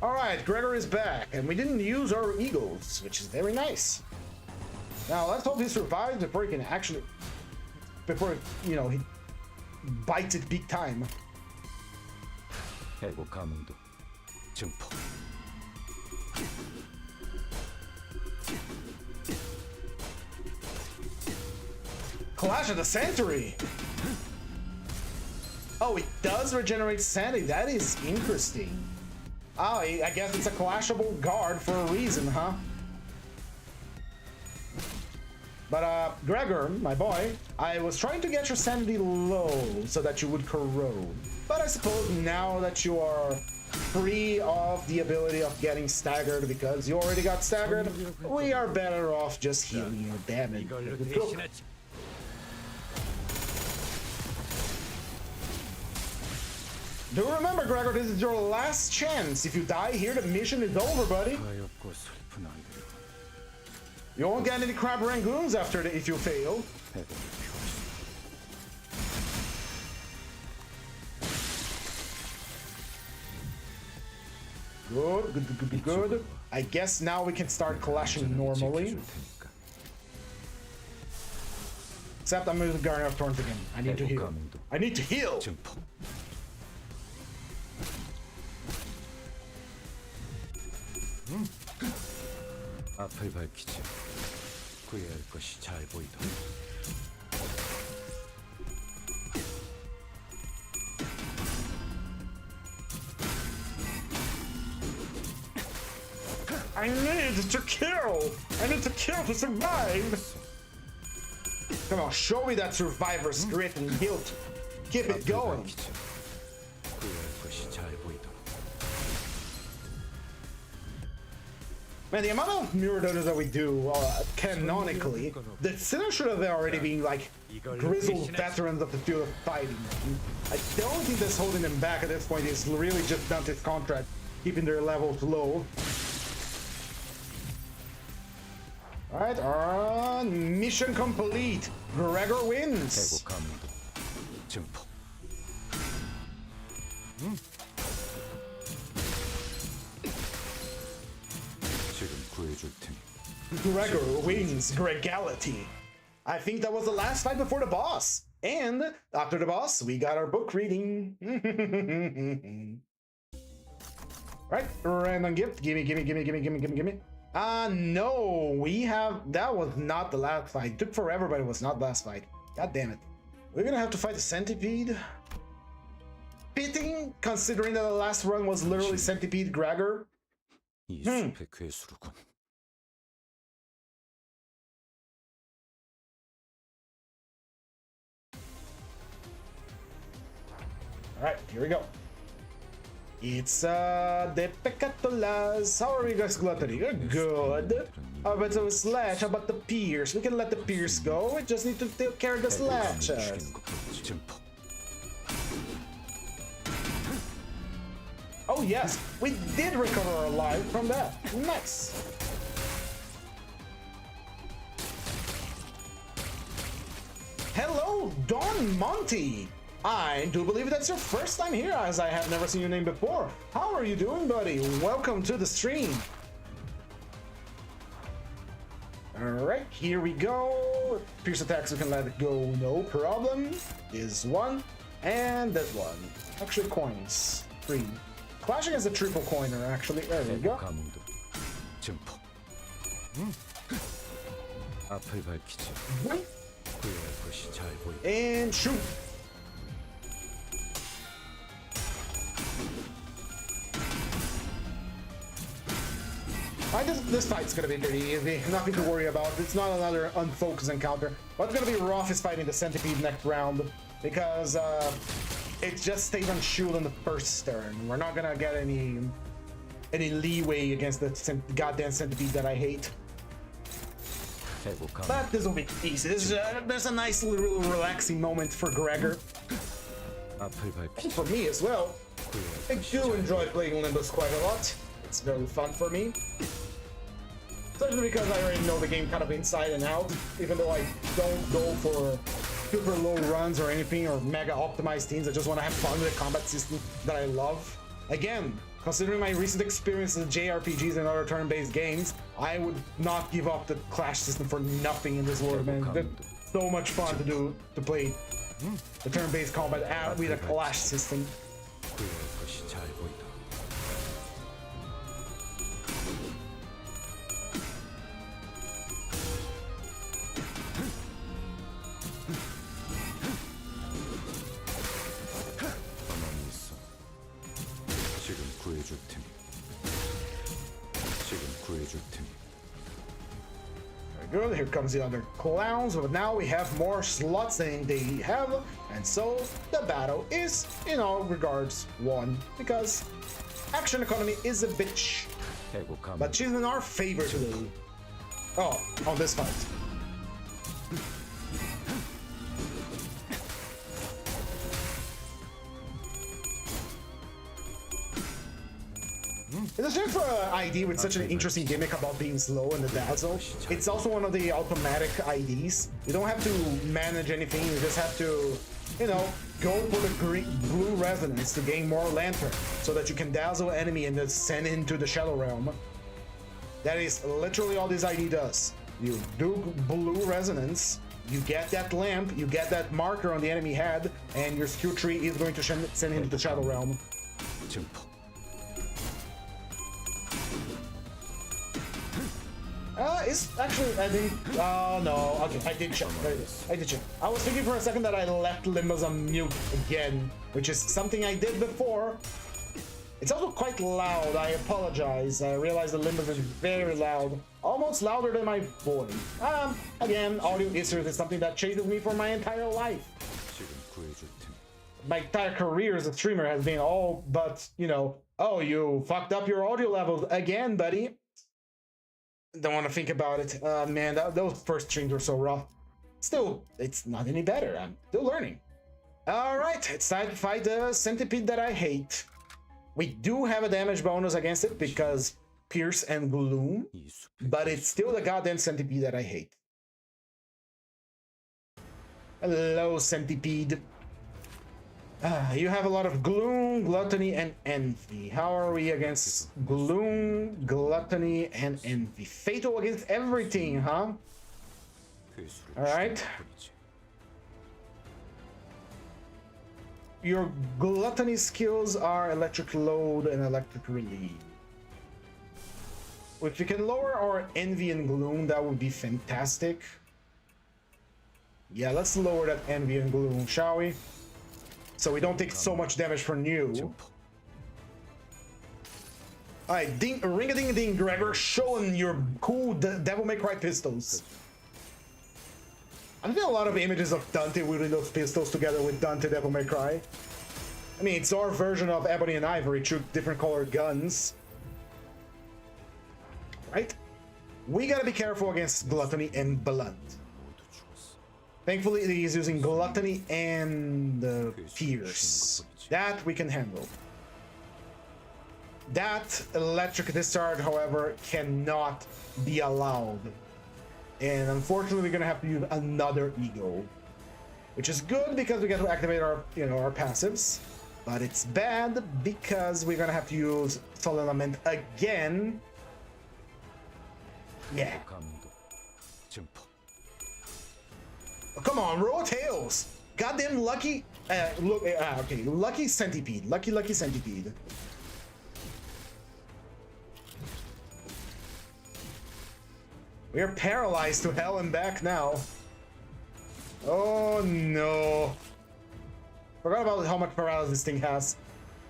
Alright, Gregor is back, and we didn't use our egos, which is very nice. Now, let's hope he survives before he can actually... Before, you know, he bites it big time. Clash of the Century! Oh, it does regenerate sanity. That is interesting. Oh, I guess it's a clashable guard for a reason, huh? But, Gregor, my boy, I was trying to get your sanity low so that you would corrode. But I suppose now that you are free of the ability of getting staggered because you already got staggered. We are better off just healing your damage. Do remember, Gregor, this is your last chance. If you die here, the mission is over, buddy. You won't get any crab rangoons after if you fail. Good. I guess now we can start clashing normally. Except I'm using Garner of Thorns again. I need to heal. I need to heal! 앞을 밝히지. 구해야 할 것이 잘 보이더라. I need to kill! I need to kill to survive! Come on, show me that survivor's grit and guilt. Keep it going. 구해야 할 것이 잘 보이더라. Man, the amount of mirror donuts that we do canonically, the sinners should have already been like grizzled veterans of the field of fighting. I don't think that's holding them back at this point. It's really just Dante's contract, keeping their levels low. Alright, mission complete. Gregor wins. Gregor wins Gregality. I think that was the last fight before the boss. And after the boss, we got our book reading. Right, random gift. Gimme. No, we have, that was not the last fight. It took forever, but it was not the last fight. God damn it. We're gonna have to fight a centipede. Fitting, considering that the last run was literally centipede Gregor. Alright, here we go. It's the Pecatolas. How are you guys, Gluttony? You're good. How about the Slash? How about the Pierce? We can let the Pierce go. We just need to take care of the Slashers. Oh yes, we did recover our life from that. Nice. Hello, Don Monty. I do believe that's your first time here, as I have never seen your name before. How are you doing, buddy? Welcome to the stream. Alright, here we go. Pierce attacks, we can let it go, no problem. Is one, and that one. Actually, coins. 3. Clashing is a triple coiner, actually. There we go. And shoot. This fight's gonna be pretty easy, nothing to worry about. It's not another unfocused encounter. What's gonna be rough is fighting the centipede next round, because it just stays on shield on the first turn. We're not gonna get any leeway against the goddamn centipede that I hate. But this will be easy. There's a nice little relaxing moment for Gregor. And for me as well. I do enjoy playing Limbus quite a lot. It's very fun for me. Especially because I already know the game kind of inside and out, even though I don't go for super low runs or anything or mega optimized teams. I just want to have fun with a combat system that I love. Again, considering my recent experiences with JRPGs and other turn-based games, I would not give up the clash system for nothing in this world, man. It's so much fun to play the turn-based combat with a clash system. Very good, here comes the other clowns, but now we have more slots than they have, and so the battle is, in all regards, won, because Action economy is a bitch, but she's in our favor today. Oh, on this fight. It's a shame for an ID with such an interesting gimmick about being slow in the dazzle. It's also one of the automatic IDs. You don't have to manage anything, you just have to, you know, go for the blue resonance to gain more lantern so that you can dazzle enemy and then send into the Shadow Realm. That is literally all this ID does. You do blue resonance, you get that lamp, you get that marker on the enemy head, and your skill tree is going to send him to the Shadow Realm. It's actually, I think, oh no, okay, I did check. I was thinking for a second that I left Limbus on mute again, which is something I did before. It's also quite loud, I apologize. I realized the Limbus is very loud, almost louder than my voice. Again, audio issues is something that chases me for my entire life. My entire career as a streamer has been all but, you know, oh, you fucked up your audio levels again, buddy. Don't want to think about it. Man, those first streams were so rough. Still, it's not any better. I'm still learning. Alright, it's time to fight the centipede that I hate. We do have a damage bonus against it because Pierce and Gloom, but it's still the goddamn centipede that I hate. Hello, centipede. You have a lot of gloom, gluttony, and envy. How are we against gloom, gluttony, and envy? Fatal against everything, huh? Alright. Your gluttony skills are electric load and electric relief. If you can lower our envy and gloom, that would be fantastic. Yeah, let's lower that envy and gloom, shall we? So we don't take so much damage from you. Alright, ring-a-ding-a-ding, Gregor, showing your cool Devil May Cry pistols. I'm getting a lot of images of Dante wielding those pistols together with Dante Devil May Cry. I mean, it's our version of Ebony and Ivory, two different colored guns. Right? We gotta be careful against Gluttony and Blood. Thankfully, he's using Gluttony and Pierce. That we can handle. That electric discharge, however, cannot be allowed. And unfortunately, we're gonna have to use another ego, which is good because we get to activate our, you know, our passives. But it's bad because we're gonna have to use Soul Element again. Yeah. Oh, come on, roll tails. Goddamn lucky. Okay, lucky centipede. Lucky centipede. We are paralyzed to hell and back now. Oh no. Forgot about how much paralysis this thing has.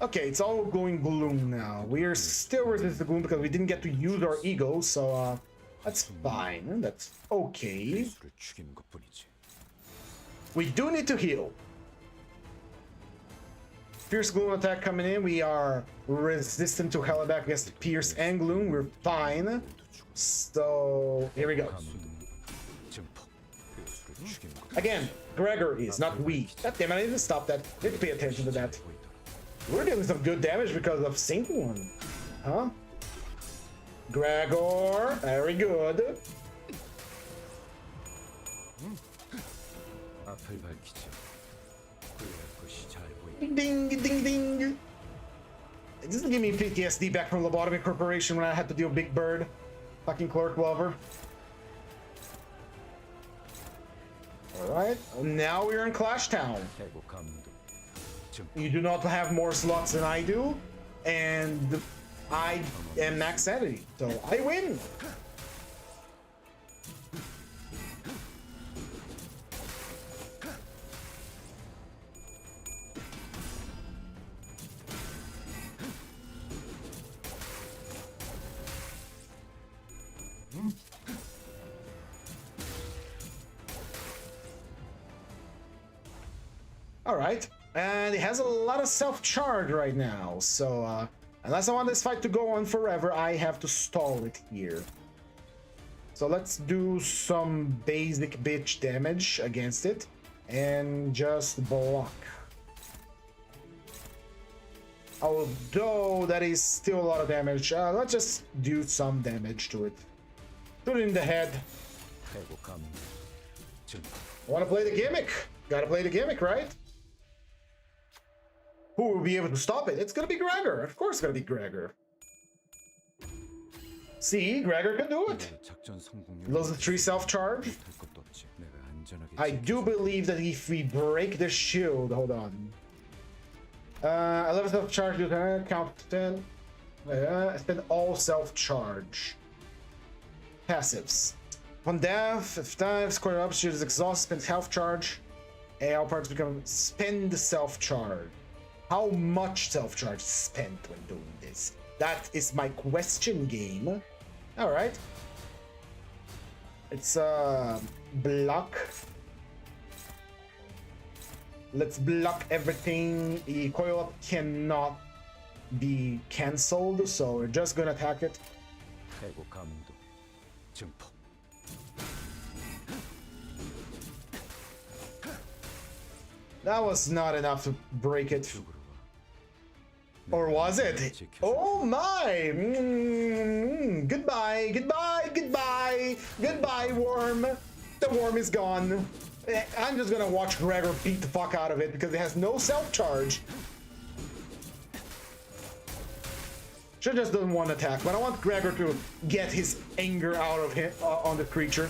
Okay, it's all going gloom now. We are still resistant to gloom because we didn't get to use our ego, so that's fine. That's okay. We do need to heal. Pierce Gloom attack coming in. We are resistant to hell and back against Pierce and Gloom. We're fine. So here we go. Again, Gregor is, not we. God damn it, I need to stop that. Didn't pay attention to that. We're doing some good damage because of sinking one. Huh? Gregor, very good. Ding ding ding ding. It doesn't give me PTSD back from Lobotomy Corporation when I had to deal Big Bird. Fucking Clerk Lover. Alright, now we're in Clash Town. You do not have more slots than I do, and I am max sanity, so I win. Alright, and it has a lot of self-charge right now, so Unless I want this fight to go on forever, I have to stall it here. So let's do some basic bitch damage against it and just block. Although that is still a lot of damage, let's just do some damage to it. Put it in the head. I want to play the gimmick. Gotta play the gimmick, right? Who will be able to stop it? It's gonna be Gregor. Of course it's gonna be Gregor. See, Gregor can do it. Loses 3 self-charge. I do believe that if we break the shield, hold on. 11 self-charge, you can count 10. Spend all self-charge. Passives. Upon death, if time, square up, shield is exhausted, spends health charge. All parts become spend self-charge. How much self-charge is spent when doing this? That is my question, game. Alright. It's block. Let's block everything. The coil up cannot be cancelled, so we're just gonna attack it. That was not enough to break it. Or was it? Oh my! Goodbye, goodbye, goodbye, goodbye, worm. The worm is gone. I'm just gonna watch Gregor beat the fuck out of it because it has no self-charge. Should just done one attack, but I want Gregor to get his anger out of him on the creature.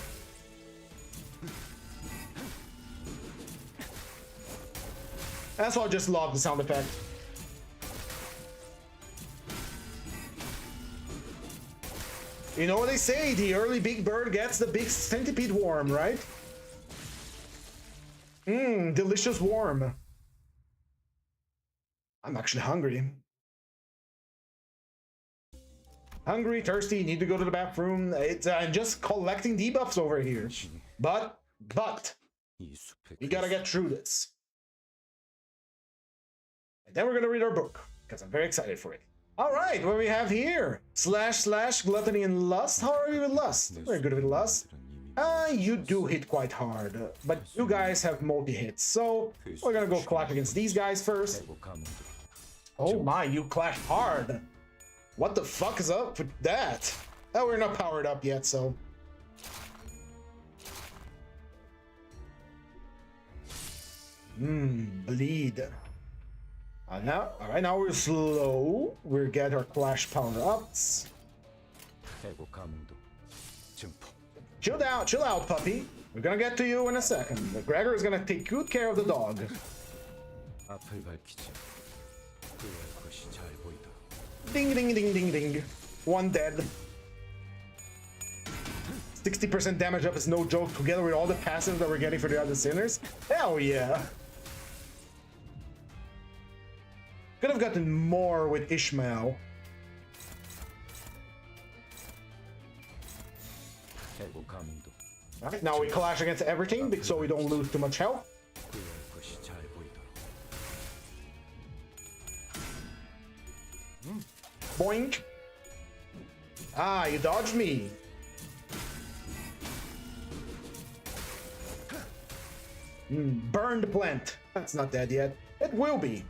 That's why I just love the sound effect. You know what they say, the early big bird gets the big centipede worm, right? Mmm, delicious worm. I'm actually hungry. Hungry, thirsty, need to go to the bathroom. It's just collecting debuffs over here. But, we gotta get through this. And then we're gonna read our book, because I'm very excited for it. Alright, what we have here? // gluttony and lust. How are you with lust? Very good with lust. You do hit quite hard, but you guys have multi-hits, so we're gonna go clash against these guys first. Oh my, you clashed hard. What the fuck is up with that? Oh, we're not powered up yet, so... bleed. Alright, now we're slow. We get our clash power-ups. Chill out, puppy. We're gonna get to you in a second. Gregor is gonna take good care of the dog. Ding, ding, ding, ding, ding. One dead. 60% damage up is no joke, together with all the passives that we're getting for the other sinners. Hell yeah. Could have gotten more with Ishmael. Alright, now we clash against everything so we don't lose too much health. Boink. Ah, you dodged me. Burned plant. That's not dead yet. It will be.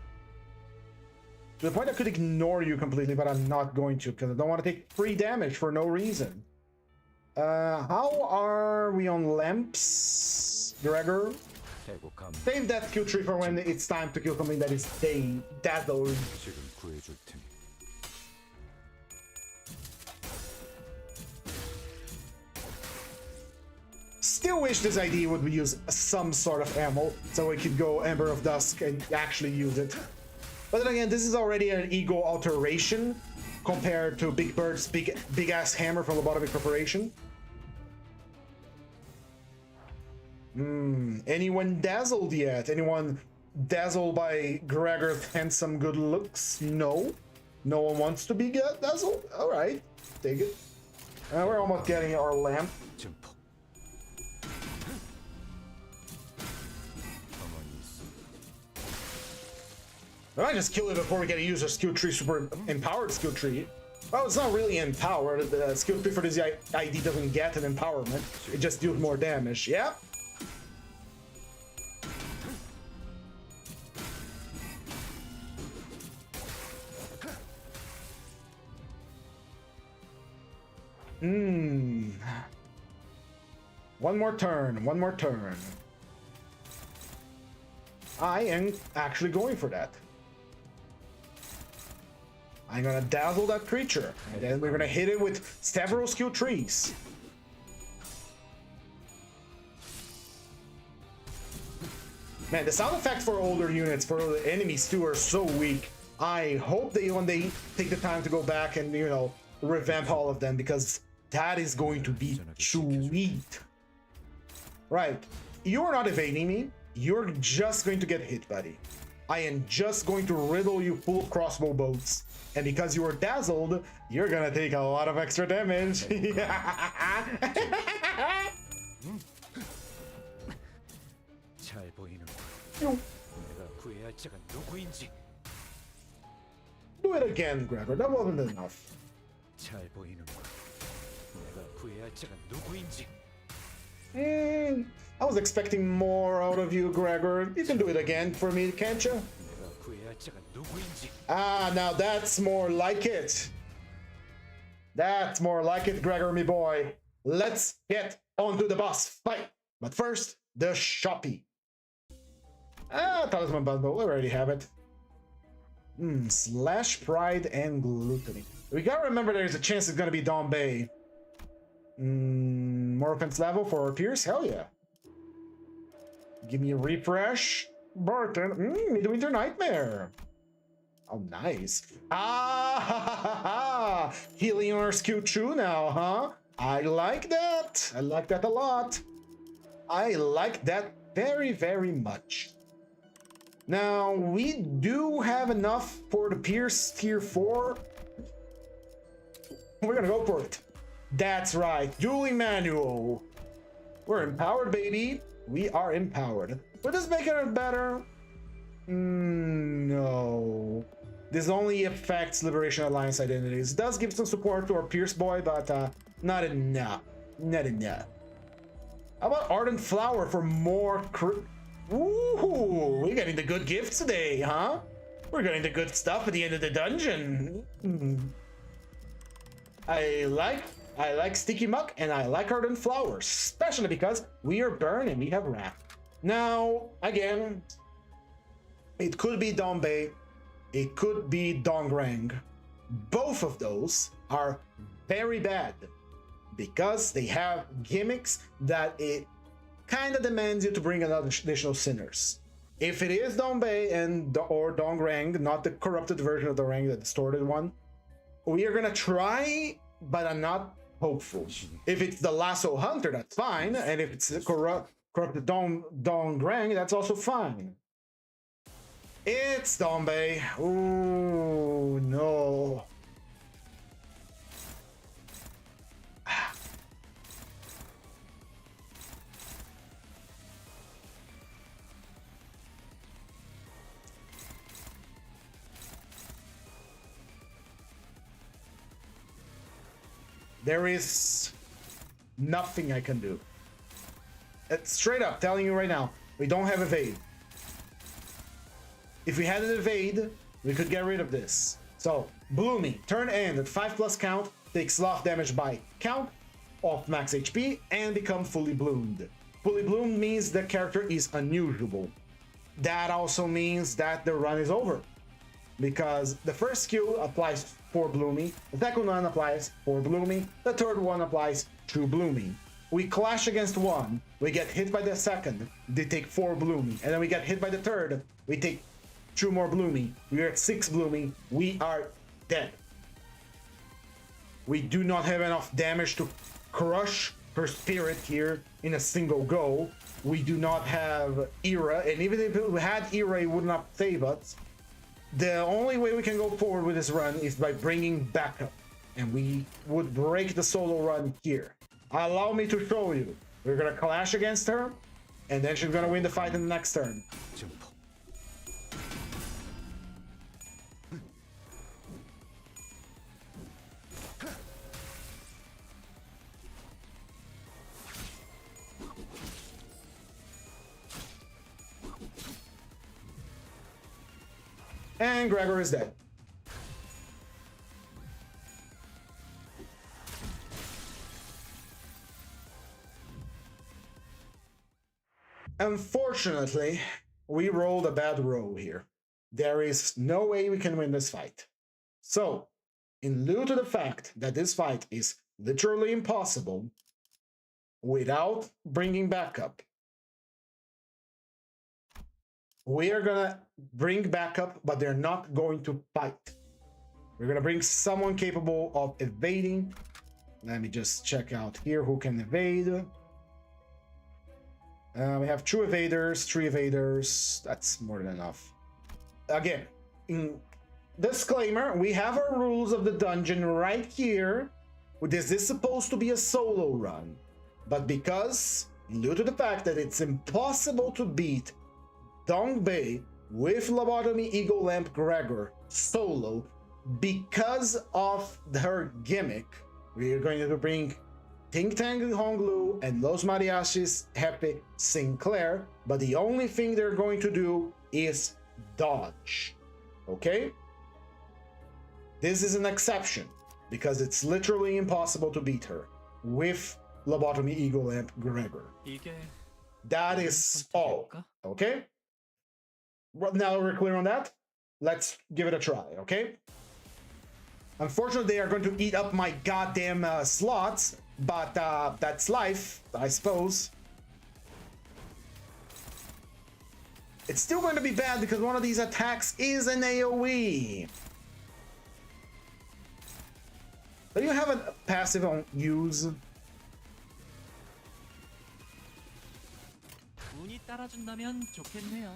To the point I could ignore you completely, but I'm not going to because I don't want to take free damage for no reason. How are we on lamps, Gregor? Save that kill tree for when it's time to kill something that is dazzled. Still wish this idea would use some sort of ammo so we could go Ember of Dusk and actually use it. But then again, this is already an ego alteration compared to Big Bird's big ass hammer from Lobotomy Corporation. Anyone dazzled yet? Anyone dazzled by Gregor's handsome good looks? No. No one wants to be dazzled? Alright, take it. We're almost getting our lamp. I might just kill it before we get to use our skill tree, super empowered skill tree. Well, it's not really empowered. The skill tree for this ID doesn't get an empowerment. It just deals more damage. Yeah. One more turn. One more turn. I am actually going for that. I'm gonna dazzle that creature, and then we're gonna hit it with several skill trees. Man, the sound effects for older units, for the enemies too, are so weak. I hope they, when they take the time to go back and, you know, revamp all of them, because that is going to be sweet. Right, you're not evading me. You're just going to get hit, buddy. I am just going to riddle you full of crossbow bolts. And because you were dazzled, you're gonna take a lot of extra damage. Do it again, Gregor. That wasn't enough. I was expecting more out of you, Gregor. You can do it again for me, can't you? Ah, now that's more like it. That's more like it, Gregor, me boy. Let's get onto the boss fight. But first, the shoppy. Ah, talisman bundle. We already have it. Slash, pride, and gluttony. We gotta remember there's a chance it's gonna be Dombay. More offense level for Pierce? Hell yeah. Give me a refresh. Barton. Midwinter Nightmare. Oh, nice. Ah, healing on our skill 2 now, huh? I like that. I like that a lot. I like that very, very much. Now, we do have enough for the Pierce tier 4. We're gonna go for it. That's right, dueling manual. We're empowered, baby. We are empowered. Will this make it better? No. This only affects Liberation Alliance identities. It does give some support to our Pierce boy, but not enough. Not enough. How about Ardent Flower for more Ooh, we're getting the good gifts today, huh? We're getting the good stuff at the end of the dungeon. I like Sticky Muck and I like Ardent Flowers, especially because we are Burn and we have Wrath. Now, again, it could be Dombay, it could be Dongrang. Both of those are very bad because they have gimmicks that it kind of demands you to bring another additional sinners. If it is Dombay or Dongrang, not the corrupted version of the Rang, the distorted one, we are gonna try, but I'm not hopeful. If it's the Lasso Hunter, that's fine, and if it's the corrupted Dongrang, that's also fine. It's Dombay. Ooh, no. There is nothing I can do. It's straight up telling you right now, we don't have evade. If we had an evade, we could get rid of this. So, Bloomy, turn end at 5+ count, takes sloth damage by count, off max HP, and become fully bloomed. Fully bloomed means the character is unusable. That also means that the run is over, because the first skill applies for Bloomy, the second one applies for Bloomy, the third one applies to Bloomy. We clash against one, we get hit by the second, they take 4 Bloomy, and then we get hit by the third, we take 2 more Bloomy, we are at 6 Bloomy, we are dead. We do not have enough damage to crush her spirit here in a single go. We do not have Era, and even if we had Era, it would not save us. The only way we can go forward with this run is by bringing backup, and we would break the solo run here. Allow me to show you. We're gonna clash against her, and then she's gonna win the fight in the next turn. And Gregor is dead. Unfortunately, we rolled a bad roll here. There is no way we can win this fight. So, in lieu to the fact that this fight is literally impossible without bringing backup, we are gonna bring backup, but they're not going to fight. We're gonna bring someone capable of evading. Let me just check out here who can evade. We have 2 evaders, 3 evaders. That's more than enough. Again, in disclaimer, we have our rules of the dungeon right here. This is supposed to be a solo run, but because, due to the fact that it's impossible to beat Dongbei with Lobotomy Eagle Lamp Gregor solo, because of her gimmick, we are going to bring Ting Tang Honglu and Los Mariachis Happy Sinclair, but the only thing they're going to do is dodge. Okay? This is an exception, because it's literally impossible to beat her with Lobotomy Eagle Lamp Gregor. That is all. Okay? Well, now we're clear on that. Let's give it a try, okay? Unfortunately, they are going to eat up my goddamn slots, but that's life, I suppose. It's still going to be bad because one of these attacks is an AoE. Do you have a passive on use? 운이 따라준다면 좋겠네요.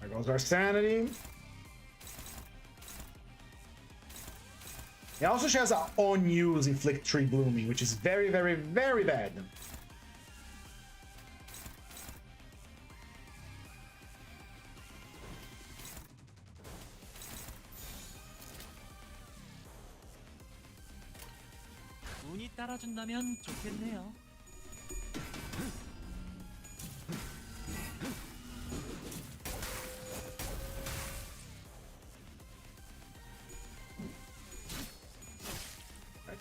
There goes our sanity. He also has an on-use inflict tree blooming, which is very, very, very bad. 운이 따라준다면 좋겠네요.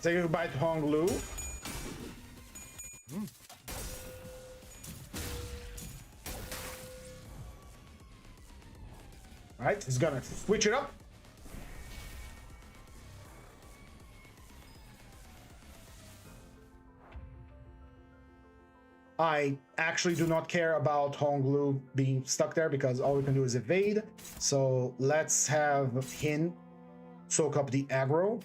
Say goodbye to Honglu. Alright, he's gonna switch it up. I actually do not care about Honglu being stuck there because all we can do is evade. So let's have Hin soak up the aggro.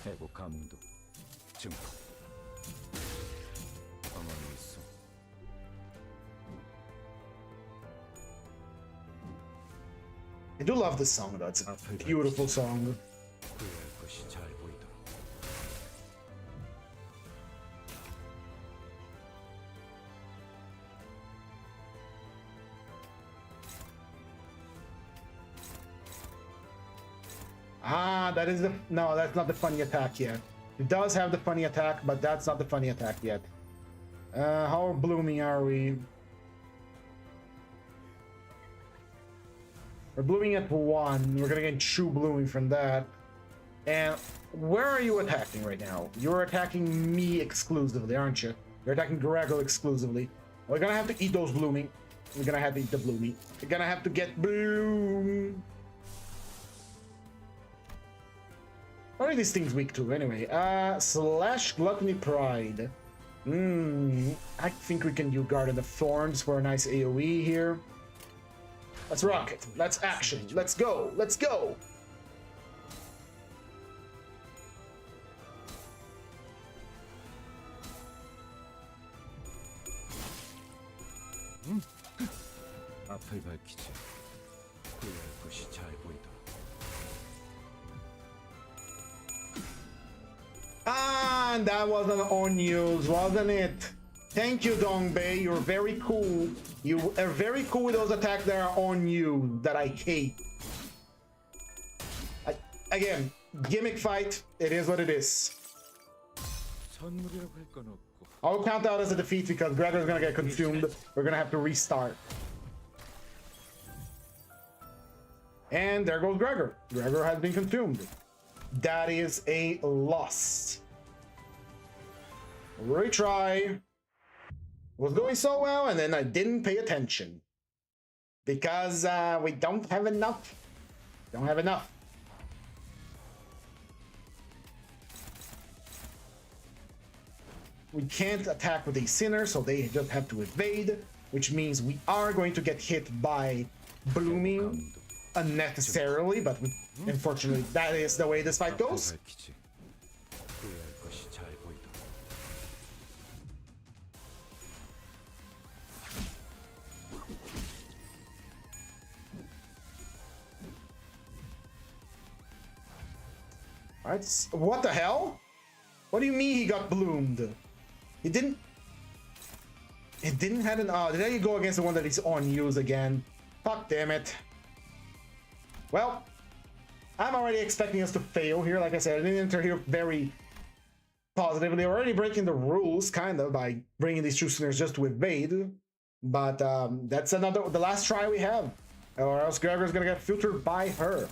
해고 감도 증폭 가만히 있어. I do love this song though, it's a beautiful song. 후회할 것이 잘 보이도록. Ah, that is the... No, that's not the funny attack yet. It does have the funny attack, but that's not the funny attack yet. How blooming are we? We're blooming at 1. We're gonna get true blooming from that. And where are you attacking right now? You're attacking me exclusively, aren't you? You're attacking Gregor exclusively. We're gonna have to eat those blooming. We're gonna have to eat the blooming. We're gonna have to get bloom. What are these things weak to anyway? Slash Gluttony Pride. I think we can do Garden of Thorns for a nice AoE here. Let's rock it. Let's action. Let's go. Let's go. 앞을 밝히지. 것이 잘 보이더라. Ah, and that wasn't on use, wasn't it? Thank you, Dongbei. You're very cool. You are very cool with those attacks that are on you that I hate. Again, gimmick fight. It is what it is. 선물이라고 할 건 없고. I'll count out as a defeat because Gregor's gonna get consumed. We're gonna have to restart. And there goes Gregor. Gregor has been consumed. That is a loss. Retry. Was going so well, and then I didn't pay attention. Because we don't have enough. Don't have enough. We can't attack with a sinner, so they just have to evade, which means we are going to get hit by blooming unnecessarily, but unfortunately that is the way this fight goes. 밝히지. 후회할 것이 잘 보이더라. Alright, what the hell? What do you mean he got bloomed? He didn't... It didn't have an... Oh, there you go against the one that is on use again. Fuck damn it. Well, I'm already expecting us to fail here. Like I said, I didn't enter here very positively. We're already breaking the rules, kind of, by bringing these true sinners just to evade. But that's the last try we have. Or else Gregor's gonna get filtered by her.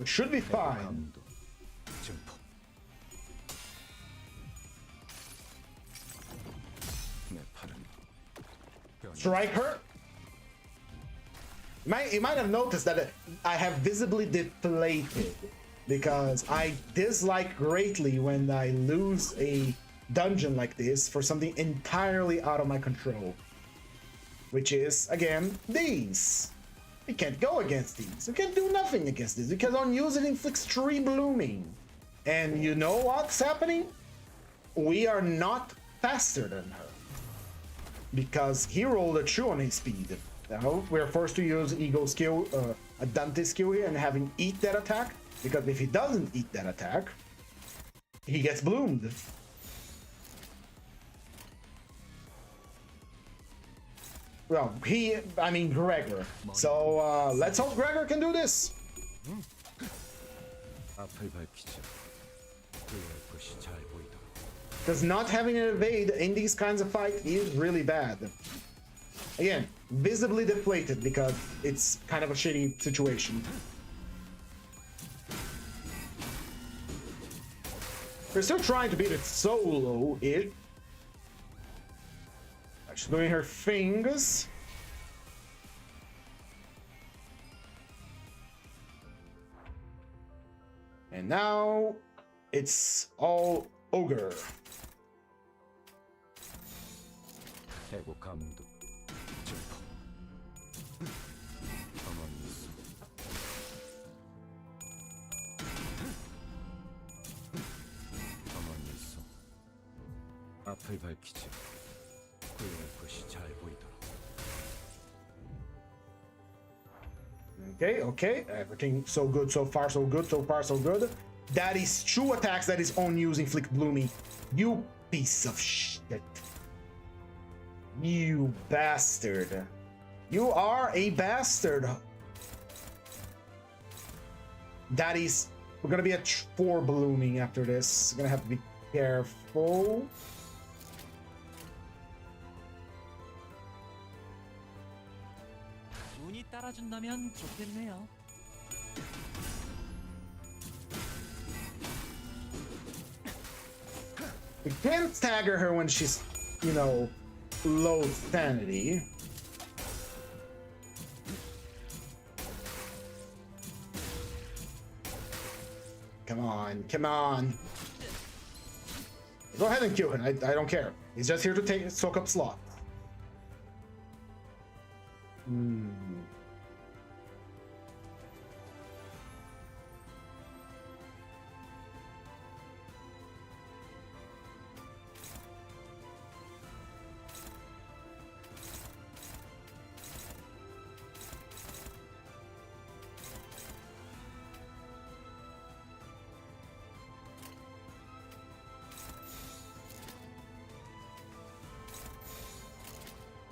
It should be fine. 감도. 증폭. 내 팔은 Strike her. You might have noticed that I have visibly deflated because I dislike greatly when I lose a dungeon like this for something entirely out of my control. Which is, again, these. We can't go against these. We can't do nothing against this because on use it inflicts 3 blooming. And you know what's happening? We are not faster than her. Because he rolled a true on his speed. Now we're forced to use ego skill, a Dante skill here and have him eat that attack. Because if he doesn't eat that attack, he gets bloomed. Well, I mean Gregor. So let's hope Gregor can do this. 앞을 밝히지. 후회할 것이 잘 보이더라. Because not having an evade in these kinds of fights is really bad. Again, visibly deflated because it's kind of a shitty situation. We're still trying to beat it solo-ish. She's doing her things. And now it's all ogre. 해고 감도. 증폭. 가만히 있어. 가만히 있어. 앞을 밝히지. 후회할 것이 잘 보이더라. Okay. Everything so good so far, so good, so far, so good. That is true attacks that is on use inflict bloomy. You piece of shit. You bastard. You are a bastard. That is... We're gonna be at 4 blooming after this. Gonna have to be careful. 운이 따라준다면 좋겠네요. We can't stagger her when she's, you know, low sanity. on, come on. Go ahead and kill him. I don't care. He's just here to soak up slots.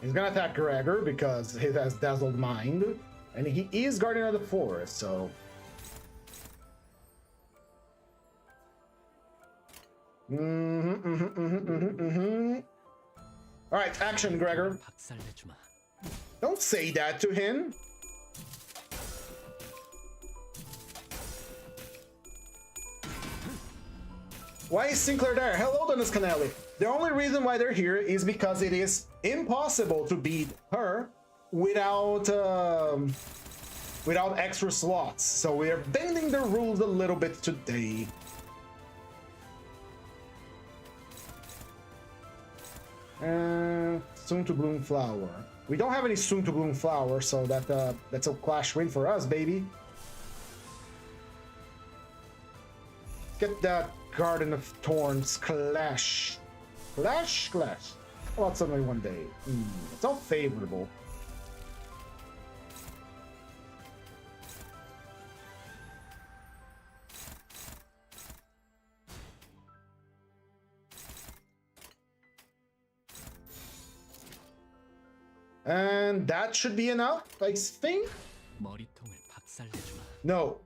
He's gonna attack Gregor because he has Dazzled Mind, and he is Guardian of the Forest, so... Alright, action, Gregor. Don't say that to him. Why is Sinclair there? Hello, Dennis Canelli. The only reason why they're here is because it is impossible to beat her without extra slots. So we are bending the rules a little bit today. Soon to bloom flower. We don't have any soon to bloom flower, so that's a clash win for us, baby. Get that Garden of Thorns clash. Clash. How about somebody one day? It's all favorable. And that should be enough, I think. No.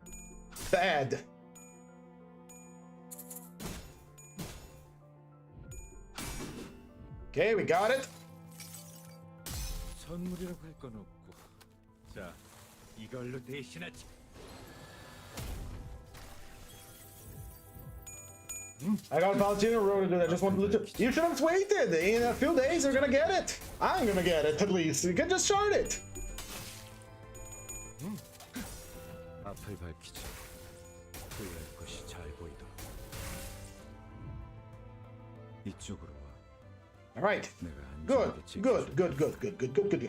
Bad. Okay, we got it. 선물이라고 할 건 없고. 자, 이걸로 대신하지. I got Valentino Road to do that. Just want to. You should have waited. In a few days, you're gonna get it. I'm gonna get it at least. You can just shard it. 앞을 밝히지. 후회할 것이 잘 보이다. 이쪽으로 와. All right. 내가 Good. 안전하게 Good. Good. Good. Good. Good. Good. Good.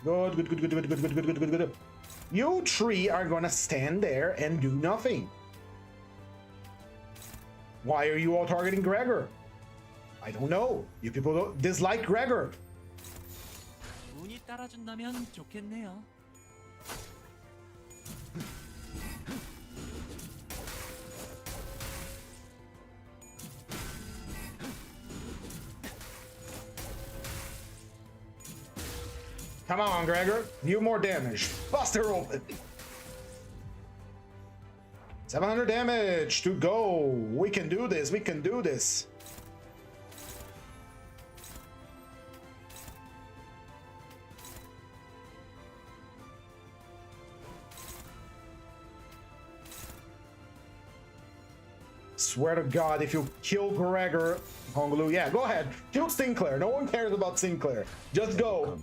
Good. Good. Good. Good. Good. Good. Good. Good. Good. Good. You three are gonna stand there and do nothing. Why are you all targeting Gregor? I don't know. You people don't dislike Gregor. 운이 따라준다면 좋겠네요. Come on, Gregor. You more damage. Bust her open. 700 damage to go. We can do this. We can do this. Swear to God, if you kill Gregor, Honglu, yeah, go ahead. Kill Sinclair. No one cares about Sinclair. Just go.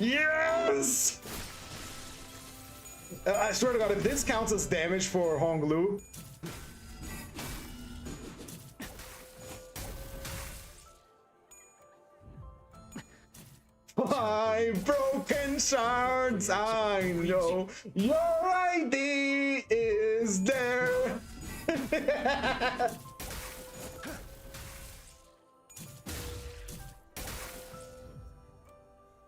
Yes! I swear to God, if this counts as damage for Honglu. Five broken shards, I know your ID is there.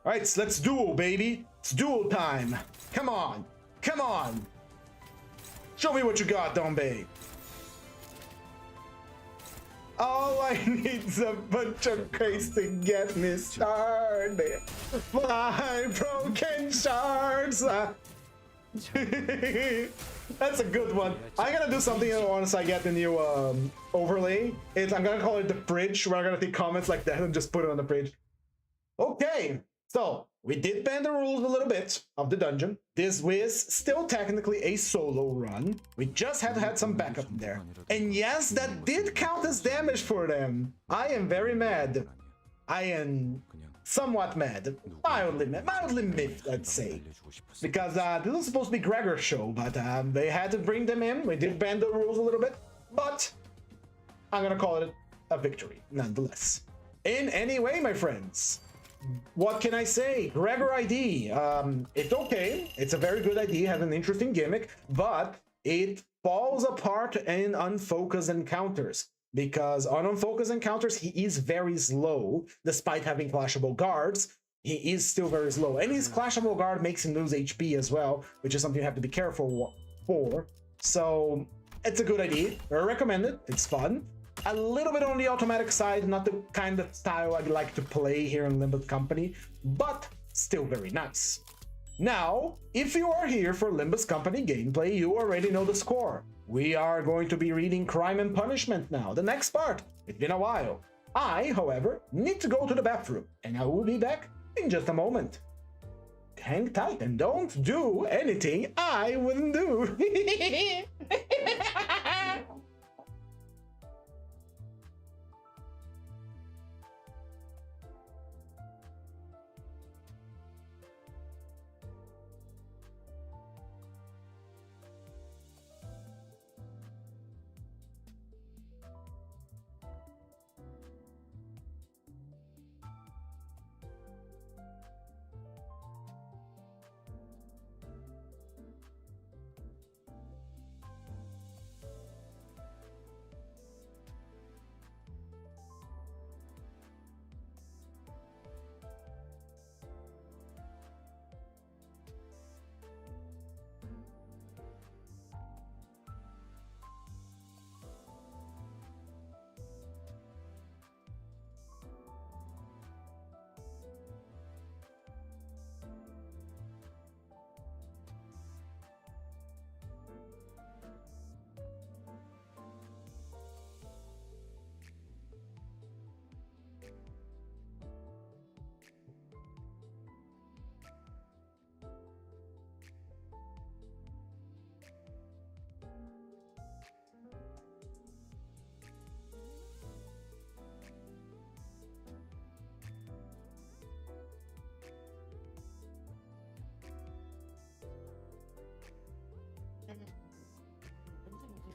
Alright, so let's duel, baby. It's duel time. Come on. Come on. Show me what you got, Dombe. All I need is a bunch of crates to get me started. 5 broken shards. That's a good one. I'm gonna do something once I get the new overlay. I'm gonna call it the bridge, where I'm gonna take comments like that and just put it on the bridge. Okay. So, we did bend the rules a little bit of the dungeon. This was still technically a solo run. We just had to have some backup in there. And yes, that did count as damage for them. I am very mad. I am somewhat mad. Mildly miffed, I'd say. 알려주고 싶었어. Because this was supposed to be Gregor's show, but they had to bring them in. We did bend the rules a little bit, but I'm gonna call it a victory, nonetheless. In any way, my friends, what can I say? Gregor ID, it's okay. It's a very good ID, has an interesting gimmick, but it falls apart in unfocused encounters. Because on unfocused encounters, he is very slow, despite having clashable guards. He is still very slow, and his clashable guard makes him lose HP as well, which is something you have to be careful for. So it's a good idea. I recommend it. It's fun. A little bit on the automatic side, not the kind of style I'd like to play here in Limbus Company, but still very nice. Now, if you are here for Limbus Company gameplay, you already know the score. We are going to be reading Crime and Punishment now, the next part. It's been a while. I, however, need to go to the bathroom, and I will be back in just a moment. Hang tight and don't do anything I wouldn't do.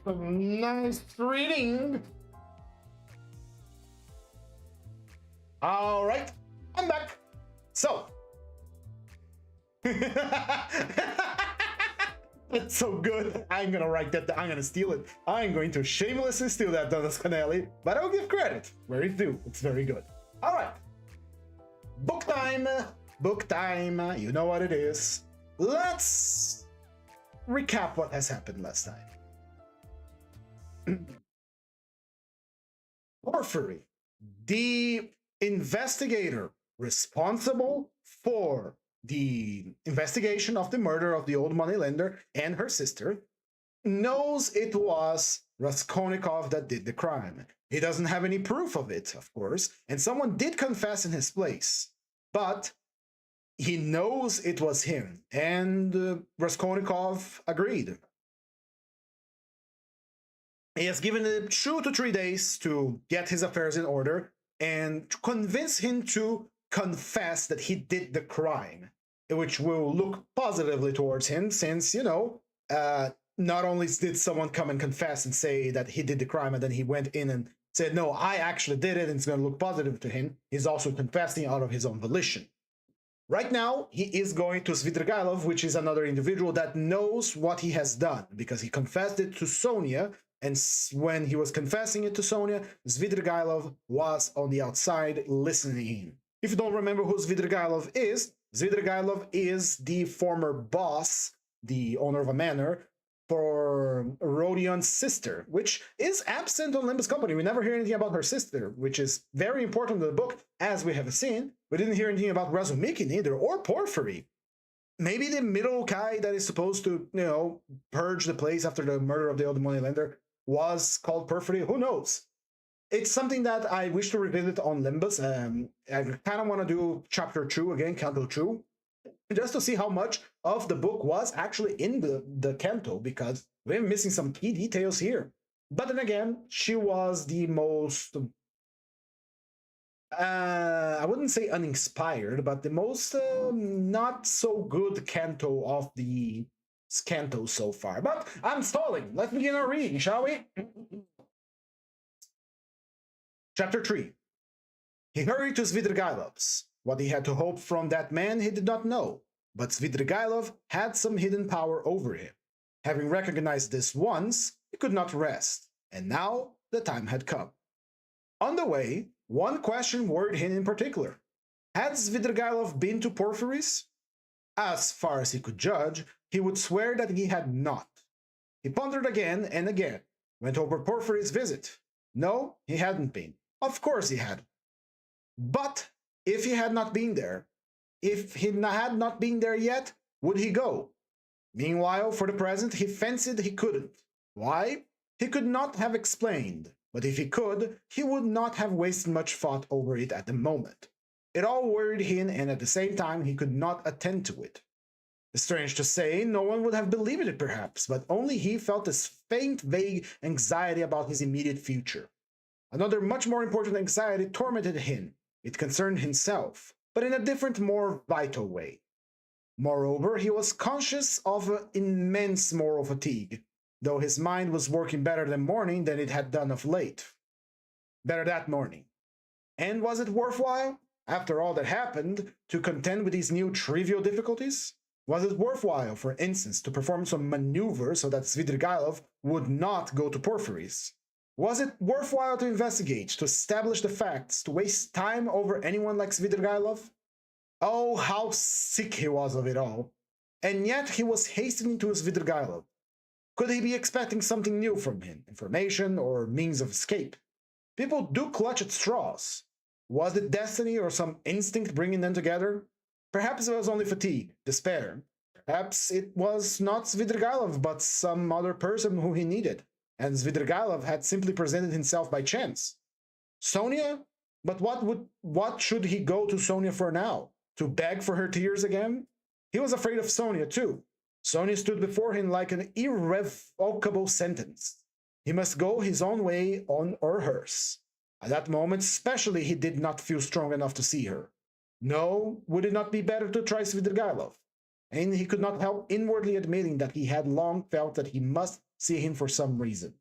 Nice reading. All right, I'm back. So, that's so good. I'm gonna write that down. I'm gonna steal it. I'm going to shamelessly steal that, Donis Canelli, but I'll give credit where it's due. It's very good. All right, book time. Book time. You know what it is. Let's recap what has happened last time. Porphyry, the investigator responsible for the investigation of the murder of the old moneylender and her sister, knows it was Raskolnikov that did the crime. He doesn't have any proof of it, of course, and someone did confess in his place, but he knows it was him, and Raskolnikov agreed. He has given him 2 to 3 days to get his affairs in order and to convince him to confess that he did the crime, which will look positively towards him since, you know, not only did someone come and confess and say that he did the crime and then he went in and said, no, I actually did it, and it's going to look positive to him, he's also confessing out of his own volition. Right now, he is going to Svidrigailov, which is another individual that knows what he has done, because he confessed it to Sonia. And when he was confessing it to Sonia, Svidrigailov was on the outside listening in. If you don't remember who Svidrigailov is the former boss, the owner of a manor, for Rodion's sister, which is absent on Limbus Company. We never hear anything about her sister, which is very important in the book, as we have seen. We didn't hear anything about Razumikin either, or Porphyry. Maybe the middle guy that is supposed to, you know, purge the place after the murder of the old moneylender was called Porphyry. Who knows? It's something that I wish to revisit on Limbus. I kind of want to do chapter 2 again, Canto 2, just to see how much of the book was actually in the Canto, because we're missing some key details here. But then again, she was the most I wouldn't say uninspired, but the most not so good canto of the canto so far. But I'm stalling. Let's begin our reading, shall we? Chapter 3. He hurried to Svidrigailov's. What he had to hope from that man he did not know, but Svidrigailov had some hidden power over him. Having recognized this once, he could not rest, and now the time had come. On the way, one question worried him in particular. Had Svidrigailov been to Porphyry's? As far as he could judge, he would swear that he had not. He pondered again and again, went over Porphyry's visit. No, he hadn't been. Of course he hadn't. But if he had not been there, if he had not been there yet, would he go? Meanwhile, for the present, he fancied he couldn't. Why? He could not have explained, but if he could, he would not have wasted much thought over it at the moment. It all worried him, and at the same time he could not attend to it. Strange to say, no one would have believed it perhaps, but only he felt this faint, vague anxiety about his immediate future. Another much more important anxiety tormented him. It concerned himself, but in a different, more vital way. Moreover, he was conscious of an immense moral fatigue, though his mind was working better that morning than it had done of late. Better that morning. And was it worthwhile, after all that happened, to contend with these new trivial difficulties? Was it worthwhile, for instance, to perform some maneuver so that Svidrigailov would not go to Porphyry's? Was it worthwhile to investigate, to establish the facts, to waste time over anyone like Svidrigailov? Oh, how sick he was of it all. And yet he was hastening to Svidrigailov. Could he be expecting something new from him, information or means of escape? People do clutch at straws. Was it destiny or some instinct bringing them together? Perhaps it was only fatigue, despair. Perhaps it was not Svidrigailov, but some other person who he needed, and Svidrigailov had simply presented himself by chance. Sonia? But what should he go to Sonia for now? To beg for her tears again? He was afraid of Sonia, too. Sonia stood before him like an irrevocable sentence. He must go his own way on or hers. At that moment especially he did not feel strong enough to see her. No, would it not be better to try Svidrigailov? And he could not help inwardly admitting that he had long felt that he must see him for some reason.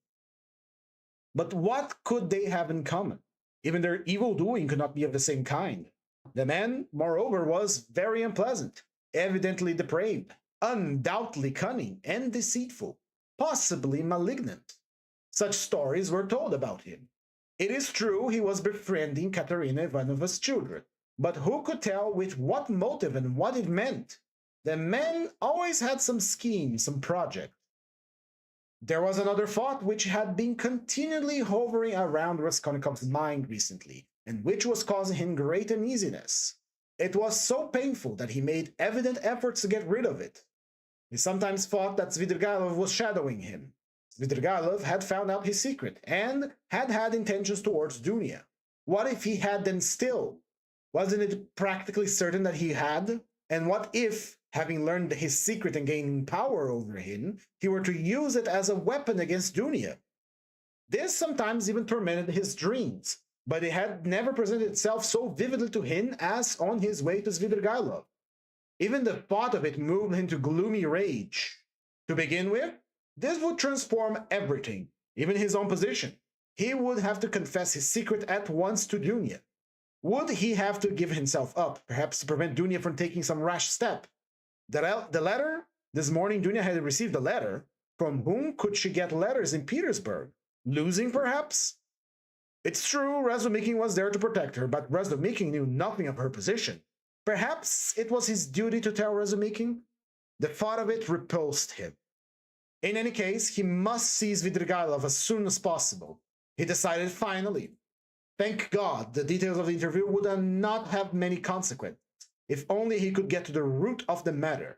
But what could they have in common? Even their evil-doing could not be of the same kind. The man, moreover, was very unpleasant, evidently depraved, undoubtedly cunning and deceitful, possibly malignant. Such stories were told about him. It is true he was befriending Katerina Ivanovna's children, but who could tell with what motive and what it meant? The man always had some scheme, some project. There was another thought which had been continually hovering around Raskolnikov's mind recently, and which was causing him great uneasiness. It was so painful that he made evident efforts to get rid of it. He sometimes thought that Svidrigailov was shadowing him. Svidrigailov had found out his secret, and had intentions towards Dunia. What if he had them still? Wasn't it practically certain that he had? And what if, having learned his secret and gaining power over him, he were to use it as a weapon against Dunia? This sometimes even tormented his dreams, but it had never presented itself so vividly to him as on his way to Svidrigailov. Even the thought of it moved him to gloomy rage. To begin with, this would transform everything, even his own position. He would have to confess his secret at once to Dunia. Would he have to give himself up, perhaps to prevent Dunia from taking some rash step? The letter? This morning Dunia had received a letter. From whom could she get letters in Petersburg? Losing, perhaps? It's true, Razumikin was there to protect her, but Razumikin knew nothing of her position. Perhaps it was his duty to tell Razumikin? The thought of it repulsed him. In any case, he must seize Svidrigailov as soon as possible. He decided finally. Thank God, the details of the interview would not have many consequences, if only he could get to the root of the matter.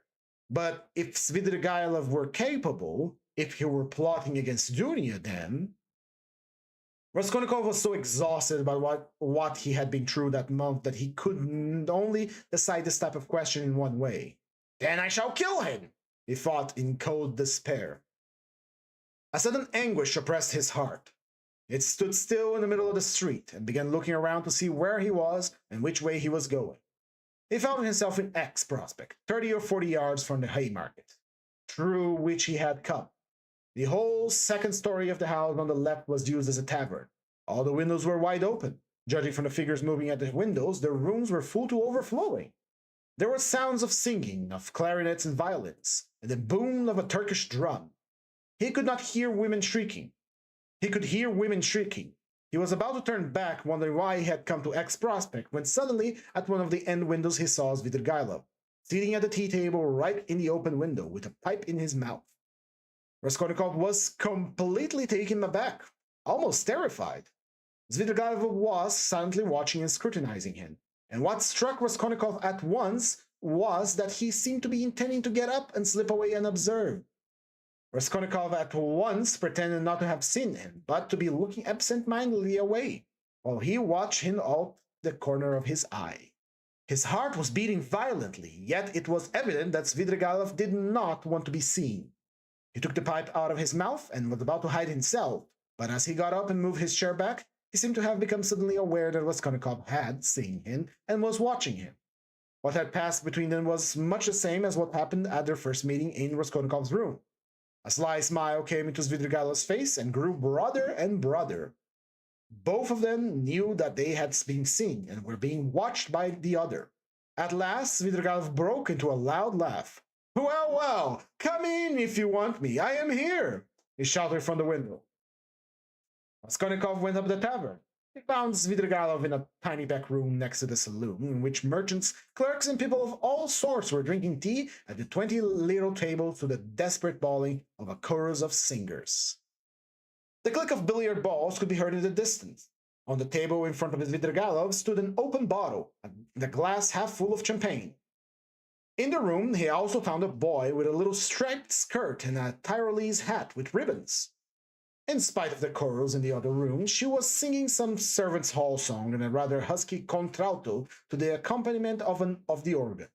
But if Svidrigailov were capable, if he were plotting against Dunia, then... Raskolnikov was so exhausted by what he had been through that month that he could only decide this type of question in one way. Then I shall kill him, he thought in cold despair. A sudden anguish oppressed his heart. It stood still in the middle of the street and began looking around to see where he was and which way he was going. He found himself in X Prospect, 30 or 40 yards from the Haymarket, through which he had come. The whole second story of the house on the left was used as a tavern. All the windows were wide open. Judging from the figures moving at the windows, the rooms were full to overflowing. There were sounds of singing, of clarinets and violins, and the boom of a Turkish drum. He could not hear women shrieking. He could hear women shrieking. He was about to turn back, wondering why he had come to X Prospect, when suddenly, at one of the end windows, he saw Svidrigailov, sitting at the tea table right in the open window, with a pipe in his mouth. Raskolnikov was completely taken aback, almost terrified. Svidrigailov was silently watching and scrutinizing him, and what struck Raskolnikov at once was that he seemed to be intending to get up and slip away unobserved. Raskolnikov at once pretended not to have seen him, but to be looking absent-mindedly away, while he watched him out the corner of his eye. His heart was beating violently, yet it was evident that Svidrigailov did not want to be seen. He took the pipe out of his mouth and was about to hide himself, but as he got up and moved his chair back, he seemed to have become suddenly aware that Raskolnikov had seen him and was watching him. What had passed between them was much the same as what happened at their first meeting in Raskolnikov's room. A sly smile came into Svidrigailov's face and grew broader and broader. Both of them knew that they had been seen and were being watched by the other. At last, Svidrigailov broke into a loud laugh. "Well, well, come in if you want me. I am here," he shouted from the window. Raskolnikov went up the tavern. He found Svidrigailov in a tiny back room next to the saloon, in which merchants, clerks, and people of all sorts were drinking tea at the 20 little tables to the desperate bawling of a chorus of singers. The click of billiard balls could be heard in the distance. On the table in front of Svidrigailov stood an open bottle, and a glass half full of champagne. In the room, he also found a boy with a little striped skirt and a Tyrolese hat with ribbons. In spite of the chorus in the other room, she was singing some servants' hall song in a rather husky contralto to the accompaniment of the organ.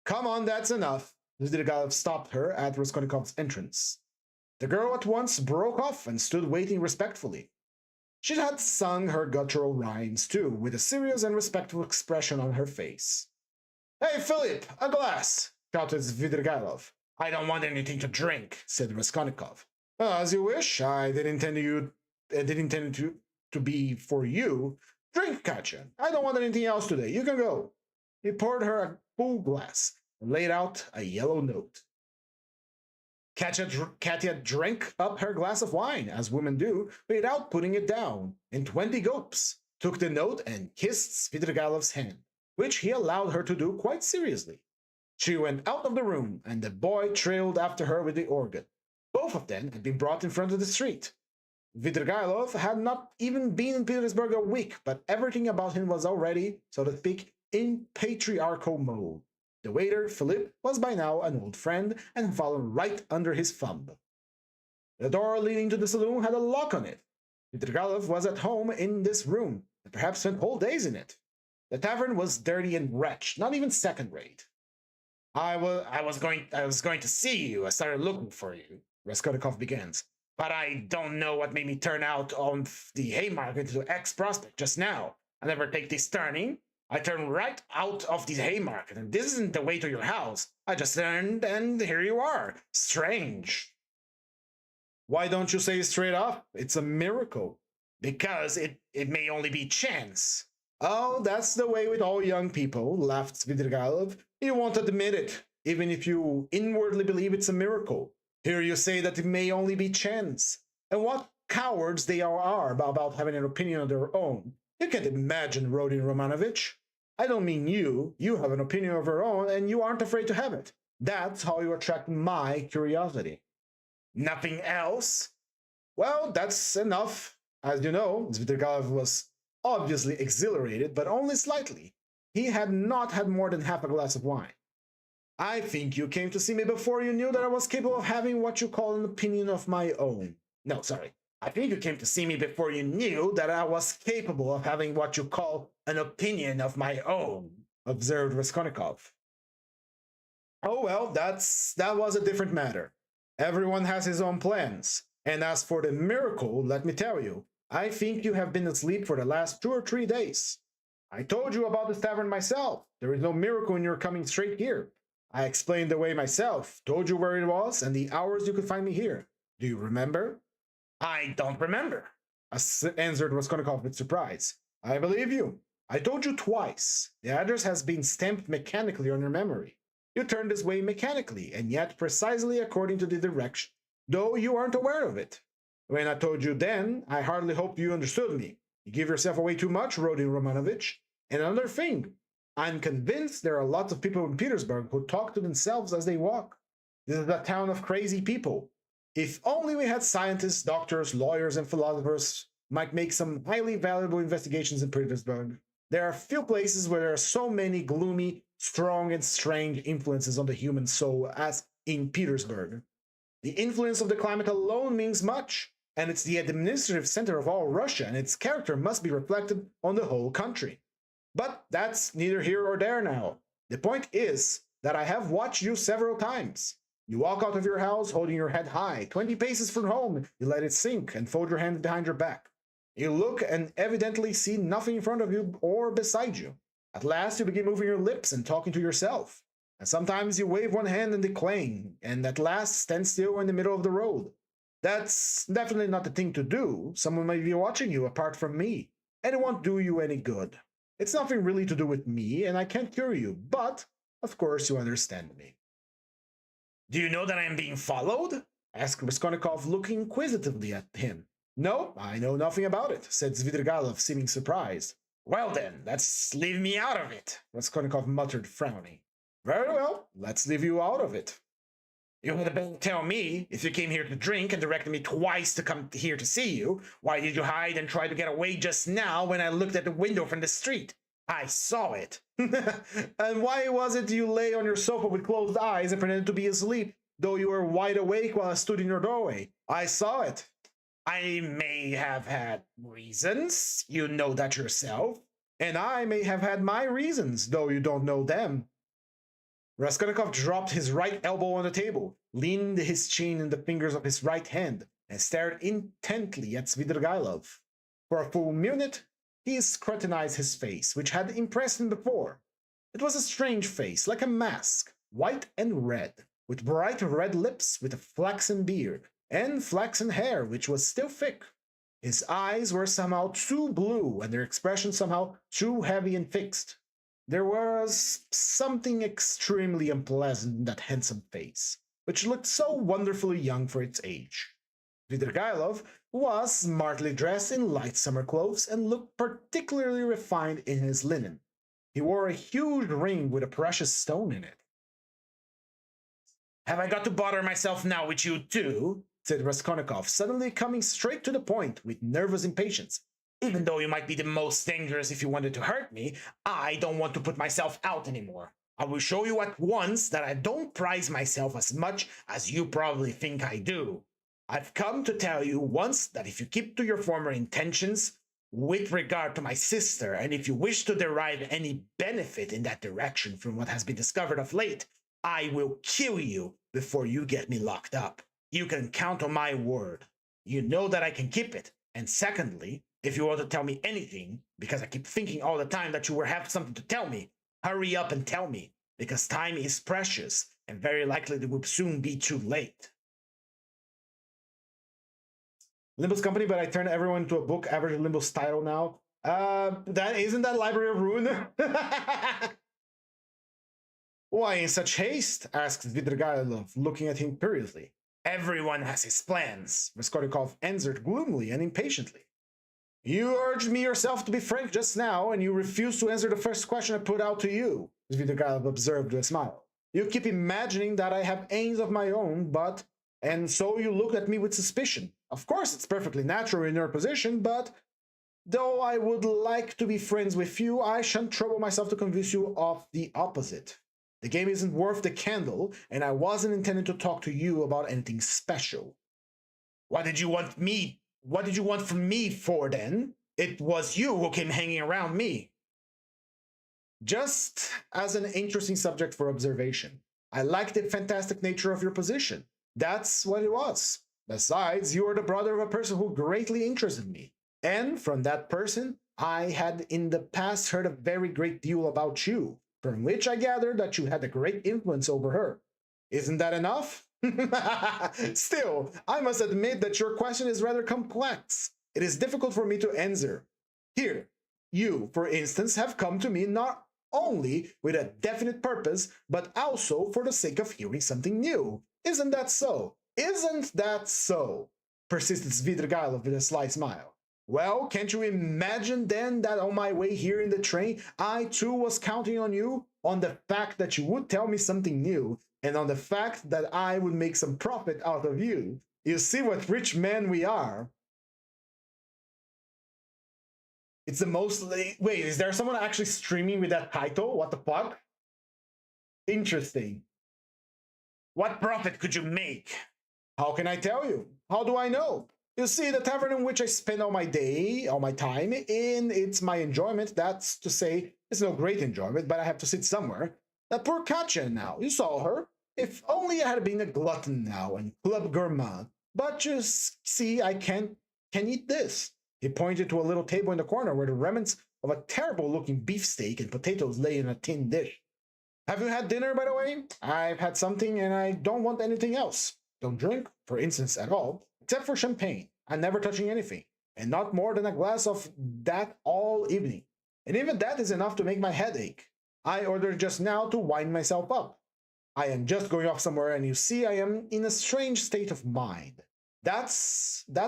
"Come on, that's enough." Svidrigailov stopped her at Raskolnikov's entrance. The girl at once broke off and stood waiting respectfully. She had sung her guttural rhymes, too, with a serious and respectful expression on her face. "Hey, Philip, a glass!" shouted Svidrigailov. "I don't want anything to drink," said Raskolnikov. "As you wish. I did intend it to be for you. Drink, Katya. I don't want anything else today. You can go." He poured her a full glass and laid out a yellow note. Katya drank up her glass of wine, as women do, without putting it down, in 20 gulps, took the note and kissed Svidrigailov's hand, which he allowed her to do quite seriously. She went out of the room, and the boy trailed after her with the organ. Both of them had been brought in front of the street. Svidrigailov had not even been in Petersburg a week, but everything about him was already, so to speak, in patriarchal mode. The waiter, Philip, was by now an old friend and had fallen right under his thumb. The door leading to the saloon had a lock on it. Svidrigailov was at home in this room, and perhaps spent whole days in it. The tavern was dirty and wretched, not even second-rate. I was going to see you. I started looking for you," Raskolnikov begins. "But I don't know what made me turn out on the Haymarket to X Prospect just now. I never take this turning. I turn right out of the Haymarket, and this isn't the way to your house. I just turned, and here you are. Strange." "Why don't you say straight up? It's a miracle." "Because it may only be chance." "Oh, that's the way with all young people," laughed Svidrigailov. "You won't admit it, even if you inwardly believe it's a miracle. Here you say that it may only be chance. And what cowards they are about having an opinion of their own. You can't imagine, Rodin Romanovich. I don't mean you. You have an opinion of your own, and you aren't afraid to have it. That's how you attract my curiosity." "Nothing else?" "Well, that's enough. As you know," Svidrigailov was obviously exhilarated, but only slightly. He had not had more than half a glass of wine. "I think you came to see me before you knew that I was capable of having what you call an opinion of my own. No, sorry. I think you came to see me before you knew that I was capable of having what you call an opinion of my own," observed Raskolnikov. "Oh well, that was a different matter. Everyone has his own plans. And as for the miracle, let me tell you, I think you have been asleep for the last 2 or 3 days. I told you about this tavern myself. There is no miracle in your coming straight here. I explained the way myself, told you where it was, and the hours you could find me here. Do you remember? I don't remember, answered Raskolnikov with surprise. I believe you. I told you twice. The address has been stamped mechanically on your memory. You turned this way mechanically, and yet precisely according to the direction, though you aren't aware of it. When I told you then, I hardly hoped you understood me. You give yourself away too much, Rodin Romanovich. And another thing, I'm convinced there are lots of people in Petersburg who talk to themselves as they walk. This is a town of crazy people. If only we had scientists, doctors, lawyers, and philosophers might make some highly valuable investigations in Petersburg. There are few places where there are so many gloomy, strong, and strange influences on the human soul as in Petersburg. The influence of the climate alone means much, and it's the administrative center of all Russia, and its character must be reflected on the whole country. But that's neither here or there now. The point is that I have watched you several times. You walk out of your house holding your head high. 20 paces from home, you let it sink and fold your hands behind your back. You look and evidently see nothing in front of you or beside you. At last you begin moving your lips and talking to yourself. And sometimes you wave one hand and declaim, and at last stand still in the middle of the road. That's definitely not the thing to do. Someone may be watching you apart from me, and it won't do you any good. It's nothing really to do with me, and I can't cure you, but, of course, you understand me. Do you know that I am being followed? Asked Raskolnikov, looking inquisitively at him. No, I know nothing about it, said Svidrigailov, seeming surprised. Well then, let's leave me out of it, Raskolnikov muttered, frowning. Very well, let's leave you out of it. You had better tell me, if you came here to drink and directed me twice to come here to see you, why did you hide and try to get away just now when I looked at the window from the street? I saw it. And why was it you lay on your sofa with closed eyes and pretended to be asleep, though you were wide awake while I stood in your doorway? I saw it. I may have had reasons, you know that yourself, and I may have had my reasons, though you don't know them. Raskolnikov dropped his right elbow on the table, leaned his chin in the fingers of his right hand, and stared intently at Svidrigailov. For a full minute, he scrutinized his face, which had impressed him before. It was a strange face, like a mask, white and red, with bright red lips, with a flaxen beard, and flaxen hair, which was still thick. His eyes were somehow too blue, and their expression somehow too heavy and fixed. There was something extremely unpleasant in that handsome face, which looked so wonderfully young for its age. Svidrigailov was smartly dressed in light summer clothes and looked particularly refined in his linen. He wore a huge ring with a precious stone in it. Have I got to bother myself now with you too? Said Raskolnikov, suddenly coming straight to the point with nervous impatience. Even though you might be the most dangerous if you wanted to hurt me, I don't want to put myself out anymore. I will show you at once that I don't prize myself as much as you probably think I do. I've come to tell you once that if you keep to your former intentions with regard to my sister, and if you wish to derive any benefit in that direction from what has been discovered of late, I will kill you before you get me locked up. You can count on my word. You know that I can keep it. And secondly, if you want to tell me anything, because I keep thinking all the time that you will have something to tell me, hurry up and tell me, because time is precious, and very likely it will soon be too late. Limbus Company, but I turned everyone into a book average Limbus title now. That isn't that Library of Ruin? Why in such haste? Asked Svidrigailov, looking at him curiously. Everyone has his plans, Raskolnikov answered gloomily and impatiently. You urged me yourself to be frank just now, and you refused to answer the first question I put out to you, Svidrigailov observed with a smile. You keep imagining that I have aims of my own, and so you look at me with suspicion. Of course, it's perfectly natural in your position, but though I would like to be friends with you, I shan't trouble myself to convince you of the opposite. The game isn't worth the candle, and I wasn't intending to talk to you about anything special. What did you want from me for, then? It was you who came hanging around me. Just as an interesting subject for observation. I liked the fantastic nature of your position. That's what it was. Besides, you are the brother of a person who greatly interested me. And from that person, I had in the past heard a very great deal about you, from which I gathered that you had a great influence over her. Isn't that enough? Still, I must admit that your question is rather complex. It is difficult for me to answer. Here, you, for instance, have come to me not only with a definite purpose, but also for the sake of hearing something new. Isn't that so? Isn't that so? Persisted Svidrigailov with a sly smile. Well, can't you imagine then that on my way here in the train, I too was counting on you, on the fact that you would tell me something new, and on the fact that I would make some profit out of you. You see what rich men we are. It's the most... Wait, is there someone actually streaming with that title? What the fuck? Interesting. What profit could you make? How can I tell you? How do I know? You see, the tavern in which I spend all my day, all my time, in it's my enjoyment. That's to say, it's no great enjoyment, but I have to sit somewhere. That poor Katya now, you saw her. If only I had been a glutton now and club gourmand. But you see, I can eat this. He pointed to a little table in the corner where the remnants of a terrible-looking beefsteak and potatoes lay in a tin dish. Have you had dinner, by the way? I've had something and I don't want anything else. Don't drink, for instance, at all, except for champagne. I'm never touching anything, and not more than a glass of that all evening. And even that is enough to make my head ache. I ordered just now to wind myself up. I am just going off somewhere, and you see I am in a strange state of mind. That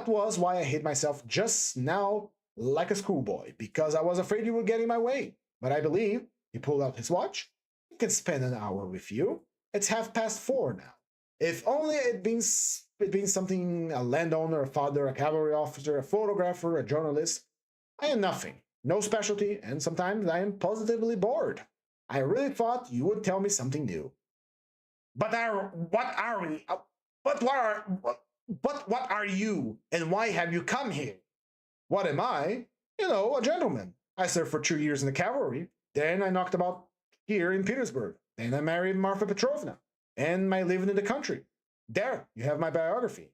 was why I hid myself just now like a schoolboy, because I was afraid you would get in my way. But I believe, he pulled out his watch, I can spend an hour with you. It's 4:30 now. If only it'd been something, a landowner, a father, a cavalry officer, a photographer, a journalist. I am nothing, no specialty, and sometimes I am positively bored. I really thought you would tell me something new. But what are we? What are you, and why have you come here? What am I? You know, a gentleman. I served for 2 years in the cavalry. Then I knocked about here in Petersburg. Then I married Marfa Petrovna, and my living in the country. There, you have my biography.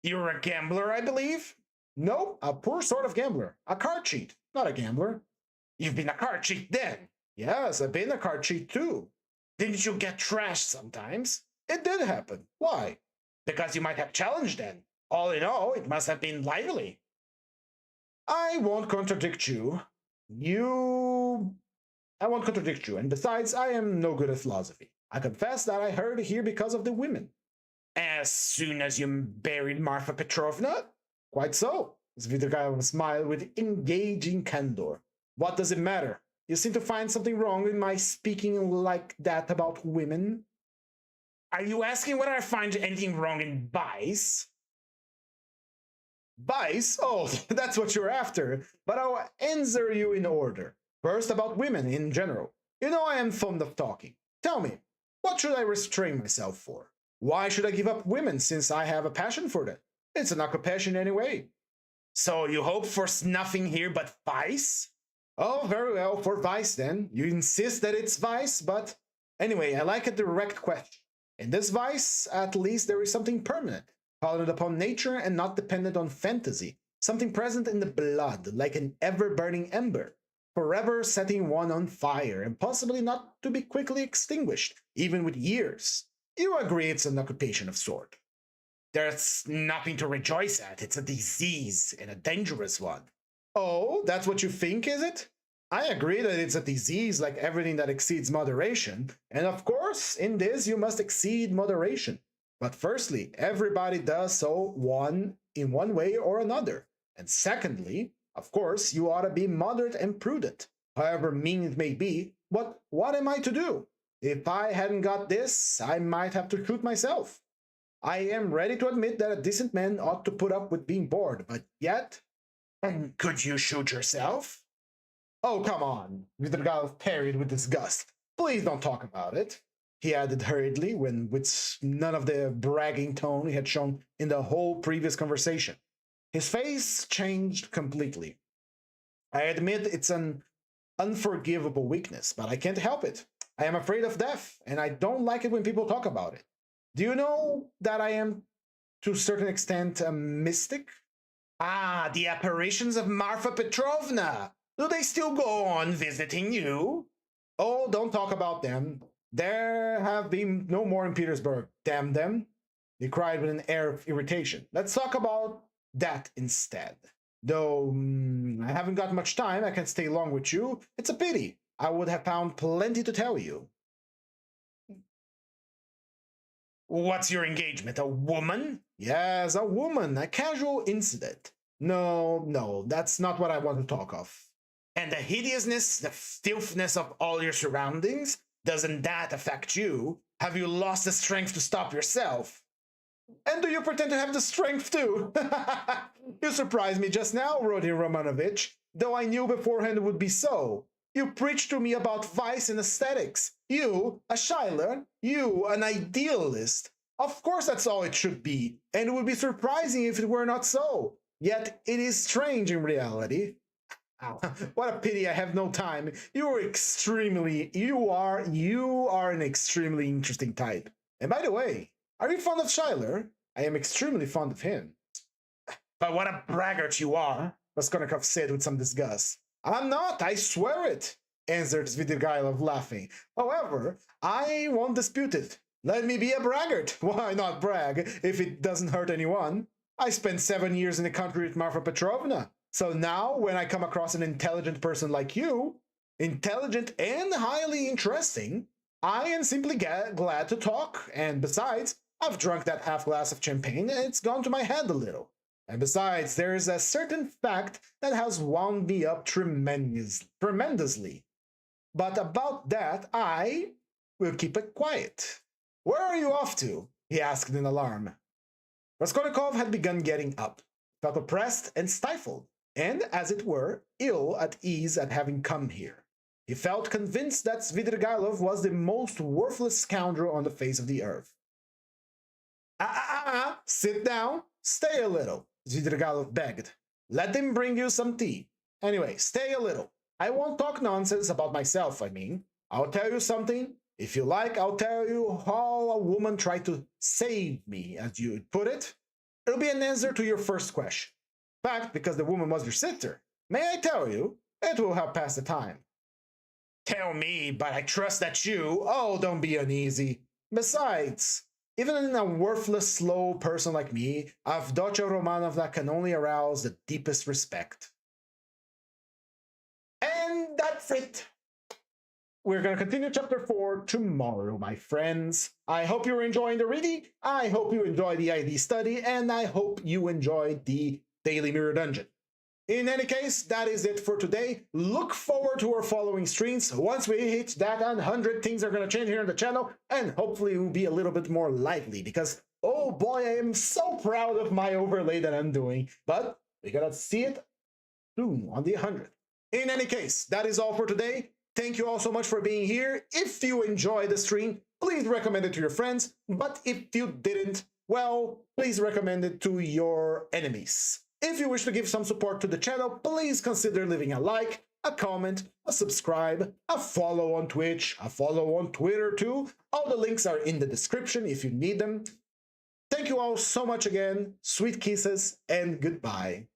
You're a gambler, I believe? No, a poor sort of gambler. A card cheat, not a gambler. You've been a card cheat then? Yes, I've been a card cheat too. Didn't you get trashed sometimes? It did happen. Why? Because you might have challenged then. All in all, it must have been lively. I won't contradict you. I won't contradict you, and besides, I am no good at philosophy. I confess that I heard here because of the women. As soon as you buried Marfa Petrovna? Quite so. Svidrigailov smiled with engaging candor. What does it matter? You seem to find something wrong in my speaking like that about women. Are you asking whether I find anything wrong in vice? Vice? Oh, that's what you're after. But I'll answer you in order. First, about women in general. You know I am fond of talking. Tell me, what should I restrain myself for? Why should I give up women since I have a passion for them? It's an occupation anyway. So you hope for nothing here but vice? Oh, very well, for vice then. You insist that it's vice, but anyway, I like a direct question. In this vice, at least there is something permanent, founded upon nature and not dependent on fantasy, something present in the blood, like an ever-burning ember, forever setting one on fire, and possibly not to be quickly extinguished, even with years. You agree it's an occupation of sort. There's nothing to rejoice at. It's a disease, and a dangerous one. Oh, that's what you think, is it? I agree that it's a disease like everything that exceeds moderation, and of course, in this you must exceed moderation. But firstly, everybody does so in one way or another. And secondly, of course, you ought to be moderate and prudent, however mean it may be. But what am I to do? If I hadn't got this, I might have to shoot myself. I am ready to admit that a decent man ought to put up with being bored, but yet... And could you shoot yourself? Oh, come on, Svidrigailov parried with disgust. Please don't talk about it, he added hurriedly, with none of the bragging tone he had shown in the whole previous conversation. His face changed completely. I admit it's an unforgivable weakness, but I can't help it. I am afraid of death, and I don't like it when people talk about it. Do you know that I am, to a certain extent, a mystic? Ah, the apparitions of Marfa Petrovna. Do they still go on visiting you? Oh, don't talk about them. There have been no more in Petersburg. Damn them. He cried with an air of irritation. Let's talk about that instead. Though I haven't got much time, I can't stay long with you. It's a pity. I would have found plenty to tell you. What's your engagement? A woman? Yes, a woman. A casual incident. No, that's not what I want to talk of. And the hideousness, the filthiness of all your surroundings? Doesn't that affect you? Have you lost the strength to stop yourself? And do you pretend to have the strength too? You surprised me just now, Rodin Romanovich, though I knew beforehand it would be so. You preached to me about vice and aesthetics. You, a Schuyler, you, an idealist. Of course that's all it should be, and it would be surprising if it were not so. Yet it is strange in reality. What a pity I have no time. You are an extremely interesting type. And by the way, are you fond of Schuyler? I am extremely fond of him. But what a braggart you are, Raskolnikov said with some disgust. I'm not, I swear it, answered Svidrigailov, laughing. However, I won't dispute it. Let me be a braggart. Why not brag if it doesn't hurt anyone? I spent 7 years in the country with Marfa Petrovna. So now, when I come across an intelligent person like you, intelligent and highly interesting, I am simply glad to talk. And besides, I've drunk that half glass of champagne and it's gone to my head a little. And besides, there is a certain fact that has wound me up tremendously. But about that, I will keep it quiet. Where are you off to? He asked in alarm. Raskolnikov had begun getting up, felt oppressed and stifled, and, as it were, ill at ease at having come here. He felt convinced that Svidrigailov was the most worthless scoundrel on the face of the earth. Sit down, stay a little, Svidrigailov begged. Let them bring you some tea. Anyway, stay a little. I won't talk nonsense about myself, I mean. I'll tell you something. If you like, I'll tell you how a woman tried to save me, as you put it. It'll be an answer to your first question. In fact, because the woman was your sister, may I tell you, it will help pass the time. Tell me, but I trust that you... Oh, don't be uneasy. Besides, even in a worthless, slow person like me, Avdotya Romanovna can only arouse the deepest respect. And that's it. We're going to continue chapter 4 tomorrow, my friends. I hope you're enjoying the reading, I hope you enjoy the ID study, and I hope you enjoyed the Daily Mirror Dungeon. In any case, that is it for today. Look forward to our following streams. Once we hit that 100, things are going to change here on the channel, and hopefully it will be a little bit more lively, because, oh boy, I am so proud of my overlay that I'm doing. But we got to see it soon on the 100. In any case, that is all for today. Thank you all so much for being here. If you enjoyed the stream, please recommend it to your friends. But if you didn't, well, please recommend it to your enemies. If you wish to give some support to the channel, please consider leaving a like, a comment, a subscribe, a follow on Twitch, a follow on Twitter too. All the links are in the description if you need them. Thank you all so much again. Sweet kisses and goodbye.